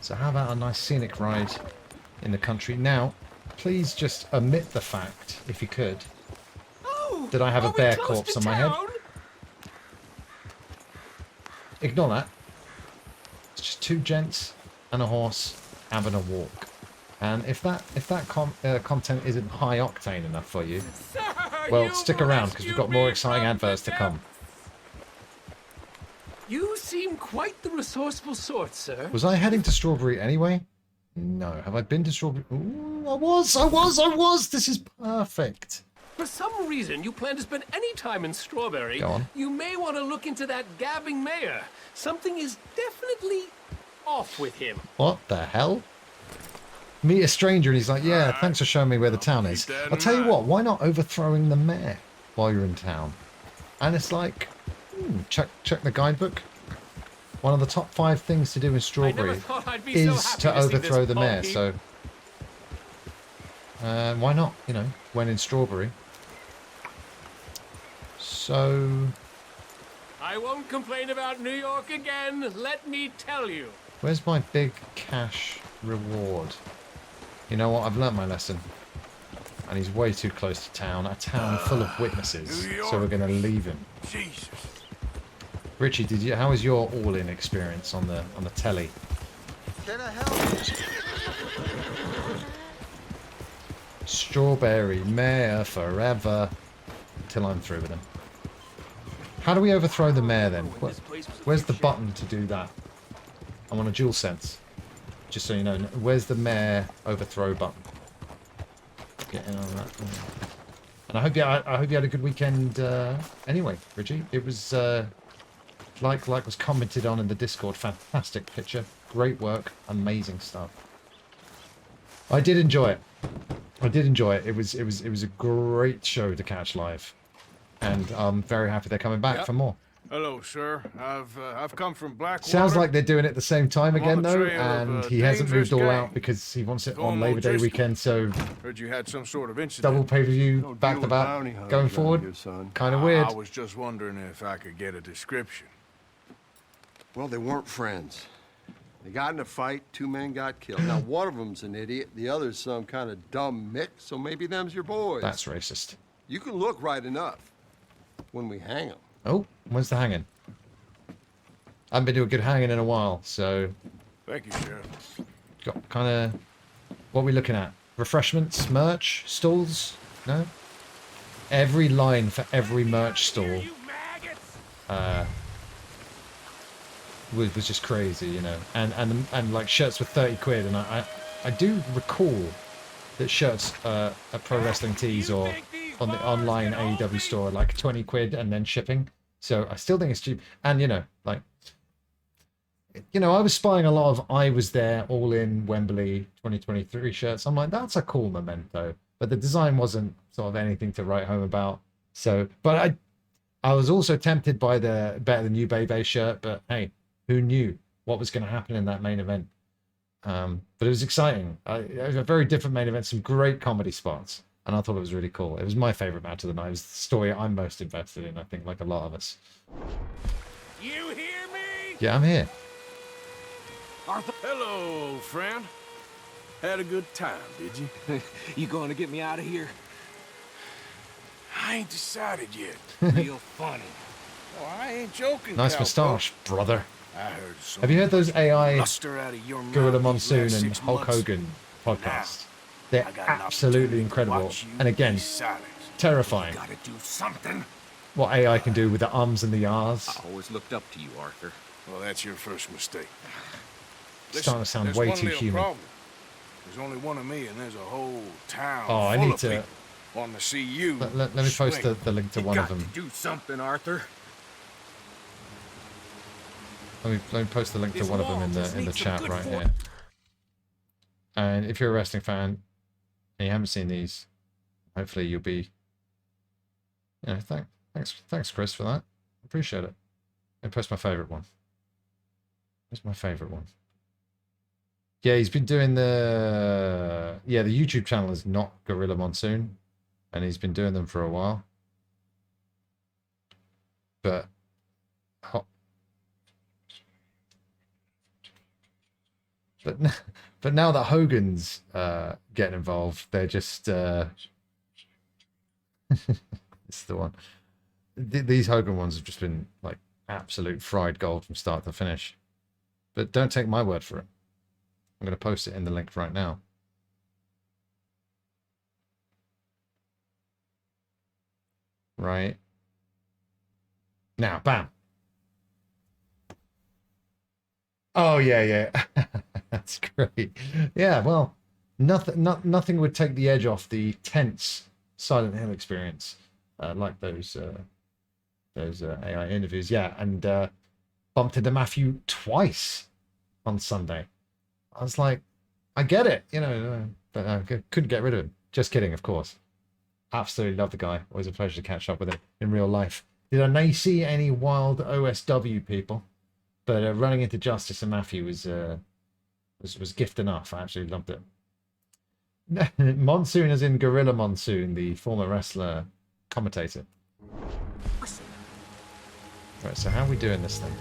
So how about a nice scenic ride in the country? Now, please just omit the fact, if you could, that I have a bear corpse on my head. Ignore that. It's just two gents and a horse having a walk. And if that content isn't high octane enough for you, well, stick around because we've got more exciting adverts to come. You seem quite the resourceful sort, sir. Was I heading to Strawberry anyway? No. Have I been to Strawberry? Ooh, I was. This is perfect. For some reason, you plan to spend any time in Strawberry. Go on. You may want to look into that gabbing mayor. Something is definitely off with him. What the hell? Meet a stranger and he's like, yeah, thanks for showing me where the town is. I'll tell you what, why not overthrowing the mayor while you're in town? And it's like, check the guidebook. One of the top 5 things to do in Strawberry is to overthrow the mayor. So why not? You know, when in Strawberry. So I won't complain about New York again. Let me tell you. Where's my big cash reward? You know what? I've learnt my lesson. And he's way too close to town. A town full of witnesses. So we're going to leave him. Jesus. Richie, how was your all-in experience on the telly? Can I help? Strawberry mayor forever. Until I'm through with him. How do we overthrow the mayor then? Where's the button to do that? I'm on a dual sense. Just so you know, where's the mayor overthrow button? Get in on that. And I hope you had a good weekend. Anyway, Richie, it was like was commented on in the Discord. Fantastic picture, great work, amazing stuff. I did enjoy it. It was a great show to catch live, and I'm very happy they're coming back for more. Hello, sir. I've come from Blackwater. Sounds like they're doing it at the same time again, though, trail of, and he hasn't moved all gang. out because he wants it on Going Labor Day O'Driscoll. weekend, so Heard you had some sort of incident. double pay-per-view back-to-back going forward. Kind of weird. I was just wondering if I could get a description. Well, they weren't friends. They got in a fight, 2 men got killed. Now, one of them's an idiot, the other's some kind of dumb mix, so maybe them's your boys. That's racist. You can look right enough when we hang them. Oh, where's the hanging? I haven't been to a good hanging in a while, so... Thank you, Sheriff. Got kind of... What are we looking at? Refreshments? Merch? Stalls? No? Every line for every merch stall was just crazy, you know. And like shirts were 30 quid, and I do recall that shirts at Pro Wrestling Tees or on the online AEW store are like 20 quid and then shipping. So I still think it's cheap. And, you know, like... You know, I was spying a lot of I was there all in Wembley 2023 shirts. I'm like, that's a cool memento. But the design wasn't sort of anything to write home about. So, but I was also tempted by the Better Than You Bebe shirt. But hey, who knew what was going to happen in that main event? But it was exciting. It was a very different main event, some great comedy spots. And I thought it was really cool. It was my favorite match of the night. It was the story I'm most invested in, I think, like a lot of us. You hear me? Yeah, I'm here. Arthur. Hello, friend. Had a good time, did you? You going to get me out of here? I ain't decided yet. Real funny. Oh, I ain't joking. Nice cowpoke. moustache, brother. I heard some Have you heard those AI bluster out of your mouth Gorilla these Monsoon last and 6 Hulk months. Hogan podcasts? They're I got an absolutely opportunity to incredible. watch you And again, be silent. terrifying. Gotta do something. What AI can do with the ums and the ahs. I always looked up to you, Arthur. Well, that's your first mistake. Starting to sound there's way one too little human. problem. There's only one of me, and there's a whole town Oh, I full need of to- people wanting to see you. Let me post swing. the link to one of them. Do something, Arthur. Let me post the link to one of them in the chat right here. And if you're a wrestling fan and you haven't seen these, hopefully you'll be. You know, thanks, Chris, for that. Appreciate it. And post my favorite one. Where's my favorite one? Yeah, he's been doing the YouTube channel is not Gorilla Monsoon, and he's been doing them for a while. But But now that Hogan's getting involved, they're just it's the one. These Hogan ones have just been like absolute fried gold from start to finish. But don't take my word for it. I'm going to post it in the link right now. Right now, bam. Oh yeah. That's great. Yeah, well, nothing would take the edge off the tense Silent Hill experience, like those AI interviews. Yeah, and bumped into Matthew twice on Sunday. I was like, I get it, but I couldn't get rid of him. Just kidding, of course. Absolutely love the guy. Always a pleasure to catch up with him in real life. Did I see any wild OSW people? But running into Justice and Matthew was gift enough. I absolutely loved it. Monsoon as in Gorilla Monsoon, the former wrestler commentator. Right, so how are we doing this thing?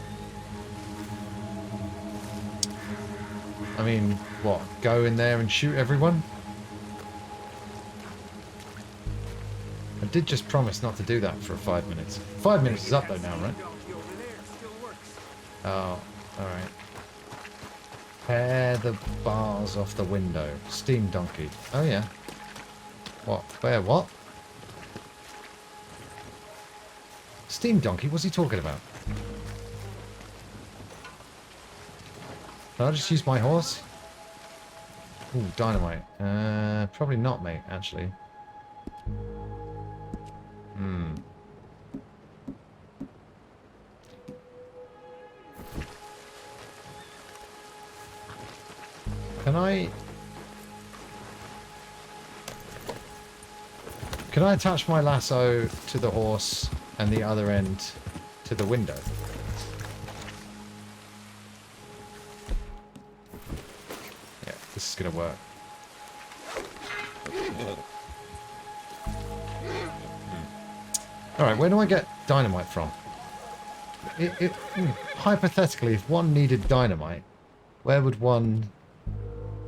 I mean, what? Go in there and shoot everyone? I did just promise not to do that for 5 minutes. 5 minutes is up though now, right? Oh, alright. Tear the bars off the window. Steam Donkey. Oh yeah. What? Where? What? Steam Donkey? What's he talking about? Can I just use my horse? Ooh, dynamite. Probably not, mate, actually. Can I attach my lasso to the horse and the other end to the window? Yeah, this is gonna work. Alright, where do I get dynamite from? Hypothetically, if one needed dynamite, where would one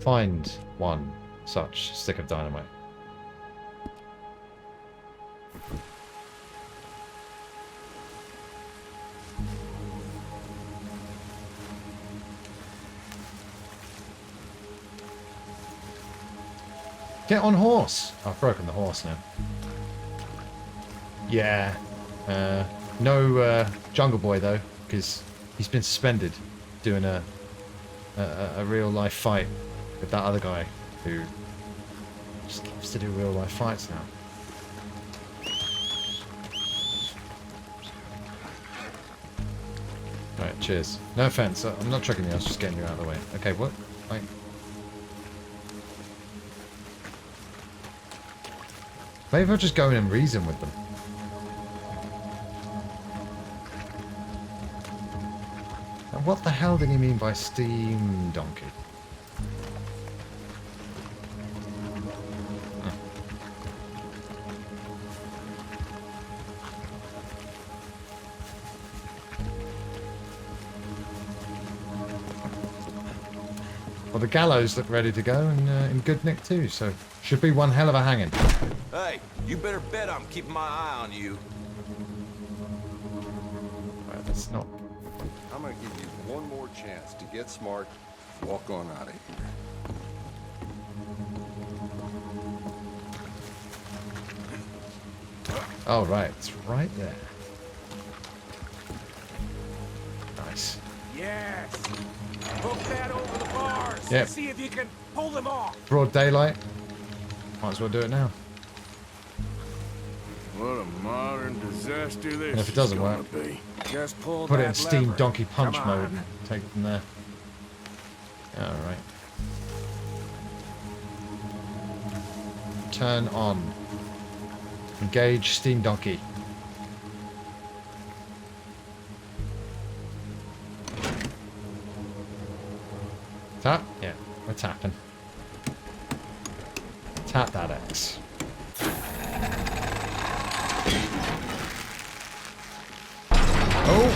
find one such stick of dynamite? Get on horse! I've broken the horse now. Yeah. No Jungle Boy though, because he's been suspended doing a real life fight with that other guy who just loves to do real life fights now. Right, cheers. No offense, I'm not tricking you, I was just getting you out of the way. Okay, what? Like, maybe I'll just go in and reason with them. And what the hell did he mean by Steam Donkey? Well, the gallows look ready to go and in good nick too, so should be one hell of a hanging. Hey, you better bet I'm keeping my eye on you. Right, that's not... I'm gonna give you one more chance to get smart, walk on out of here. Oh, right, it's right there. Nice. Yes. Hook that over the bars. Yep. See if you can pull them off. Broad daylight. Might as well do it now. What a modern disaster this And if it doesn't is gonna work, be. Just pull put it that in Steam lever. Donkey Punch Come mode on. and take it from there. Alright. Turn on. Engage Steam Donkey. Tap? Yeah, we're tapping. Tap that X. Oh!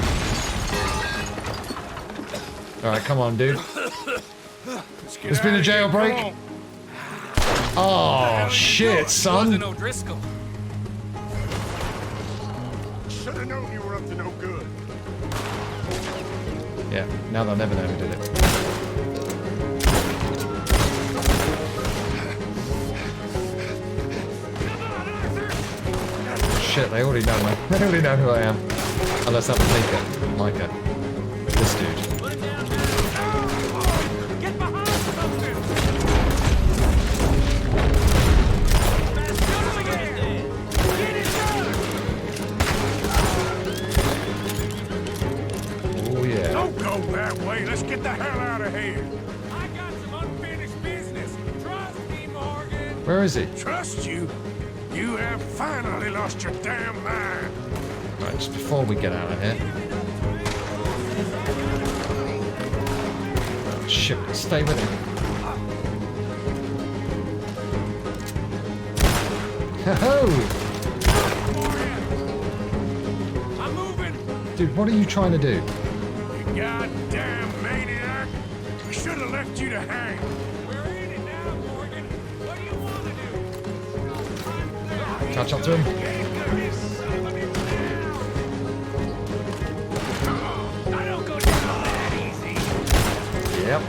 Alright, come on, dude. Let's get There's been a out of here, jailbreak. come on. Oh shit, son. O'Driscoll. Should have known you were up to no good. Yeah, now they'll never know who did it. Shit, they already know me. They already know who I am. Unless that was Micah. This dude. Oh yeah. Don't go that way. Let's get the hell out of here. I got some unfinished business. Trust me, Morgan. Where is he? Trust you? You have finally lost your damn mind. Right, just before we get out of here. Oh, shit, stay with him. Ho-ho! I'm moving. Dude, what are you trying to do? You goddamn maniac. We should have left you to hang. We're in it now, Morgan. What do you want to do? Catch up to him. I don't go down that easy. Yep.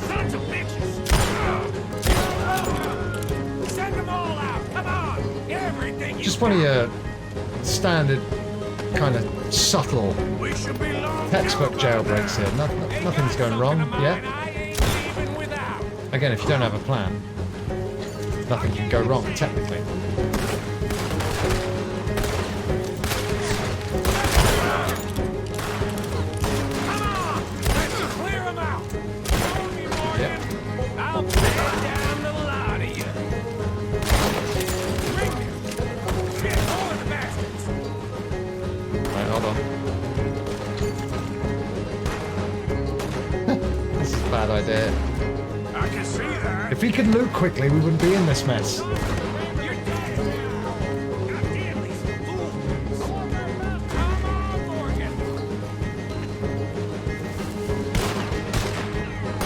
Sons of bitches. Send them all out. Come on. Everything you Just one of your standard, kind of subtle, We should be long textbook jailbreaks here. Nothing's going wrong yet. Again, if you don't have a plan, nothing can go wrong, technically. clear them out. Hold me, Morgan. I'll pay down the lot of you. Bring me. Shit, hold the bastards. Right, hold on. This is a bad idea. I can see that. If we could loot quickly, we wouldn't be in this mess.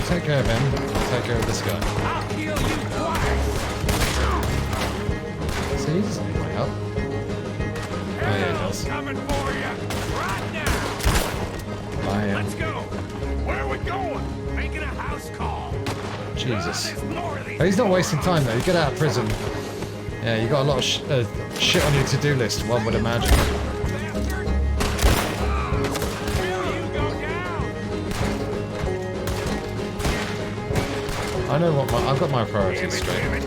Take care of him. Take care of this guy. I'll kill you twice. See, he doesn't need my help. Oh yeah, he does. Coming for you right now. I am. Let's go. Where are we going? Making a house call. Jesus. Oh, he's not wasting time though. You get out of prison. Yeah, you got a lot of shit on your to-do list, one would imagine. I know what I've got my priorities straight. We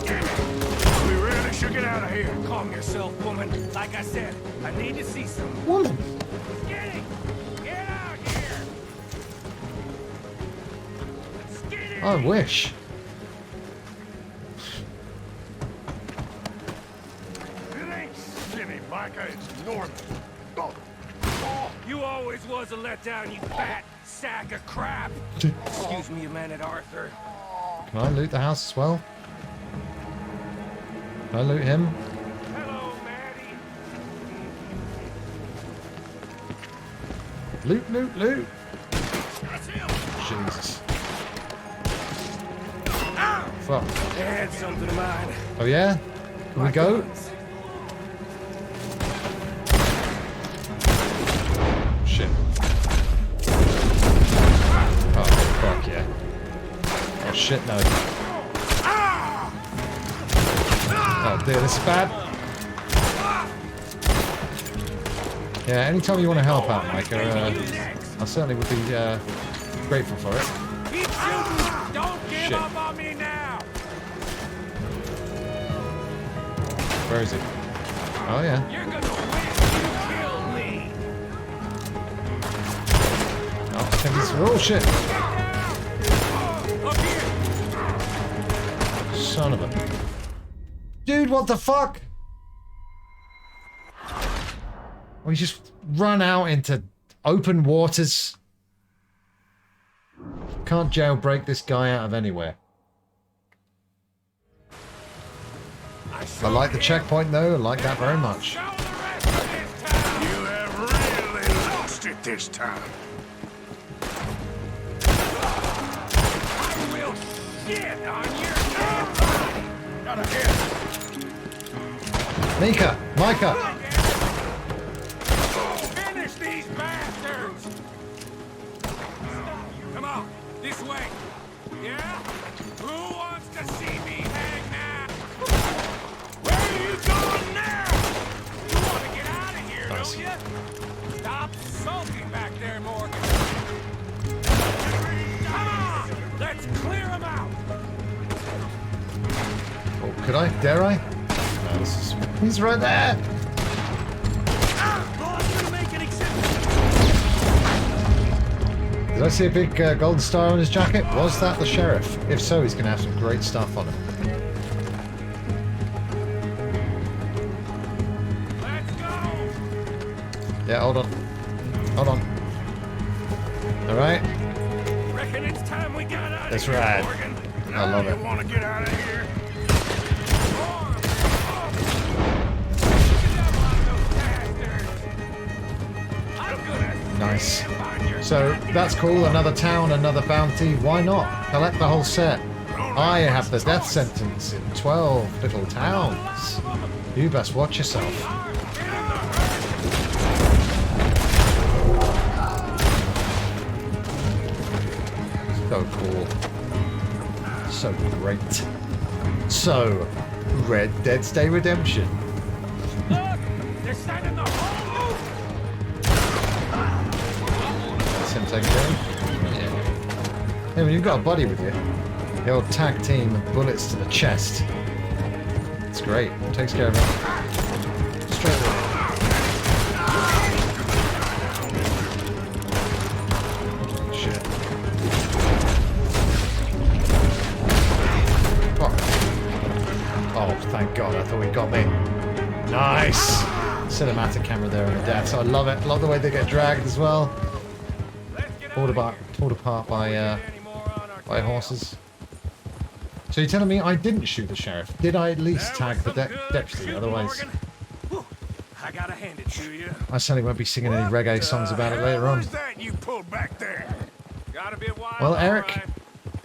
really should get out of here. Calm yourself, woman. Like I said, I need to see some. Woman? Get it. Get out here. I wish. It ain't Skinny, Micah. It's Norman. Oh. You always was a letdown, you fat sack of crap. Excuse me a minute, Arthur. Can I loot the house as well? Can I loot him? Hello, Maddie. Loot, loot, loot. That's him. Jesus. Fuck. They had something of mine. Oh yeah? Can we go? Shit. Oh, fuck yeah. Oh shit, no. Oh dear, this is bad. Yeah, anytime you want to help out, Micah, I certainly would be grateful for it. Keep shooting. Don't give Shit. up on me now. Where is he? Oh yeah. You're gonna win. You killed me. Oh, I think this oh shit. Up here. Son of a... Dude, what the fuck? We just run out into open waters. Can't jailbreak this guy out of anywhere. I like the checkpoint though, I like that very much. You have really lost it this time. shit on your Got a hit. Micah! Finish these bastards! Come on, this way. Yeah? Who wants to see me hang now? Where are you going now? You want to get out of here, don't you? Stop sulking back there, Morgan. Come on! Let's clear them out! Oh, could I? Dare I? No, he's right there! Did I see a big golden star on his jacket? Was that the sheriff? If so, he's going to have some great stuff on him. Let's go! Yeah, hold on. Hold on. Alright. Reckon it's time we got out That's of here, right. Morgan. I love it. Want to get out of here? Nice. So that's cool. Another town, another bounty. Why not? Collect the whole set. I have the death sentence in 12 little towns. You best watch yourself. So cool. So great. So, Red Dead's Day Redemption. Look! They're sending the whole loop! That's him taking care of. Yeah. Hey, when you've got a buddy with you, the old tag team of bullets to the chest. It's great. Takes care of him. Straight away. Shit. Oh. Oh, thank God. I thought he got me. Nice! Cinematic camera there in the death. So I love it. Love the way they get dragged as well. Pulled apart by horses. So you're telling me I didn't shoot the sheriff? Did I at least tag the deputy? Otherwise, I gotta hand it to you. I certainly won't be singing any reggae songs about it later on. Who's that you pulled back there? Gotta be a while. Well, Eric,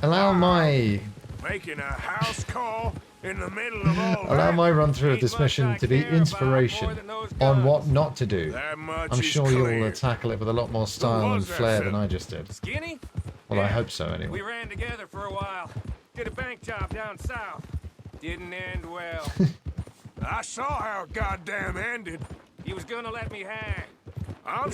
allow my Making a house call in the middle of all allow my run through of this mission to be inspiration on what not to do. I'm sure you'll tackle it with a lot more style and flair than I just did. Skinny? Well, I hope so We anyway. ran together for a while. Did a bank job down south. Didn't end well. I saw how it goddamn ended. He was gonna let me hang.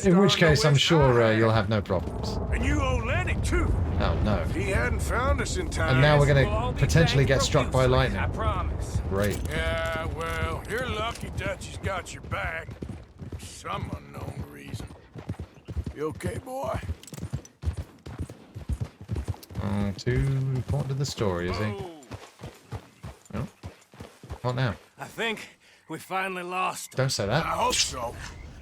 In which case, I'm sure you'll have no problems. And you owe Lenny too. Oh no. If he hadn't found us in time. And now we're going to potentially get struck by lightning. I promise. Great. Yeah, well, you're lucky Dutchie's got your back. For some unknown reason. You okay, boy? Too important to the story, is he? Oh. What now? I think we finally lost him. Don't say that. I hope so.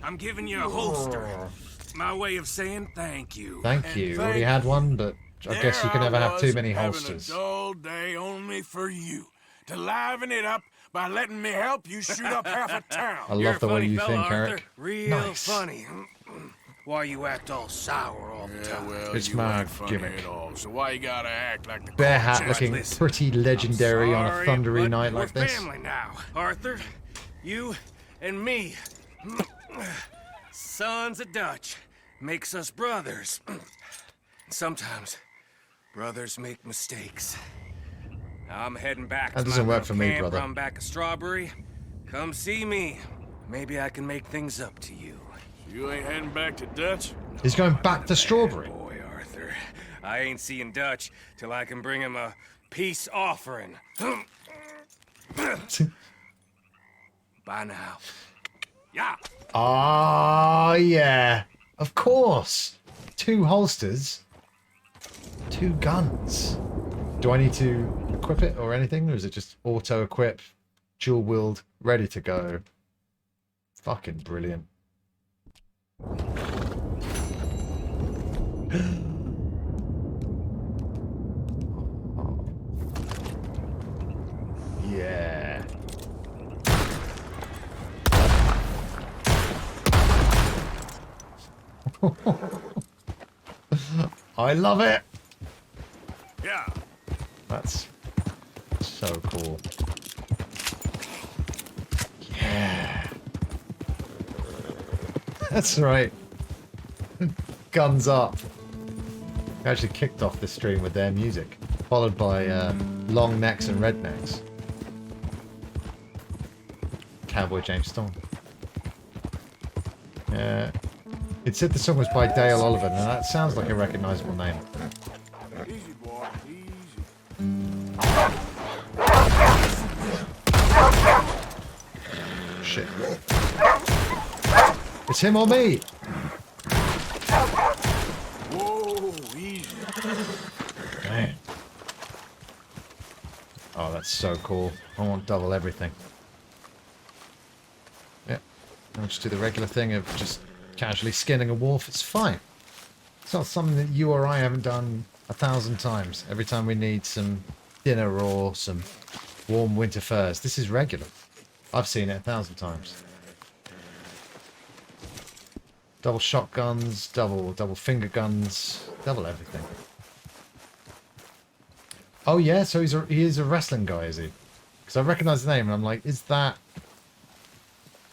I'm giving you a holster. My way of saying thank you. Thank you. Already had one, but I guess you can never have too many holsters. A dull day only for you. To liven it up by letting me help you shoot up half a town. I love the way you think, Eric. Real Nice. funny. Why you act all sour all the time? Well, It's you my ain't funny gimmick. at all, so why you gotta act like the Bear cold hat looking chest? pretty legendary on a Sorry, thundery but night we're like this. family now, Arthur. You and me. Sons of Dutch makes us brothers. Sometimes brothers make mistakes. I'm heading back That to doesn't my work little for me, camp brother. around back of Strawberry. Come see me. Maybe I can make things up to you. You ain't heading back to Dutch? He's going back to Strawberry. Boy, Arthur. I ain't seeing Dutch till I can bring him a peace offering. Bye now. Yeah. Ah, yeah. Of course. 2 holsters. 2 guns. Do I need to equip it or anything? Or is it just auto-equip, dual-wield, ready to go? Fucking brilliant. Yeah. I love it. Yeah. That's so cool. Yeah. That's right. Guns Up. I actually kicked off the stream with their music, followed by Long Necks and Rednecks. Cowboy James Storm. Yeah. It said the song was by Dale Oliver, and that sounds like a recognizable name. Easy, boy. Easy. Shit. It's him or me! Whoa, easy. Man. Oh, that's so cool. I want double everything. Yep. I'll just do the regular thing of just casually skinning a wolf. It's fine. It's not something that you or I haven't done 1,000 times. Every time we need some dinner or some warm winter furs. This is regular. I've seen it 1,000 times. Double shotguns, double finger guns, double everything. Oh yeah, so he is a wrestling guy, is he? Because I recognise the name and I'm like, is that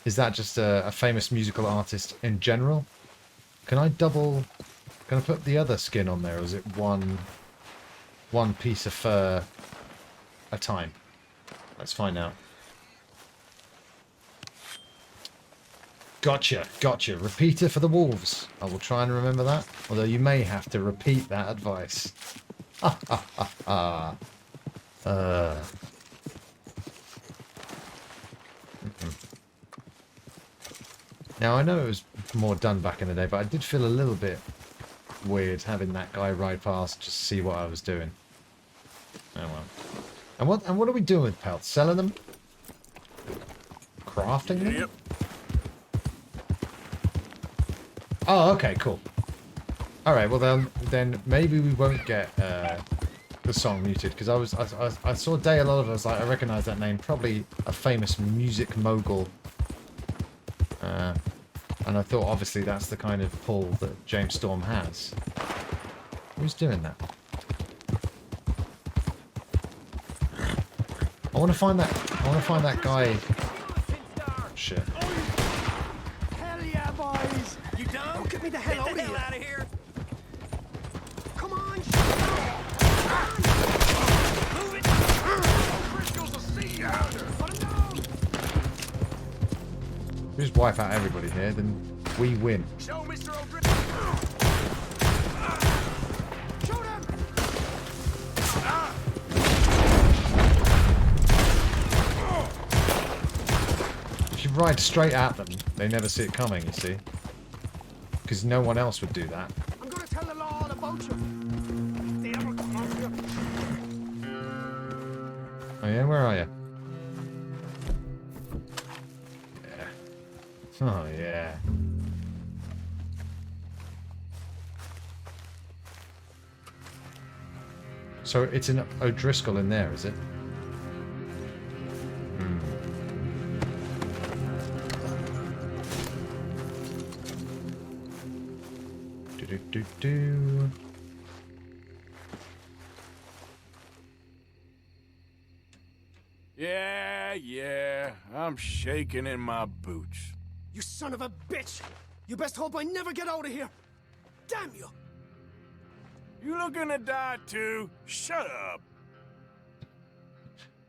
just a famous musical artist in general? Can I put the other skin on there, or is it one piece of fur a time? Let's find out. Gotcha. Repeater for the wolves. I will try and remember that. Although you may have to repeat that advice. Ha ha ha ha. Now I know it was more done back in the day, but I did feel a little bit weird having that guy ride past just to see what I was doing. Oh well. And what are we doing with pelts? Selling them? Crafting them? Yep. Oh, okay, cool. All right, well then maybe we won't get the song muted because I saw Dale Oliver. I was like, I recognise that name, probably a famous music mogul. And I thought obviously that's the kind of pull that James Storm has. Who's doing that? I want to find that guy. Shit. Hell yeah, boys! You done? Oh, get me the hell out of here! Come on, move it! Crystals will see you out there. We just wipe out everybody here, then we win. Show Mr. O'Driscoll. Shoot him! If you ride straight at them, they never see it coming, you see. Because no one else would do that. I'm gonna tell the law all about you. They ever come after you. Oh yeah, where are you? Oh, yeah. So it's an O'Driscoll in there, is it? Do-do-do-do. Yeah, I'm shaking in my boots. You son of a bitch! You best hope I never get out of here! Damn you! You looking to die too? Shut up!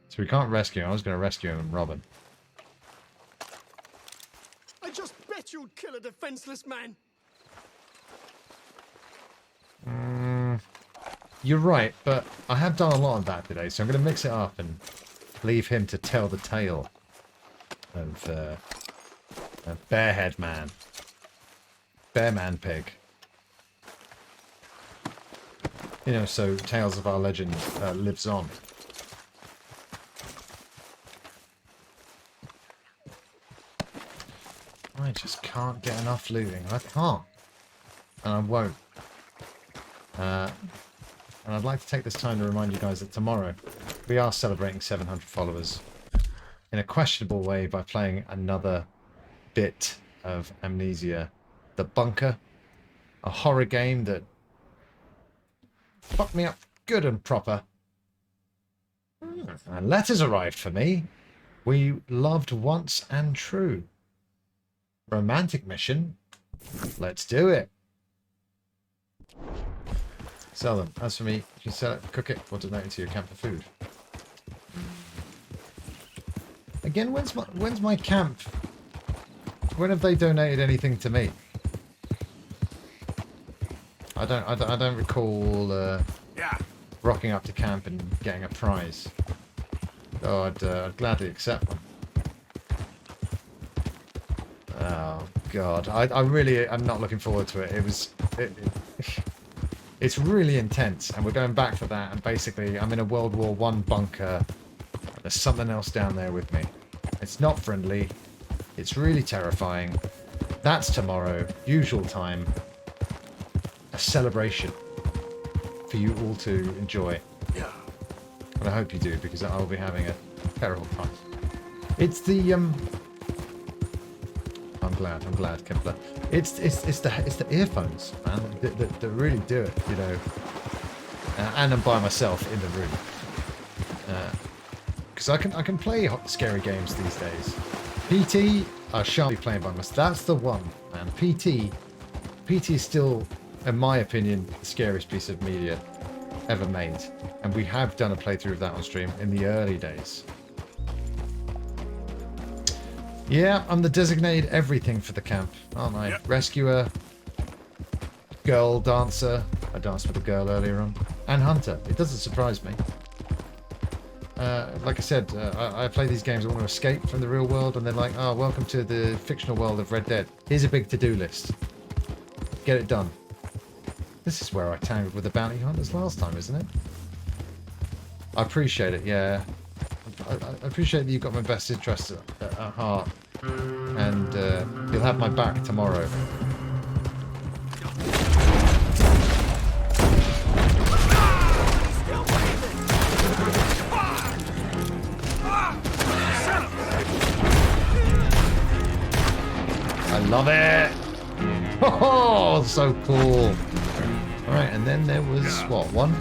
So we can't rescue him. I was going to rescue him and rob him. I just bet you'd kill a defenseless man! You're right, but I have done a lot of that today, so I'm going to mix it up and leave him to tell the tale of Bearhead Man. Bearman Pig. You know, so Tales of Our Legend lives on. I just can't get enough looting. I can't. And I won't. And I'd like to take this time to remind you guys that tomorrow we are celebrating 700 followers in a questionable way by playing another bit of Amnesia: The Bunker, a horror game that fucked me up good and proper. And letters arrived for me. We loved once and true. Romantic mission. Let's do it. Sell them. As for me, you can sell it, cook it, or donate it to your camp for food. Again, when's my camp? When have they donated anything to me? I don't recall rocking up to camp and getting a prize. Oh, I'd gladly accept one. Oh God, I really am not looking forward to it. It's really intense, and we're going back for that. And basically, I'm in a World War I bunker. There's something else down there with me. It's not friendly. It's really terrifying. That's tomorrow, usual time. A celebration for you all to enjoy. Yeah. And I hope you do, because I'll be having a terrible time. It's the I'm glad, Kempler. It's the earphones, man, that really do it, you know. And I'm by myself in the room. Because I can play scary games these days. PT, I shan't be playing by myself. That's the one, man. PT is still, in my opinion, the scariest piece of media ever made. And we have done a playthrough of that on stream in the early days. Yeah, I'm the designated everything for the camp, aren't I? Yep. Rescuer, girl dancer. I danced with a girl earlier on. And hunter. It doesn't surprise me. Like I said, I play these games, I want to escape from the real world, and they're like, oh, welcome to the fictional world of Red Dead. Here's a big to-do list. Get it done. This is where I tangled with the bounty hunters last time, isn't it? I appreciate it, yeah. I appreciate that you've got my best interests at heart. And you'll have my back tomorrow. I love it! Oh, so cool! Alright, and then there was, what, one?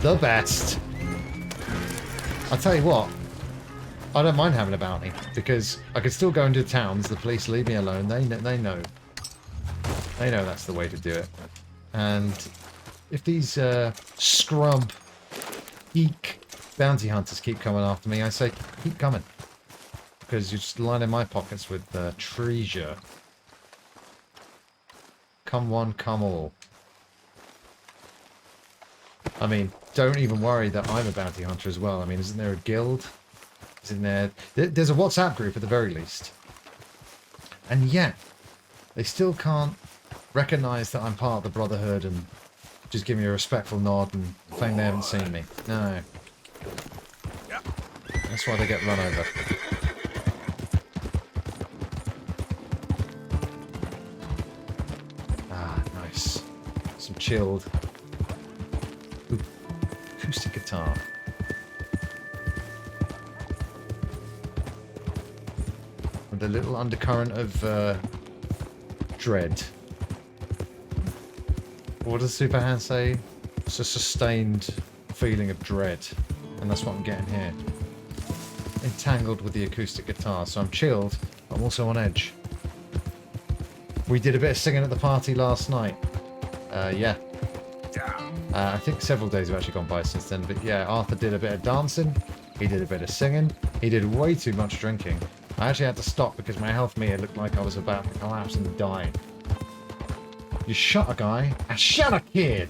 The best. I'll tell you what, I don't mind having a bounty, because I can still go into towns, the police leave me alone, they know. They know that's the way to do it. And if these scrub, geek bounty hunters keep coming after me, I say, keep coming. Because you're just lining my pockets with treasure. Come one, come all. I mean, don't even worry that I'm a bounty hunter as well. I mean, isn't there a guild? Isn't there... There's a WhatsApp group at the very least. And yet, they still can't recognise that I'm part of the Brotherhood and just give me a respectful nod and claim they haven't seen me. No. That's why they get run over. Ah, nice. Some chilled acoustic guitar. With a little undercurrent of dread. What does Superhand say? It's a sustained feeling of dread. And that's what I'm getting here. Entangled with the acoustic guitar. So I'm chilled, but I'm also on edge. We did a bit of singing at the party last night. Yeah. I think several days have actually gone by since then, but yeah, Arthur did a bit of dancing, he did a bit of singing, he did way too much drinking. I actually had to stop because my health meter looked like I was about to collapse and die. You shot a guy, I shot a kid!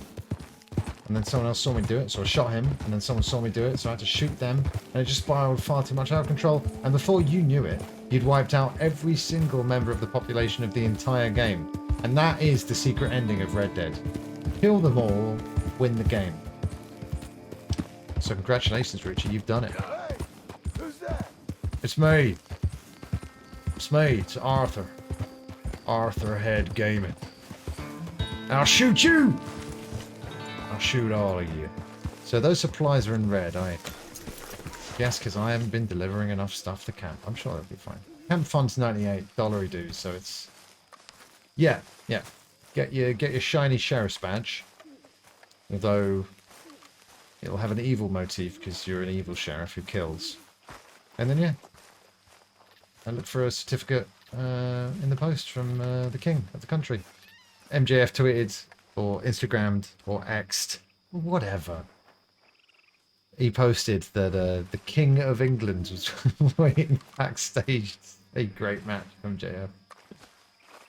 And then someone else saw me do it, so I shot him, and then someone saw me do it, so I had to shoot them, and it just spiraled far too much out of control, and before you knew it, you'd wiped out every single member of the population of the entire game. And that is the secret ending of Red Dead. Kill them all, win the game. So congratulations, Richie, you've done it. Hey, who's that? It's me. It's me, it's Arthur. Arthur Head Gaming. And I'll shoot you! I'll shoot all of you. So those supplies are in red, I guess, because I haven't been delivering enough stuff to camp. I'm sure that'll be fine. Camp fund's $98 dues, so it's... Yeah. Get your shiny sheriff's badge. Although it'll have an evil motif because you're an evil sheriff who kills. And then yeah, I look for a certificate in the post from the king of the country. MJF tweeted or Instagrammed or X'd, whatever. He posted that the King of England was waiting backstage. A great match from MJF.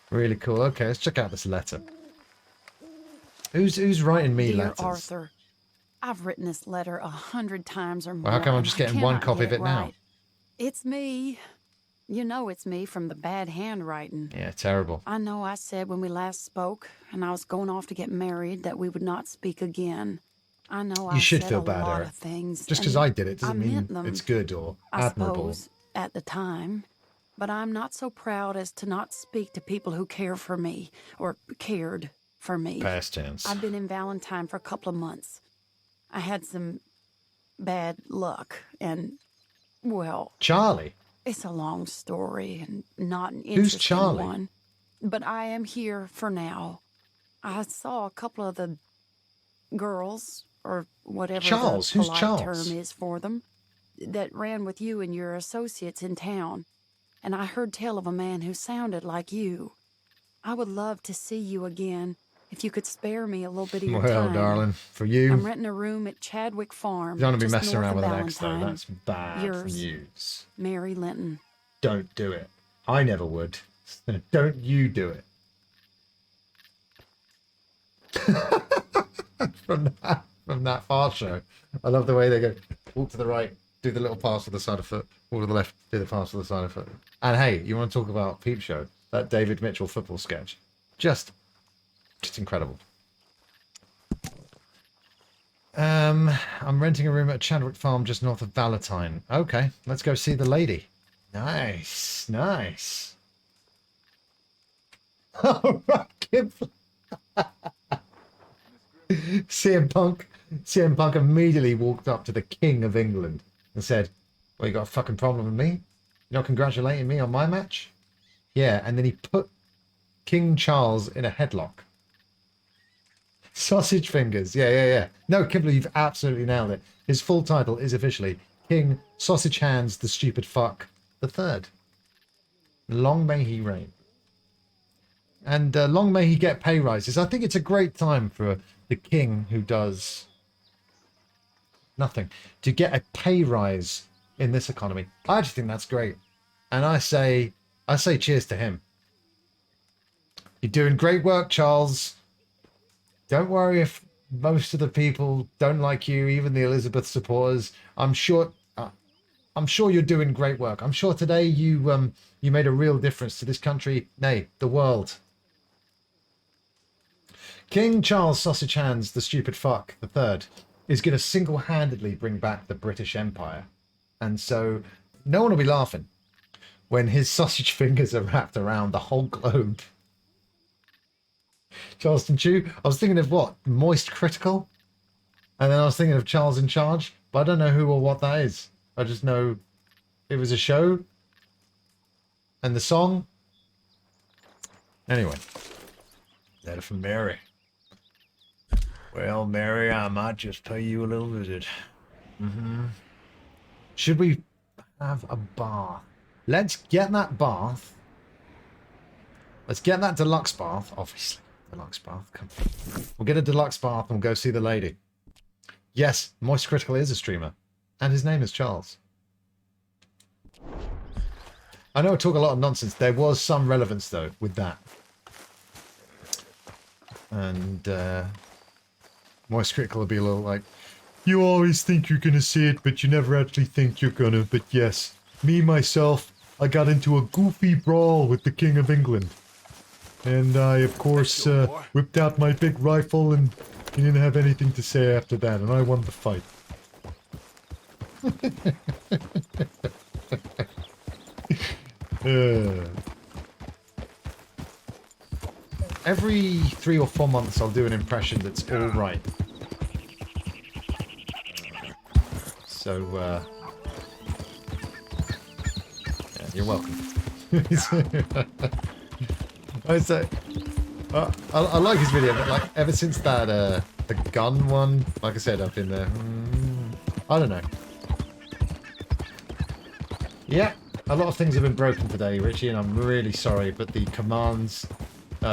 Really cool. Okay, let's check out this letter. Who's writing me Dear letters? Arthur, I've written this letter 100 times or more. Well, how come I'm just and I getting one cannot copy get of it now? right. It's me. You know it's me from the bad handwriting. Yeah, terrible. I know I said when we last spoke, and I was going off to get married, that we would not speak again. I know I You should said feel a bad, lot Eric. of things. Just because and I did it doesn't mean meant them, it's good or I admirable. suppose, at the time. But I'm not so proud as to not speak to people who care for me, or cared for me. Past tense. I've been in Valentine for a couple of months. I had some bad luck, and, well... Charlie? It's a long story, and not an Who's interesting Charlie? one. But I am here for now. I saw a couple of the girls, or whatever Charles? the Who's polite Charles? term is for them, that ran with you and your associates in town. And I heard tell of a man who sounded like you. I would love to see you again, if you could spare me a little bit of your Well, time. darling, for you... I'm renting a room at Chadwick Farm. You don't want to be just messing north around with of an ex, though. Valentine. That's bad Yours, news. Mary Linton. Don't do it. I never would. Don't you do it. from that far show. I love the way they go, walk to the right, do the little pass with the side of foot, walk to the left, do the pass with the side of foot. And hey, you want to talk about Peep Show? That David Mitchell football sketch. Just incredible. I'm renting a room at Chadwick Farm just north of Valentine. Okay, let's go see the lady. Nice, nice. Oh, CM Punk immediately walked up to the King of England and said, well, you got a fucking problem with me? You're not congratulating me on my match? Yeah, and then he put King Charles in a headlock. Sausage fingers. Yeah. No, Kibler, you've absolutely nailed it. His full title is officially King Sausage Hands the Stupid Fuck the Third. Long may he reign. And long may he get pay rises. I think it's a great time for the king who does nothing to get a pay rise in this economy. I just think that's great. And I say cheers to him. You're doing great work, Charles. Don't worry if most of the people don't like you, even the Elizabeth supporters. I'm sure you're doing great work. I'm sure today you made a real difference to this country, nay, the world. King Charles Sausage Hands, the stupid fuck, the third, is going to single-handedly bring back the British Empire. And so no one will be laughing when his sausage fingers are wrapped around the whole globe. Charleston Chew, I was thinking of what? Moist Critical? And then I was thinking of Charles in Charge, but I don't know who or what that is. I just know it was a show. And the song. Anyway. Letter from Mary. Well, Mary, I might just pay you a little visit. Should we have a bath? Let's get that bath. Let's get that deluxe bath, obviously. Deluxe bath. Come on. We'll get a deluxe bath and we'll go see the lady. Yes, Moist Critical is a streamer. And his name is Charles. I know I talk a lot of nonsense. There was some relevance, though, with that. And Moist Critical will be a little like, you always think you're going to say it, but you never actually think you're going to. But yes, me, myself, I got into a goofy brawl with the King of England. And I, of course, whipped out my big rifle, and he didn't have anything to say after that, and I won the fight. Every 3 or 4 months, I'll do an impression that's all right. So, yeah, you're welcome. I like his video, but like ever since that the gun one, like I said, I've been there. I don't know. Yeah, a lot of things have been broken today, Richie, and I'm really sorry, but the commands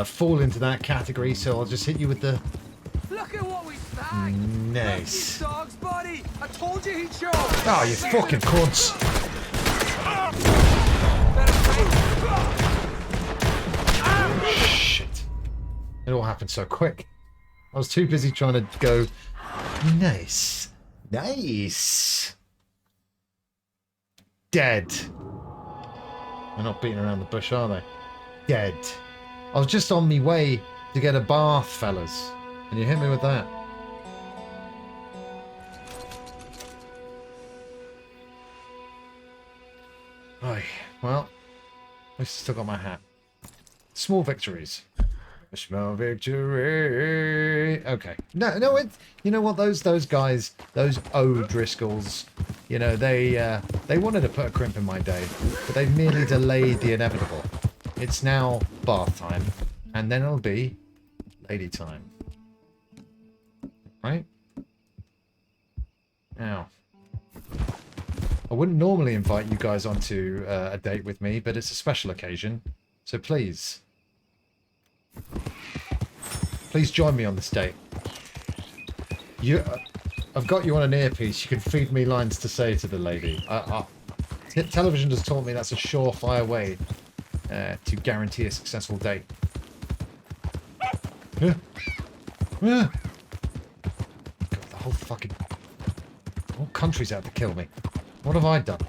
fall into that category, so I'll just hit you with the... Look at what we snagged! Nice. Dog's buddy! I told you he'd show! Oh, you fucking cunts! Shit. It all happened so quick. I was too busy trying to go, nice. Nice. Dead. They're not beating around the bush, are they? Dead. I was just on my way to get a bath, fellas. And you hit me with that. Aye. Well, I still got my hat. Small victories. A small victory. Okay. No, it's, you know what, those guys, those O'Driscolls, you know, they wanted to put a crimp in my day, but they've merely delayed the inevitable. It's now bath time, and then it'll be lady time. Right? Now, I wouldn't normally invite you guys onto a date with me, but it's a special occasion, so please join me on this date. I've got you on an earpiece. You can feed me lines to say to the lady. Television has taught me that's a surefire way to guarantee a successful date. God, the whole country's out to kill me. What have I done?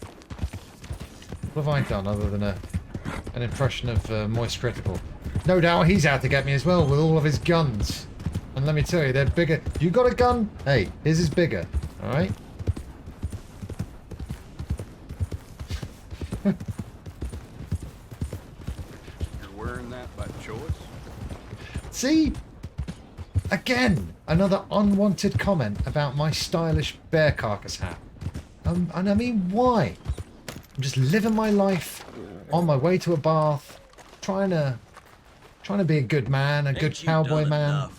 What have I done other than an impression of Moist Critical? No doubt he's out to get me as well with all of his guns. And let me tell you, they're bigger. You got a gun? Hey, his is bigger. Alright? You're wearing that by choice? See? Again, another unwanted comment about my stylish bear carcass hat. And I mean, why? I'm just living my life on my way to a bath, trying to be a good man, a good cowboy man.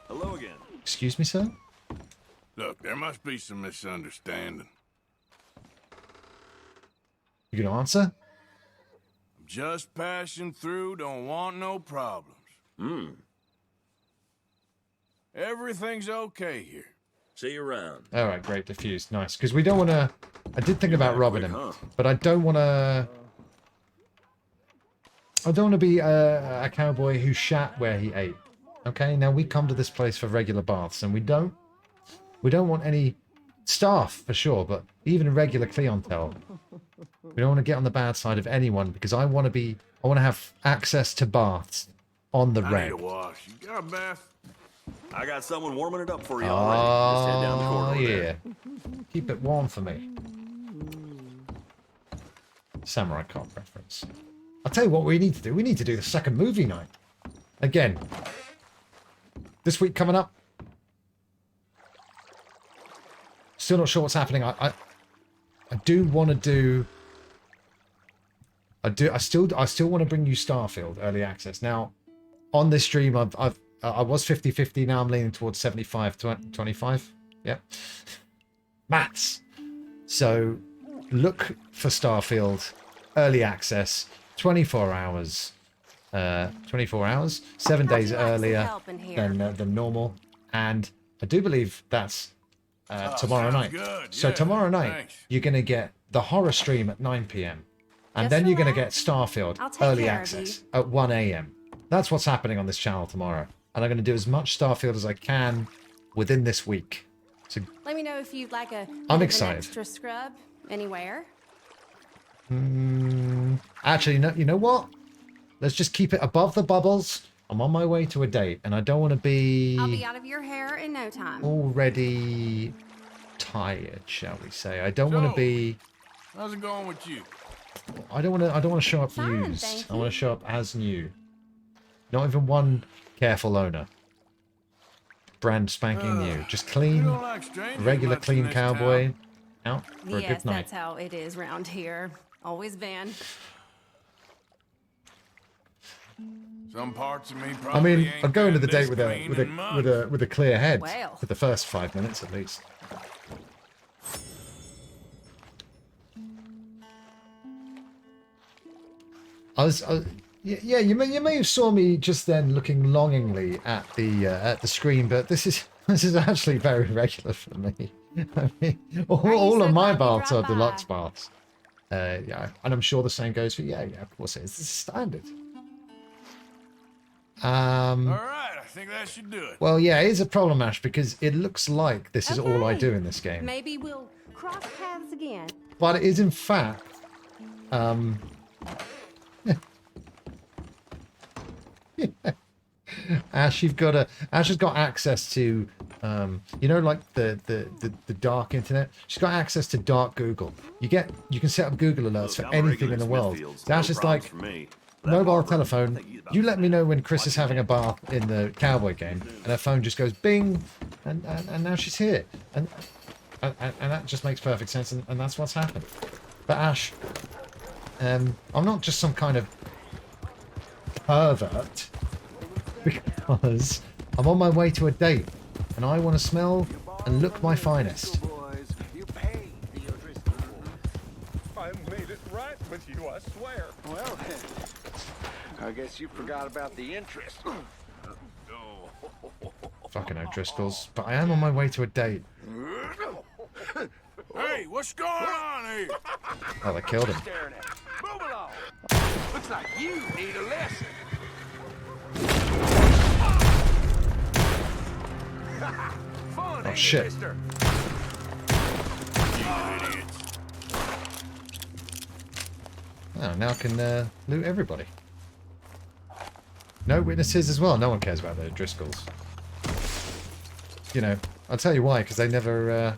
Hello again. Excuse me, sir? Look, there must be some misunderstanding. You gonna answer? I'm just passing through, don't want no problems. Everything's okay here. See you around. All right, great, diffused, nice. Because we don't want to. I did think about robbing him, but I don't want to. I don't want to be a cowboy who shat where he ate. Okay, now we come to this place for regular baths, and we don't want any staff for sure, but even regular clientele. We don't want to get on the bad side of anyone because I want to have access to baths on the I reg. need a wash. You got a bath? I got someone warming it up for you already. Just head down the corridor yeah. there. Keep it warm for me. Samurai Cop reference. I'll tell you what we need to do. We need to do the second movie night. Again. This week coming up. Still not sure what's happening. I do want to do... I still want to bring you Starfield Early Access. Now, on this stream, I was 50-50. Now I'm leaning towards 75-25. Yep. Maths. So, look for Starfield Early Access. 24 hours. 24 hours. 7 days earlier than normal. And I do believe that's tomorrow night. Good. So Yeah, tomorrow night, thanks. you're going to get the horror stream at 9 p.m. And then you're going to get Starfield I'll take Early care of Access at 1 a.m. That's what's happening on this channel tomorrow. And I'm going to do as much Starfield as I can within this week. So Let me know if you'd like a I'm bit of excited. An extra scrub anywhere. Actually, no, you know what? Let's just keep it above the bubbles. I'm on my way to a date, and I don't want to be I'll be out of your hair in no time. already tired, shall we say? I don't want to be. How's it going with you? I don't want to show up Fine, used. thank I want to show up as new. Not even one careful owner. Brand spanking new. Just clean, don't like strangers regular much in clean this cowboy. Out for a Yes, good night. that's how it is round here. Always been. Some parts of me I probably mean, ain't I'd go into the been date this with a clear head Well. for the first 5 minutes at least. Yeah, you may have saw me just then looking longingly at the screen, but this is actually very regular for me. I mean, all of my baths are deluxe baths. Yeah, and I'm sure the same goes for yeah, of course it is. This is standard. All right, I think that should do it. Well, yeah, it is a problem, Ash, because it looks like this is all I do in this game. Maybe we'll cross paths again. But it is in fact, Ash has got access to, you know, like the dark internet. She's got access to dark Google. You can set up Google alerts for anything in the world. So Ash is like, mobile telephone, you let me know when Chris is having a bath in the cowboy game, and her phone just goes bing, and now she's here, and that just makes perfect sense, and that's what's happened. But Ash, I'm not just some kind of pervert, because I'm on my way to a date, and I want to smell and look my finest. I made it right with you, I swear. Well, I guess you forgot about the interest. Fucking O'Driscolls, but I am on my way to a date. Hey, what's going on here? Oh, they killed him. Move along. Looks like you need a lesson. Fun, Oh shit. mister? Oh, now I can loot everybody. No witnesses as well. No one cares about the Driscolls. You know, I'll tell you why, because they never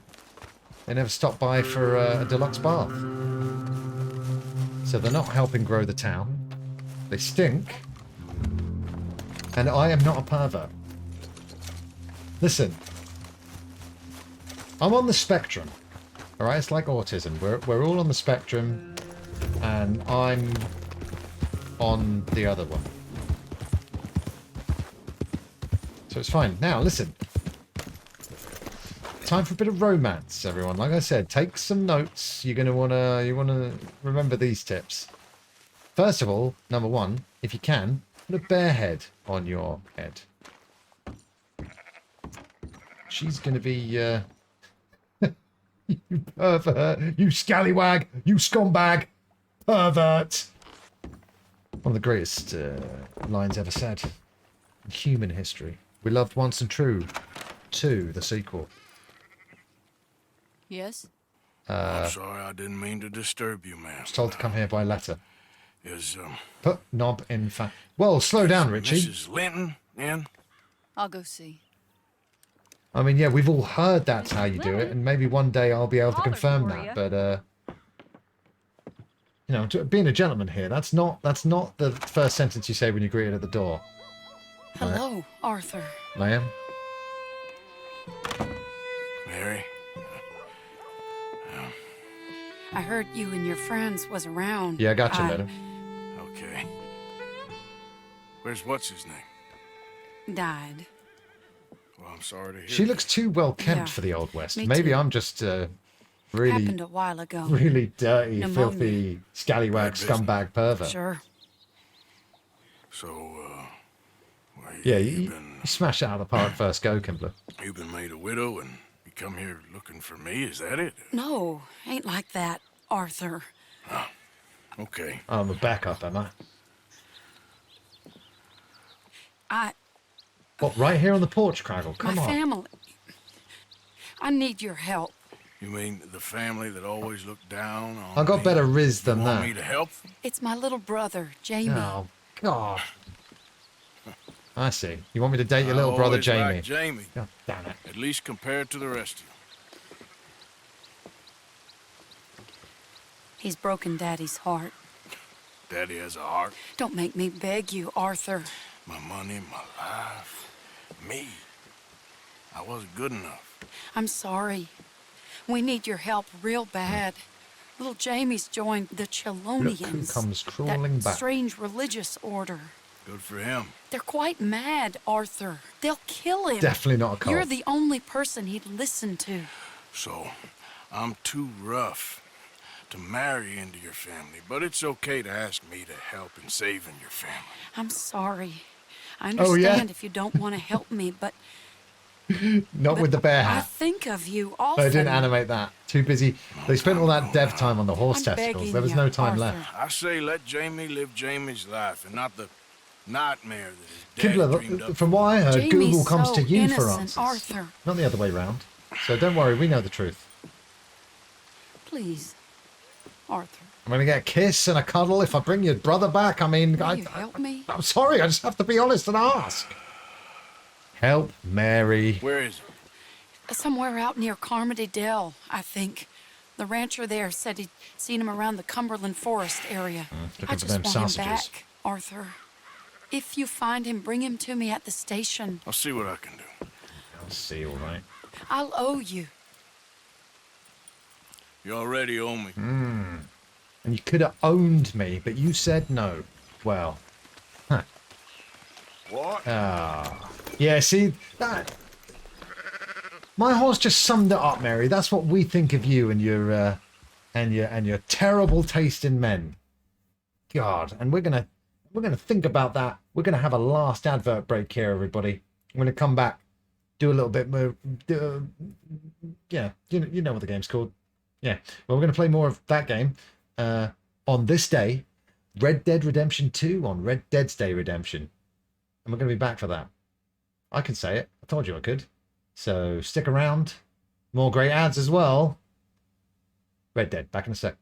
stopped by for a deluxe bath. So they're not helping grow the town. They stink. And I am not a pervert. Listen. I'm on the spectrum. Alright, it's like autism. We're all on the spectrum. And I'm on the other one. So it's fine. Now, listen. Time for a bit of romance, everyone. Like I said, take some notes. You wanna remember these tips. First of all, number one, if you can, put a bear head on your head. She's gonna be you pervert, you scallywag, you scumbag, pervert. One of the greatest lines ever said in human history. We loved once and true. 2, the sequel. Yes? I'm sorry, I didn't mean to disturb you, man. I was told to come here by letter. Is, Put knob in Well, slow down, Richie. Mrs. Linton in? I'll go see. I mean, yeah, we've all heard that's how you do it, and maybe one day I'll be able to confirm that. But, you know, being a gentleman here, that's not the first sentence you say when you're greeted at the door. Hello, Arthur. Ma'am? Mary? I heard you and your friends was around. Yeah, I got your letter. Okay. Where's what's-his name? Died. Well, I'm sorry to hear She that. looks too well kept Yeah, for the Old West. me Maybe too. I'm just really, Happened a while ago. really dirty, Pneumonia. filthy, scallywag, scumbag pervert. Sure. So, well, Yeah, you smash it out of the park first go, Kimbler. You've been made a widow and you come here looking for me, is that it? No, ain't like that, Arthur. Okay. I'm a backup, am I? What, right here on the porch, Craggle? Come My on. family. I need your help. You mean the family that always looked down on I got me? better riz than Want that. me to help? It's my little brother, Jamie. Oh, God. I see. You want me to date your little I brother, always Jamie? liked Jamie. God damn it. At least compared to the rest of you. He's broken Daddy's heart. Daddy has a heart. Don't make me beg you, Arthur. My money, my life, me. I wasn't good enough. I'm sorry. We need your help real bad. Little Jamie's joined the Chelonians. Look who comes crawling that back. strange religious order. Good for him. They're quite mad, Arthur. They'll kill him. Definitely not a cult. You're the only person he'd listen to. So, I'm too rough to marry into your family, but it's okay to ask me to help in saving your family. I'm sorry. I Oh, understand yeah? if you don't want to help me, but Not with the bear I hat. think of you I often. didn't animate that. Too busy. They spent all that dev time on the horse I'm testicles. begging There was you, no time Arthur. left. I say let Jamie live Jamie's life and not the nightmare that his dad dreamed Kibler, up. from what I heard, Jamie's Google comes so to you for innocent, answers. Arthur. Not the other way round. So don't worry, we know the truth. Please, Arthur. I'm going to get a kiss and a cuddle if I bring your brother back. I mean, Will you help me? I'm sorry, I just have to be honest and ask. Help Mary. Where is he? Somewhere out near Carmody Dell, I think. The rancher there said he'd seen him around the Cumberland Forest area. looking I for just them want sausages. him back, Arthur. If you find him, bring him to me at the station. I'll see what I can do. I'll see, all right. I'll owe you. You already owe me. And you could have owned me, but you said no. Well, huh. What? Ah, yeah. See that. My horse just summed it up, Mary. That's what we think of you and your terrible taste in men. God, and we're gonna think about that. We're gonna have a last advert break here, everybody. I'm gonna come back, do a little bit more. Yeah, you know what the game's called. Yeah, well, we're gonna play more of that game on this day, Red Dead Redemption 2 on Red Dead's Day Redemption, and we're gonna be back for that. I can say it. I told you I could. So stick around. More great ads as well. Red Dead, back in a sec.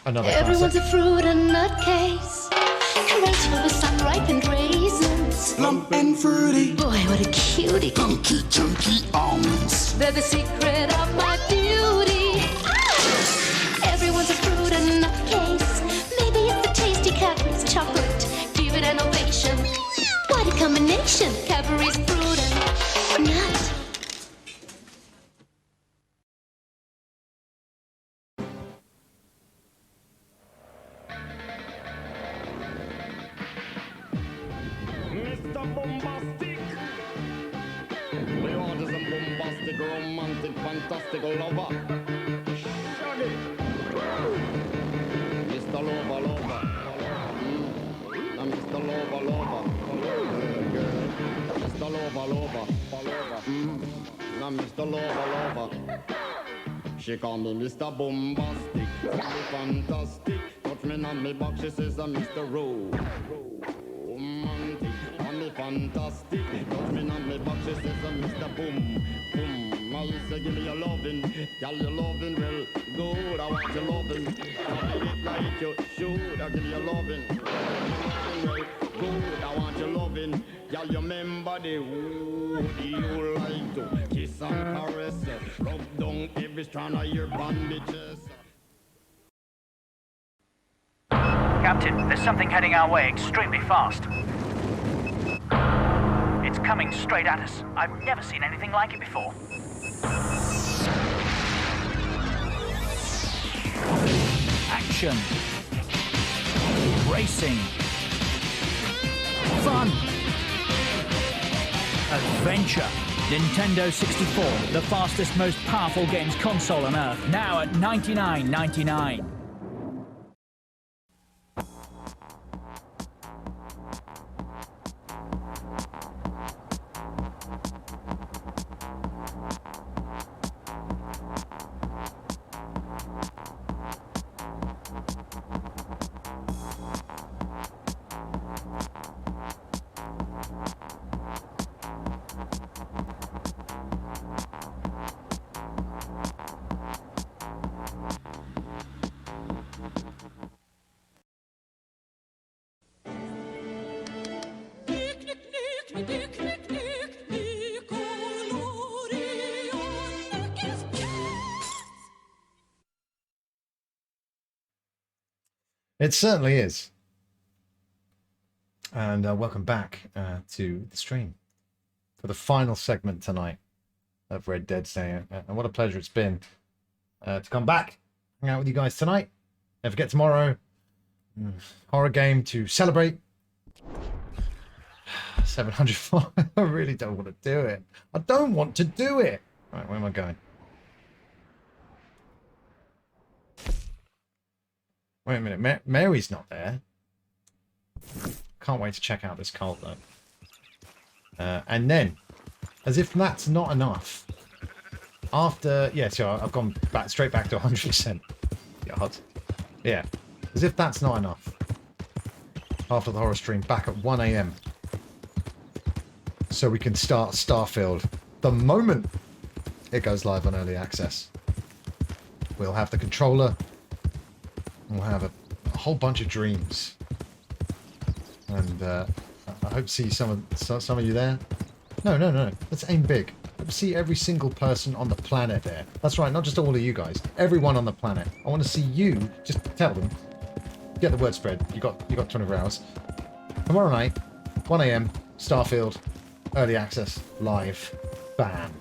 Another Everyone's classic. a fruit and nut case. Race for the sun-ripened raisins. Plump and fruity. Boy, what a cutie. Funky, chunky almonds. They're the secret of my beauty. Everyone's a fruit and nut case. Maybe it's the tasty Cadbury's chocolate. Give it an ovation. What a combination. Cadbury's fruit and nut. Mr. Bombastic. We want is a bombastic, romantic, fantastic lover. Shaggy. Mr. Lover, lover. And Mr. Lover, lover. Girl. Mr. Lover, lover. Now Mr. Lover, lover. She call me Mr. Bombastic. Fantastic. Touch me on me back, she says I'm Mr. Romantic. On me fantastic. Touch me on me back, she says I'm Mr. Boom. Boom. I say give me your lovin'. Girl, your lovin' well good. I want your lovin'. I it like you should. I give you your lovin'. Well good. I want your lovin'. Girl, you remember the who you like to kiss and caress. Rub down every strand of your bandages. Captain, there's something heading our way extremely fast. It's coming straight at us. I've never seen anything like it before. Action. Racing. Fun. Adventure. Nintendo 64, the fastest, most powerful games console on Earth, now at $99.99. It certainly is. And welcome back to the stream for the final segment tonight. of Red Dead saying, and what a pleasure it's been to come back, hang out with you guys tonight. Don't forget tomorrow, horror game to celebrate. 700. I really don't want to do it. I don't want to do it. Right, where am I going? Wait a minute, Mary's not there. Can't wait to check out this cult though. And then, as if that's not enough, after I've gone straight back to 100%. Yeah, as if that's not enough. After the horror stream, back at 1 AM, so we can start Starfield the moment it goes live on early access. We'll have the controller. We'll have a whole bunch of dreams, and I hope to see some of you there. No. Let's aim big. Let's see every single person on the planet there. That's right, not just all of you guys. Everyone on the planet. I want to see you. Just tell them. Get the word spread. You got 24 hours. Tomorrow night, 1 AM, Starfield, early access, live, bam.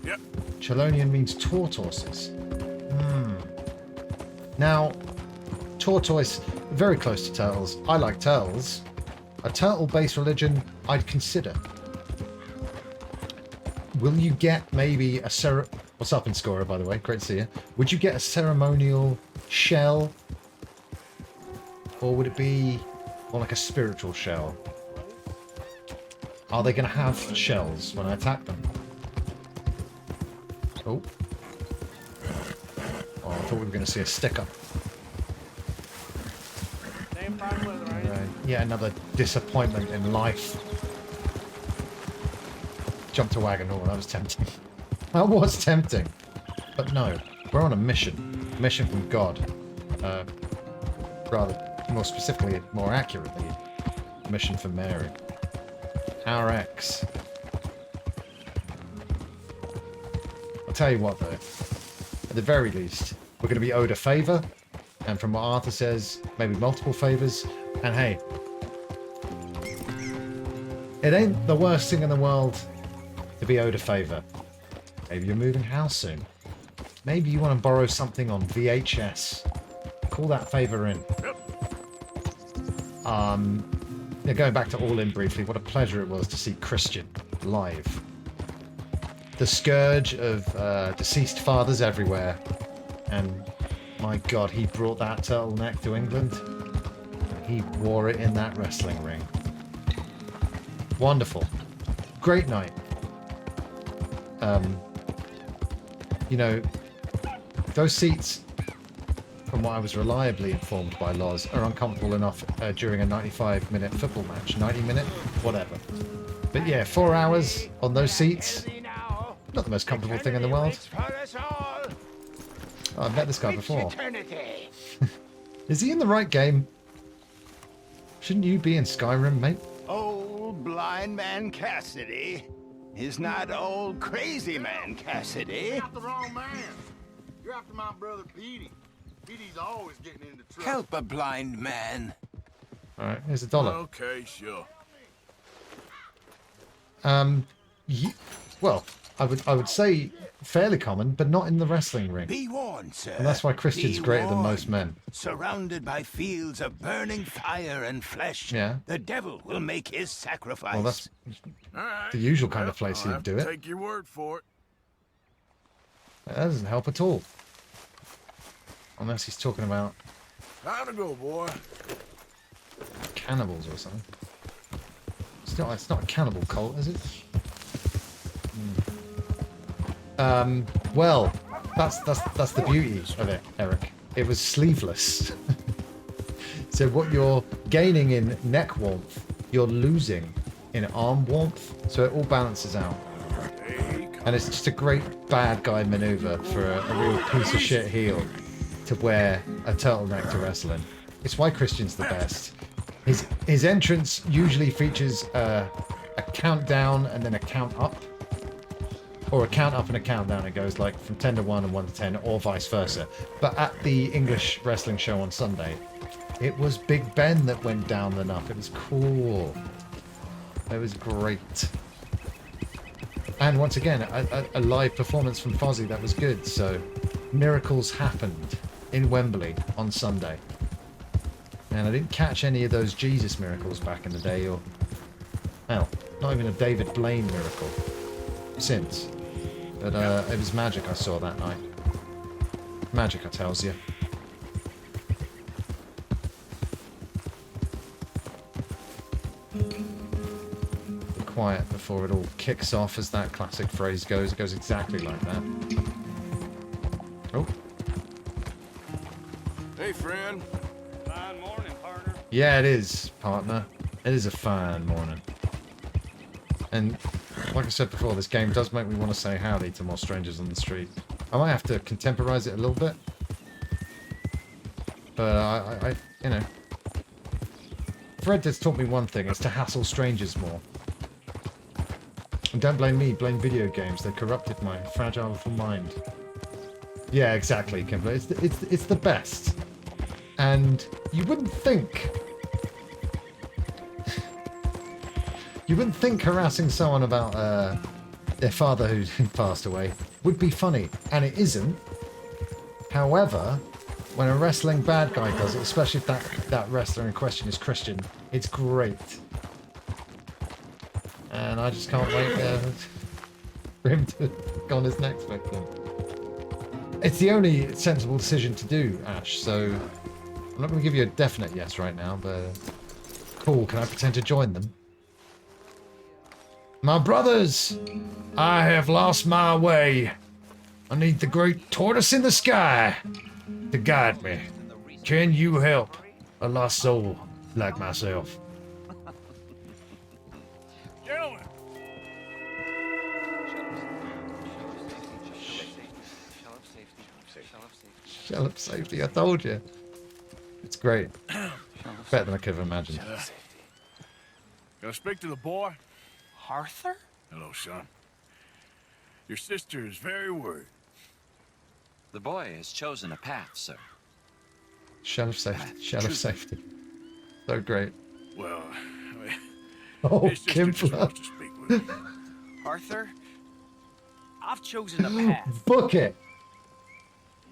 Yep. Chelonian means tortoises. Now, tortoise, very close to turtles. I like turtles. A turtle-based religion, I'd consider. Will you get maybe a What's up, Inscorer, by the way? Great to see you. Would you get a ceremonial shell? Or would it be more like a spiritual shell? Are they going to have shells when I attack them? Oh, I thought we were going to see a sticker. Yeah, another disappointment in life. Jumped a wagon. Oh, that was tempting. That was tempting. But no, we're on a mission. Mission from God. Rather, more specifically, more accurately, a mission for Mary. RX. I'll tell you what, though. At the very least, we're going to be owed a favour. And from what Arthur says, maybe multiple favours. And hey, it ain't the worst thing in the world to be owed a favour. Maybe you're moving house soon. Maybe you want to borrow something on VHS. Call that favour in. Going back to All In briefly, what a pleasure it was to see Christian live. The scourge of deceased fathers everywhere. And my God, he brought that turtleneck to England. And he wore it in that wrestling ring. Wonderful. Great night. You know, those seats, from what I was reliably informed by Loz, are uncomfortable enough during a 95-minute football match. 90-minute? Whatever. But yeah, 4 hours on those seats, not the most comfortable thing in the world. Oh, I've met this guy before. Is he in the right game? Shouldn't you be in Skyrim, mate? Old blind man Cassidy is not old crazy man Cassidy. You're after the wrong man. You're after my brother Petey. Petey's always getting into trouble. Help a blind man. Alright, here's $1. Okay, sure. Well, I would say fairly common, but not in the wrestling ring. Be warned, sir. And that's why Christian's greater than most men. Surrounded by fields of burning fire and flesh, Yeah. the devil will make his sacrifice. Well, that's Right. the usual kind of place I'll he'd have do to it. Take your word for it. That doesn't help at all. Unless he's talking about Time to go, boy. cannibals or something. It's not a cannibal cult, is it? Well, that's the beauty of it, Eric. It was sleeveless. So what you're gaining in neck warmth, you're losing in arm warmth. So it all balances out. And it's just a great bad guy maneuver for a real piece of shit heel to wear a turtleneck to wrestle in. It's why Christian's the best. His entrance usually features a countdown and then a count up. Or a count up and a countdown. It goes like from 10 to 1 and 1 to 10, or vice versa. But at the English wrestling show on Sunday, it was Big Ben that went down the nuff. It was cool. It was great. And once again, a live performance from Fozzy that was good. So miracles happened in Wembley on Sunday. And I didn't catch any of those Jesus miracles back in the day, or, well, not even a David Blaine miracle since. But it was magic I saw that night. Magic, I tells you. Quiet before it all kicks off, as that classic phrase goes. It goes exactly like that. Oh. Hey, friend. Fine morning, partner. Yeah, it is, partner. It is a fine morning. And like I said before, this game does make me want to say howdy to more strangers on the street. I might have to contemporize it a little bit. But I you know. Fred has taught me one thing, it's to hassle strangers more. And don't blame me, blame video games. They corrupted my fragile little mind. Yeah, exactly, Kimber. It's the best. And you wouldn't think... You wouldn't think harassing someone about their father who passed away would be funny. And it isn't. However, when a wrestling bad guy does it, especially if that wrestler in question is Christian, it's great. And I just can't wait for him to go on his next victim. It's the only sensible decision to do, Ash, so I'm not going to give you a definite yes right now, but cool, can I pretend to join them? My brothers, I have lost my way. I need the great tortoise in the sky to guide me. Can you help a lost soul like myself? Gentlemen. Shell of safety, I told you. It's great. Better than I could have imagined. Gonna speak to the boy? Arthur? Hello, son. Your sister is very worried. The boy has chosen a path, sir. Shell of safety. Shell of safety. So great. Well, I mean, Oh, his sister just Kimpler. wants to speak with me. Arthur, I've chosen a path. Book it.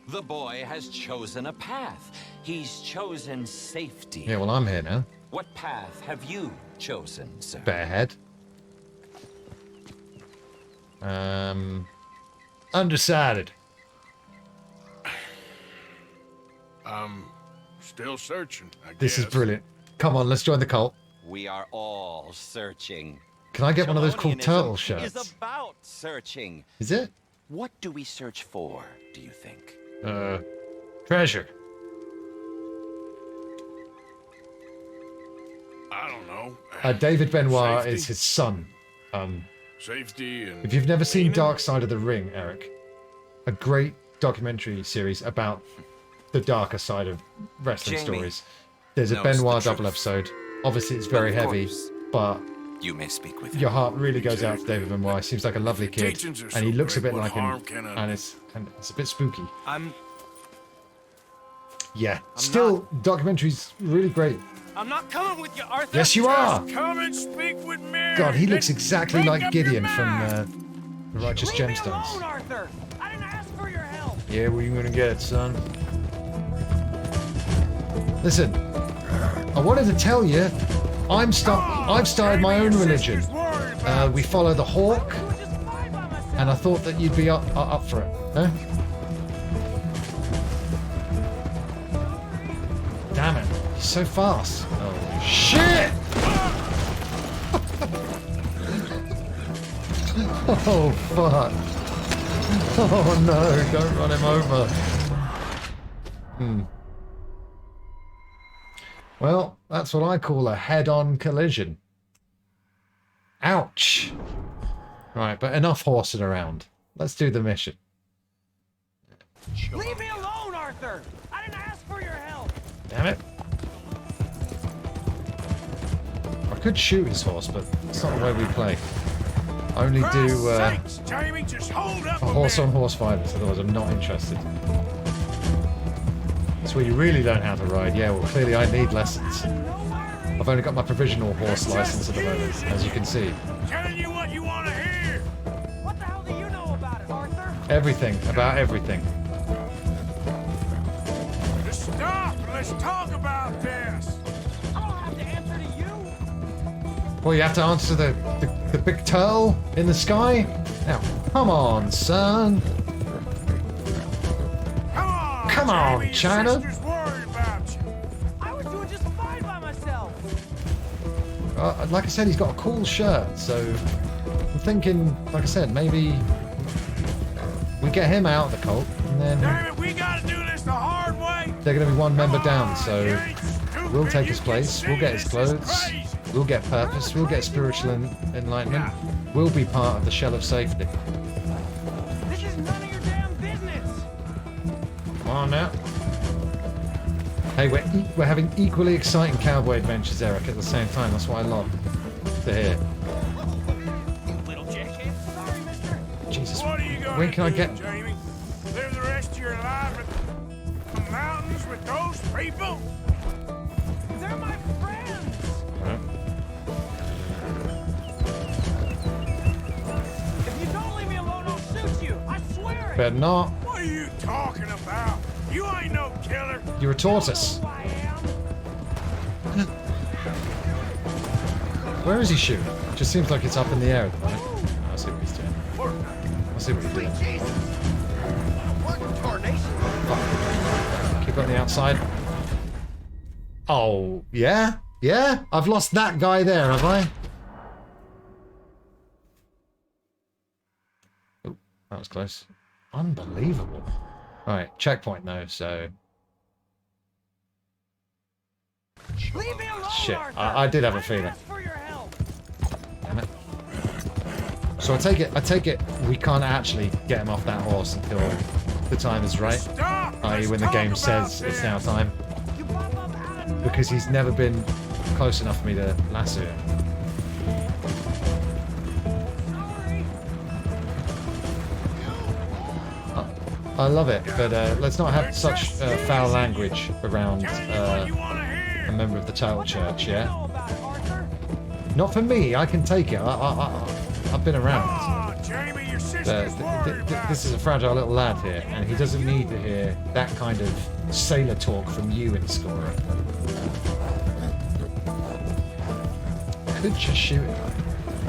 The boy has chosen a path. He's chosen safety. Yeah, well, I'm here now. What path have you chosen, sir? Bearhead. Undecided. I'm still searching, I guess. This is brilliant. Come on, let's join the cult. We are all searching. Can I get one of those cool Chelonianism turtle is shirts? about searching. Is it? What do we search for, do you think? Treasure. I don't know. David Benoit Safety? is his son. Safety and... If you've never seen meaning? Dark Side of the Ring, Eric, a great documentary series about the darker side of wrestling Jamie stories. There's a knows Benoit the double truth. episode. Obviously, it's very Of heavy, course. but You may speak with him. your heart really goes out to David Benoit. He seems like a lovely kid, Teachings are and he so looks a great, bit what like him, harm can I and do? it's a bit spooky. I'm Yeah, still, documentary's really great. I'm not coming with you, Arthur. Yes, you are. Come and speak with Mary. God, he looks Then exactly make like up your Gideon mind. from the Righteous Leave me Gemstones. alone, Arthur. I didn't ask for your help. Yeah, what are you gonna get, son? Listen, I wanted to tell you, I've started my own religion. We follow the Hawk, and I thought that you'd be up for it. Huh? Damn it, he's so fast. Oh, shit! Oh, fuck. Oh, no, don't run him over. Well, that's what I call a head-on collision. Ouch. Right, but enough horsing around. Let's do the mission. Leave me alone, Arthur. I didn't ask for your help. Damn it. I could shoot his horse, but that's not the way we play. I only do Sakes, Jamie, just hold up a a horse-on-horse violence, otherwise I'm not interested. That's where you really learn how to ride. Yeah, well, clearly I need lessons. I've only got my provisional horse license at the moment, as you can see. Telling you what you want to hear. Everything, about everything. Just stop and let's talk about this. I don't have to answer to you. Well, you have to answer the big turtle in the sky? Now, come on, son. Come on, China. I was doing just fine by myself. Like I said, he's got a cool shirt, so I'm thinking, like I said, maybe we get him out of the cult, and then Damn it, we gotta do this the hard way. they're going to be one member down, so we'll take his place, we'll get his clothes, we'll get purpose, we'll get spiritual enlightenment, we'll be part of the shell of safety. This is none of your damn business. Come on now. Hey, we're having equally exciting cowboy adventures, Eric, at the same time. That's what I love to hear. Little jacket. Sorry, mister. Jesus, What are you gonna when can I do, get... Jamie? Live the rest of your life in the mountains with those people? They're my friends. If you don't leave me alone, I'll shoot you. I swear it. Better not. What are you talking about? You ain't no killer. You're a tortoise. Where is he shooting? It just seems like it's up in the air at the moment. I'll see what he's doing. I'll see what he's doing. Keep on the outside. Oh, yeah? Yeah? I've lost that guy there, have I? Oh, that was close. Unbelievable. Alright, checkpoint though, so... Leave me alone, Shit, Arthur. I did have a feeling. Ask for your help. Damn it. So I take it we can't actually get him off that horse until the time is right. I.e. when the game says it's now time. Because he's never been close enough for me to lasso him. I love it, but let's not have such foul language around a member of the Turtle Church, yeah? Not for me, I can take it. I've been around. This is a fragile little lad here, and he doesn't need to hear that kind of sailor talk from you in Scorer. Could just shoot him.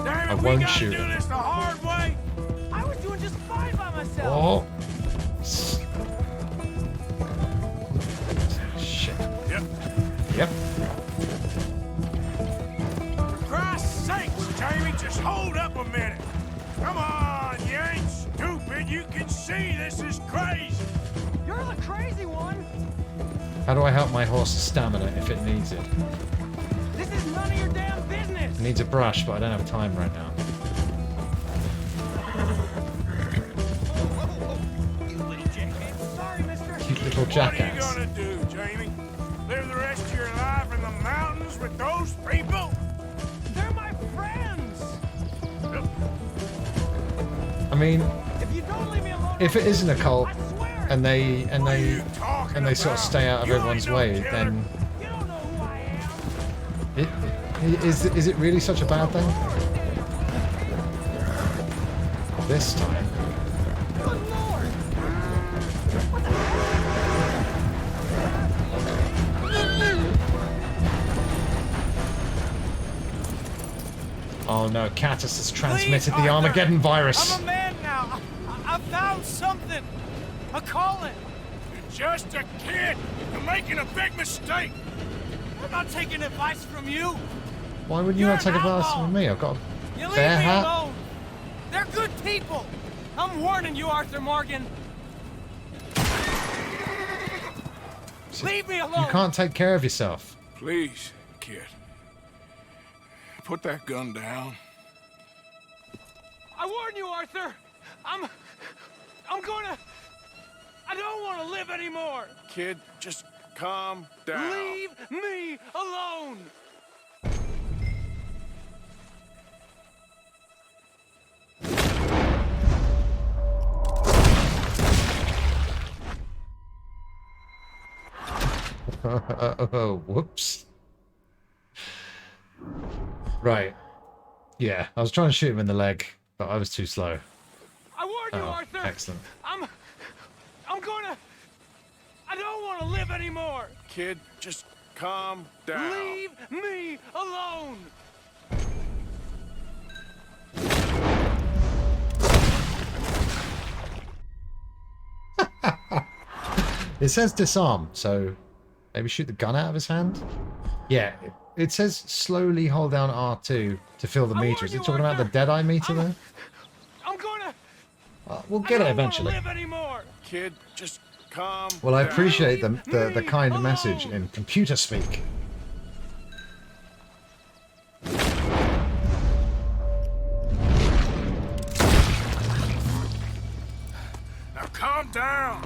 I won't shoot him. This the hard way. I was doing just fine by myself. Oh! Shit. Yep. For Christ's sakes, Jamie, just hold up a minute. Come on, you ain't stupid. You can see this is crazy. You're the crazy one. How do I help my horse's stamina if it needs it? This is none of your damn business. It needs a brush, but I don't have time right now. Cute little jackass. What are you gonna do, Jamie? Live the rest of your life in the mountains with those people? They're my friends. I mean, If you don't leave me alone, if it isn't a cult and they sort of stay out of everyone's way, then is it really such a bad thing? This time. Oh no, Catus has transmitted the Armageddon virus. I'm a man now. I found something. A calling. You're just a kid. You're making a big mistake. I'm not taking advice from you. Why wouldn't you not take advice from me? I've got You a leave bear me hat. alone. They're good people. I'm warning you, Arthur Morgan. Leave me alone. You can't take care of yourself. Please, kid. Put that gun down. I warn you, Arthur. I'm gonna. I don't want to live anymore. Kid, just calm down. Leave me alone. Oh, whoops. Right. Yeah, I was trying to shoot him in the leg, but I was too slow. I warned you, Oh, Arthur. excellent. I'm gonna. I don't want to live anymore. Kid, just calm down. Leave me alone. It says disarm, so maybe shoot the gun out of his hand? Yeah, it says slowly hold down R2 to fill the meter. Is it talking about the Deadeye meter there? I'm gonna. We'll get it eventually. Live anymore. Kid, just calm Well, I down. appreciate the kind message in computer speak. Now calm down.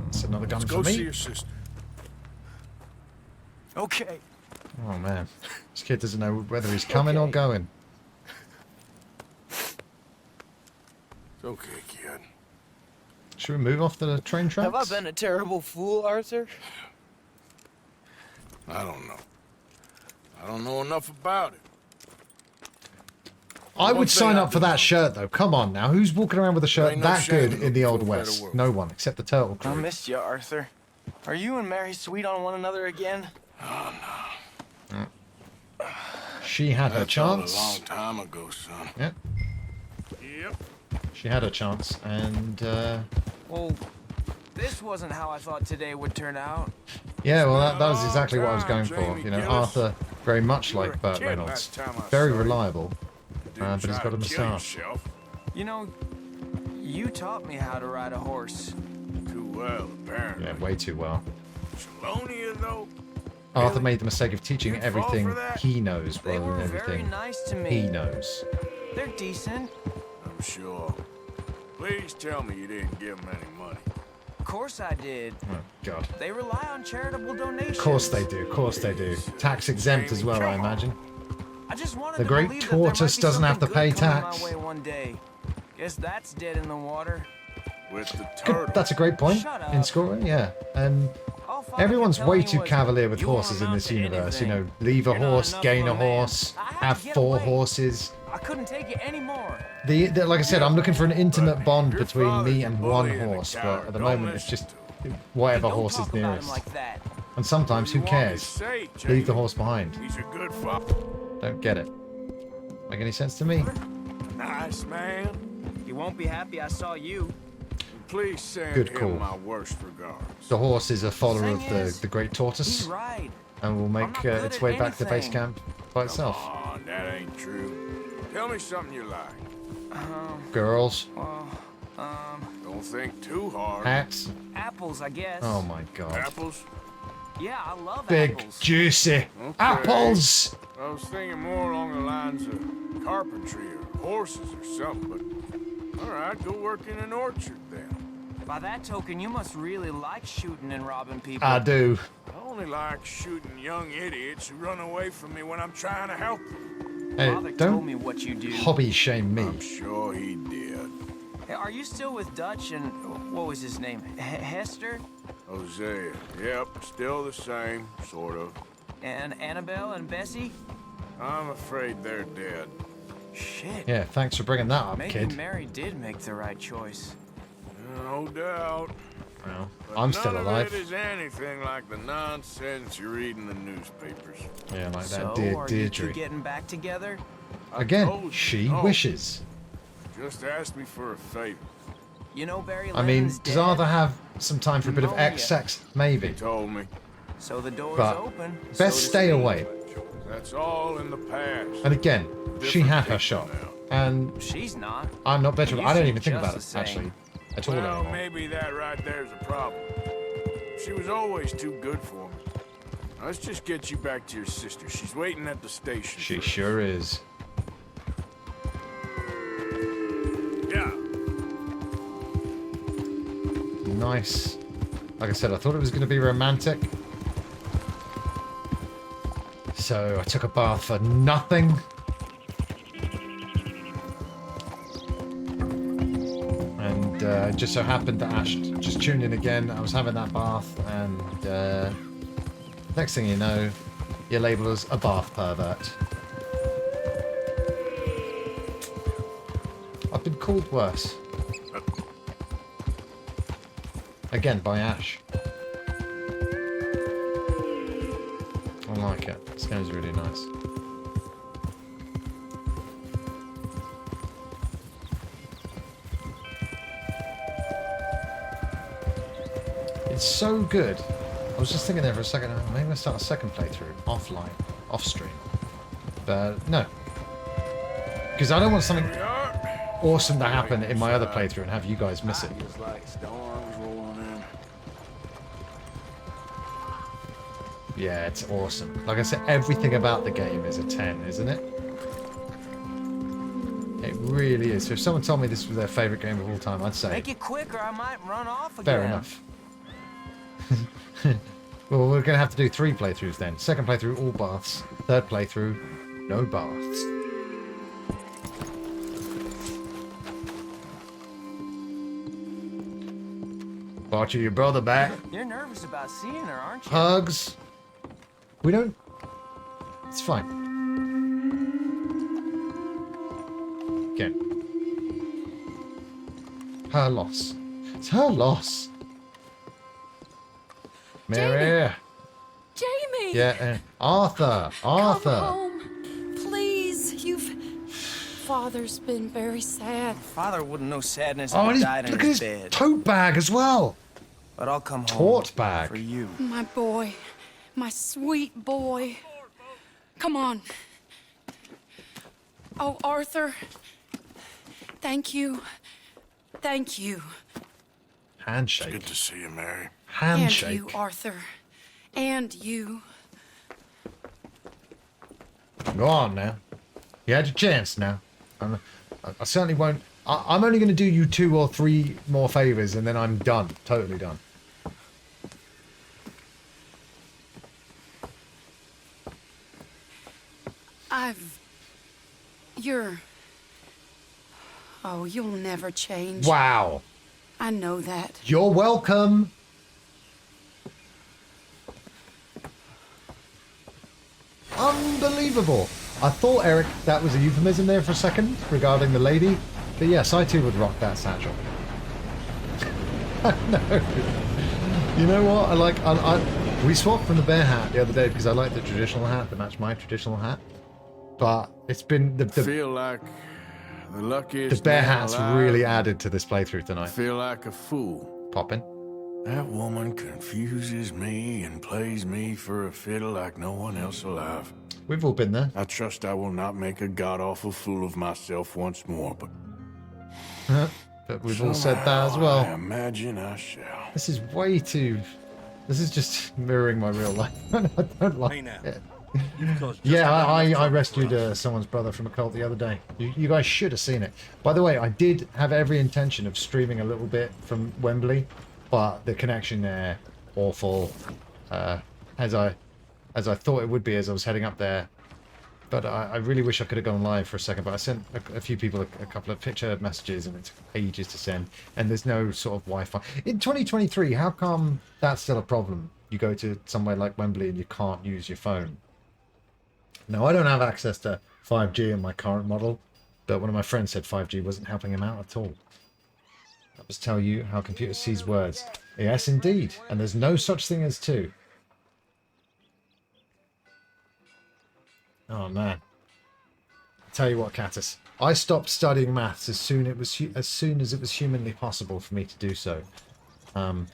That's another gun Let's for go see me. your sister. Okay. Oh man, this kid doesn't know whether he's coming or going. It's okay, kid. Should we move off the train tracks? Have I been a terrible fool, Arthur? I don't know. I don't know enough about it. I would sign up for that shirt though. Come on now, who's walking around with a shirt Ain't no that shame good in in the Old looking for a better West? world. No one except the turtle I crew. missed you, Arthur. Are you and Mary sweet on one another again? Oh, no. She had her That's all chance. a long time ago, son. Yep. Yep. She had her chance, and Well, this wasn't how I thought today would turn out. yeah, well, that was exactly what I was going for. You know, Arthur, very much like Burt Reynolds, very reliable, but he's got a moustache. You know, you taught me how to ride a horse. Too well, apparently. Yeah, way too well. Chelonia, though? Arthur made the mistake of teaching You'd fall everything for that? he knows They rather were than very everything nice to me. he knows. They're decent. I'm sure. Please tell me you didn't give them any money. Of course I did. Oh, God. They rely on charitable donations. Of course they do, of course they do. Tax exempt as well, I imagine. I just wanted The to great believe that there might tortoise be doesn't have to something pay good coming tax. My way one day. Guess that's dead in the water. With the Good, that's a great point in scoring, yeah. Everyone's way too cavalier with horses in this universe. You know, leave a horse, gain a horse, have 4 horses. I couldn't take it anymore. Like I said, I'm looking for an intimate bond between me and one horse, but at the moment it's just whatever horse is nearest. And sometimes, who cares? Leave the horse behind. He's a good father. Don't get it. Make any sense to me? Nice man. He won't be happy I saw you. Please send Good him call. my worst regards. The horse is a follower of Thing is, the great tortoise, He's right. and will make not good its at way back to base anything. camp by itself. Come on, that ain't true. Tell me something you like. Girls, Don't think too hard. hats. Apples, I guess. Oh my God. Apples? Yeah, I love Big, apples. juicy Okay. apples. I was thinking more along the lines of carpentry or horses or something, but all right, go work in an orchard then. By that token, you must really like shooting and robbing people. I do. I only like shooting young idiots who run away from me when I'm trying to help them. Hey, Father told don't me what you do. hobby shame me. I'm sure he did. Hey, are you still with Dutch and what was his name? Hester? Hosea, yep, still the same, sort of. And Annabelle and Bessie? I'm afraid they're dead. Shit. Yeah, thanks for bringing that up, Maybe kid. Mary did make the right choice. No doubt. Well, But I'm still none alive. of it is anything like the nonsense you read in the newspapers. Yeah, like So, that dear are you two Deirdre. getting back together? Again, she no. wishes. Just ask me for a favor. You know Barry I mean, Lyndon's does dead, Arthur have some time for a bit of Pneumonia. X-sex? Maybe. He told me. so the door's But open. so best to stay speak. away. That's all in the past. And again, she had her shot. And She's not. I'm not better. You I don't seem even think just about the it, same. actually. At all Well, anymore. maybe that right there's a problem. She was always too good for me. Now, let's just get you back to your sister. She's waiting at the station. She sure is. Yeah. Nice. Like I said, I thought it was going to be romantic. So I took a bath for nothing. And it just so happened that Ash just tuned in again. I was having that bath, and next thing you know, you're labelled as a bath pervert. I've been called worse. Again, by Ash. I like it. This game's really nice. It's so good. I was just thinking there for a second, maybe I'll start a second playthrough, offline, off stream. But no. Because I don't want something awesome to happen in my other playthrough and have you guys miss it. Yeah, it's awesome. Like I said, everything about the game is a 10, isn't it? It really is. So if someone told me this was their favourite game of all time, I'd say... Make it quick or I might run off again. Fair enough. Well, we're going to have to do 3 playthroughs then. Second playthrough, all baths. Third playthrough, no baths. Brought your brother back. You're nervous about seeing her, aren't you? Hugs. We don't... It's fine. Okay. Her loss. It's her loss. Mary. Jamie! Yeah, Arthur. Arthur. Come home. Please, Father's been very sad. Father wouldn't know sadness Oh, if and he he's, died in look at his his bed. tote bag as well. But I'll come home. Tote bag. For you. My boy. My sweet boy. Come on. Oh, Arthur. Thank you. Thank you. Handshake. Good to see you, Mary. Handshake. And you, Arthur. And you. Go on now. You had your chance now. I certainly won't. I'm only going to do you 2 or 3 more favours and then I'm done. Totally done. Oh, you'll never change. Wow. I know that. You're welcome. Unbelievable. I thought, Eric, that was a euphemism there for a second regarding the lady. But yes, I too would rock that satchel. No. You know what? We swapped from the bear hat the other day because I like the traditional hat to match my traditional hat. But it's been the feel like the luckiest. The bear hat's really added to this playthrough tonight. Feel like a fool. Poppin'. That woman confuses me and plays me for a fiddle like no one else alive. We've all been there. I trust I will not make a god-awful fool of myself once more, but... But we've all said that as well. I imagine I shall. This is way too... This is just mirroring my real life. I don't like it. Yeah, I rescued someone's brother from a cult the other day. You guys should have seen it. By the way, I did have every intention of streaming a little bit from Wembley, but the connection there, awful, as I thought it would be as I was heading up there. But I really wish I could have gone live for a second, but I sent a few people a couple of picture messages and it took ages to send, and there's no sort of Wi-Fi. In 2023, how come that's still a problem? You go to somewhere like Wembley and you can't use your phone. Now, I don't have access to 5G in my current model, but one of my friends said 5G wasn't helping him out at all. That was tell you how computer sees words. Yes, indeed. And there's no such thing as 2. Oh, man. I'll tell you what, Catus. I stopped studying maths as soon as it was humanly possible for me to do so. And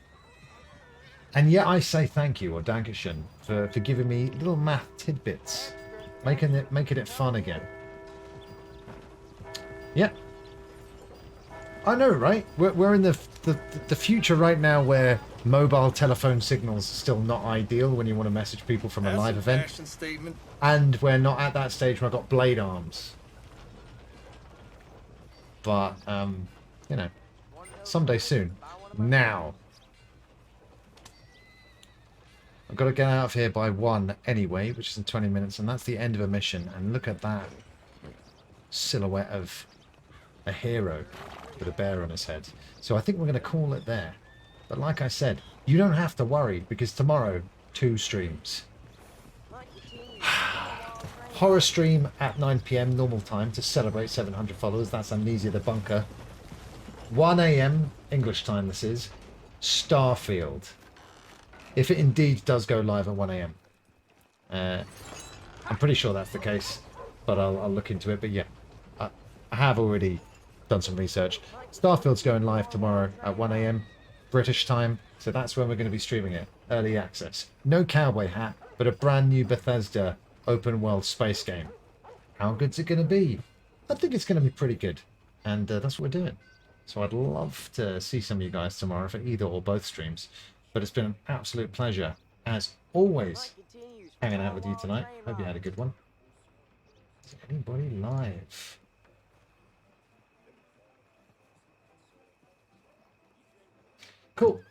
yet I say thank you, or Dankeschön, for giving me little math tidbits. Making it fun again. Yeah. I know, right? We're in the future right now where mobile telephone signals are still not ideal when you want to message people from a live event. Statement. And we're not at that stage where I've got blade arms. But, you know, someday soon. Now. I've got to get out of here by 1 anyway, which is in 20 minutes, and that's the end of a mission. And look at that silhouette of a hero with a bear on his head. So I think we're going to call it there. But like I said, you don't have to worry, because tomorrow, 2 streams. Horror stream at 9 PM normal time to celebrate 700 followers. That's Amnesia the Bunker. 1 AM English time this is. Starfield. If it indeed does go live at 1 AM. I'm pretty sure that's the case, but I'll look into it. But yeah, I have already done some research. Starfield's going live tomorrow at 1 AM British time, so that's when we're going to be streaming it. Early access. No cowboy hat, but a brand new Bethesda open world space game. How good's it going to be? I think it's going to be pretty good, and that's what we're doing. So I'd love to see some of you guys tomorrow for either or both streams. But it's been an absolute pleasure, as always, hanging out with you tonight. Hope you had a good one. Is anybody live? Cool.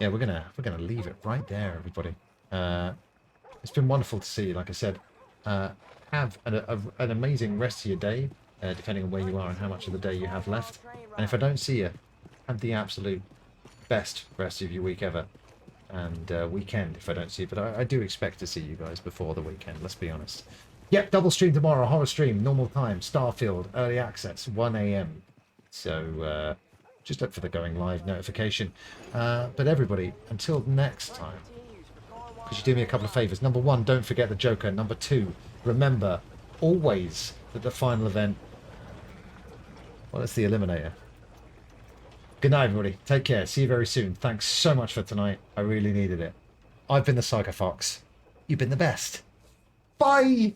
Yeah, we're gonna leave it right there, everybody. It's been wonderful to see you. Like I said, have an amazing rest of your day, depending on where you are and how much of the day you have left. And if I don't see you, have the absolute best rest of your week ever. And weekend, if I don't see you. But I do expect to see you guys before the weekend, let's be honest. Yep, double stream tomorrow, horror stream, normal time, Starfield, early access, 1 AM. So just look for the going live notification. But everybody, until next time, could you do me a couple of favors? Number 1, don't forget the Joker. Number 2, remember always that the final event, well, it's the Eliminator. Good night, everybody. Take care. See you very soon. Thanks so much for tonight. I really needed it. I've been the Psycho Fox. You've been the best. Bye!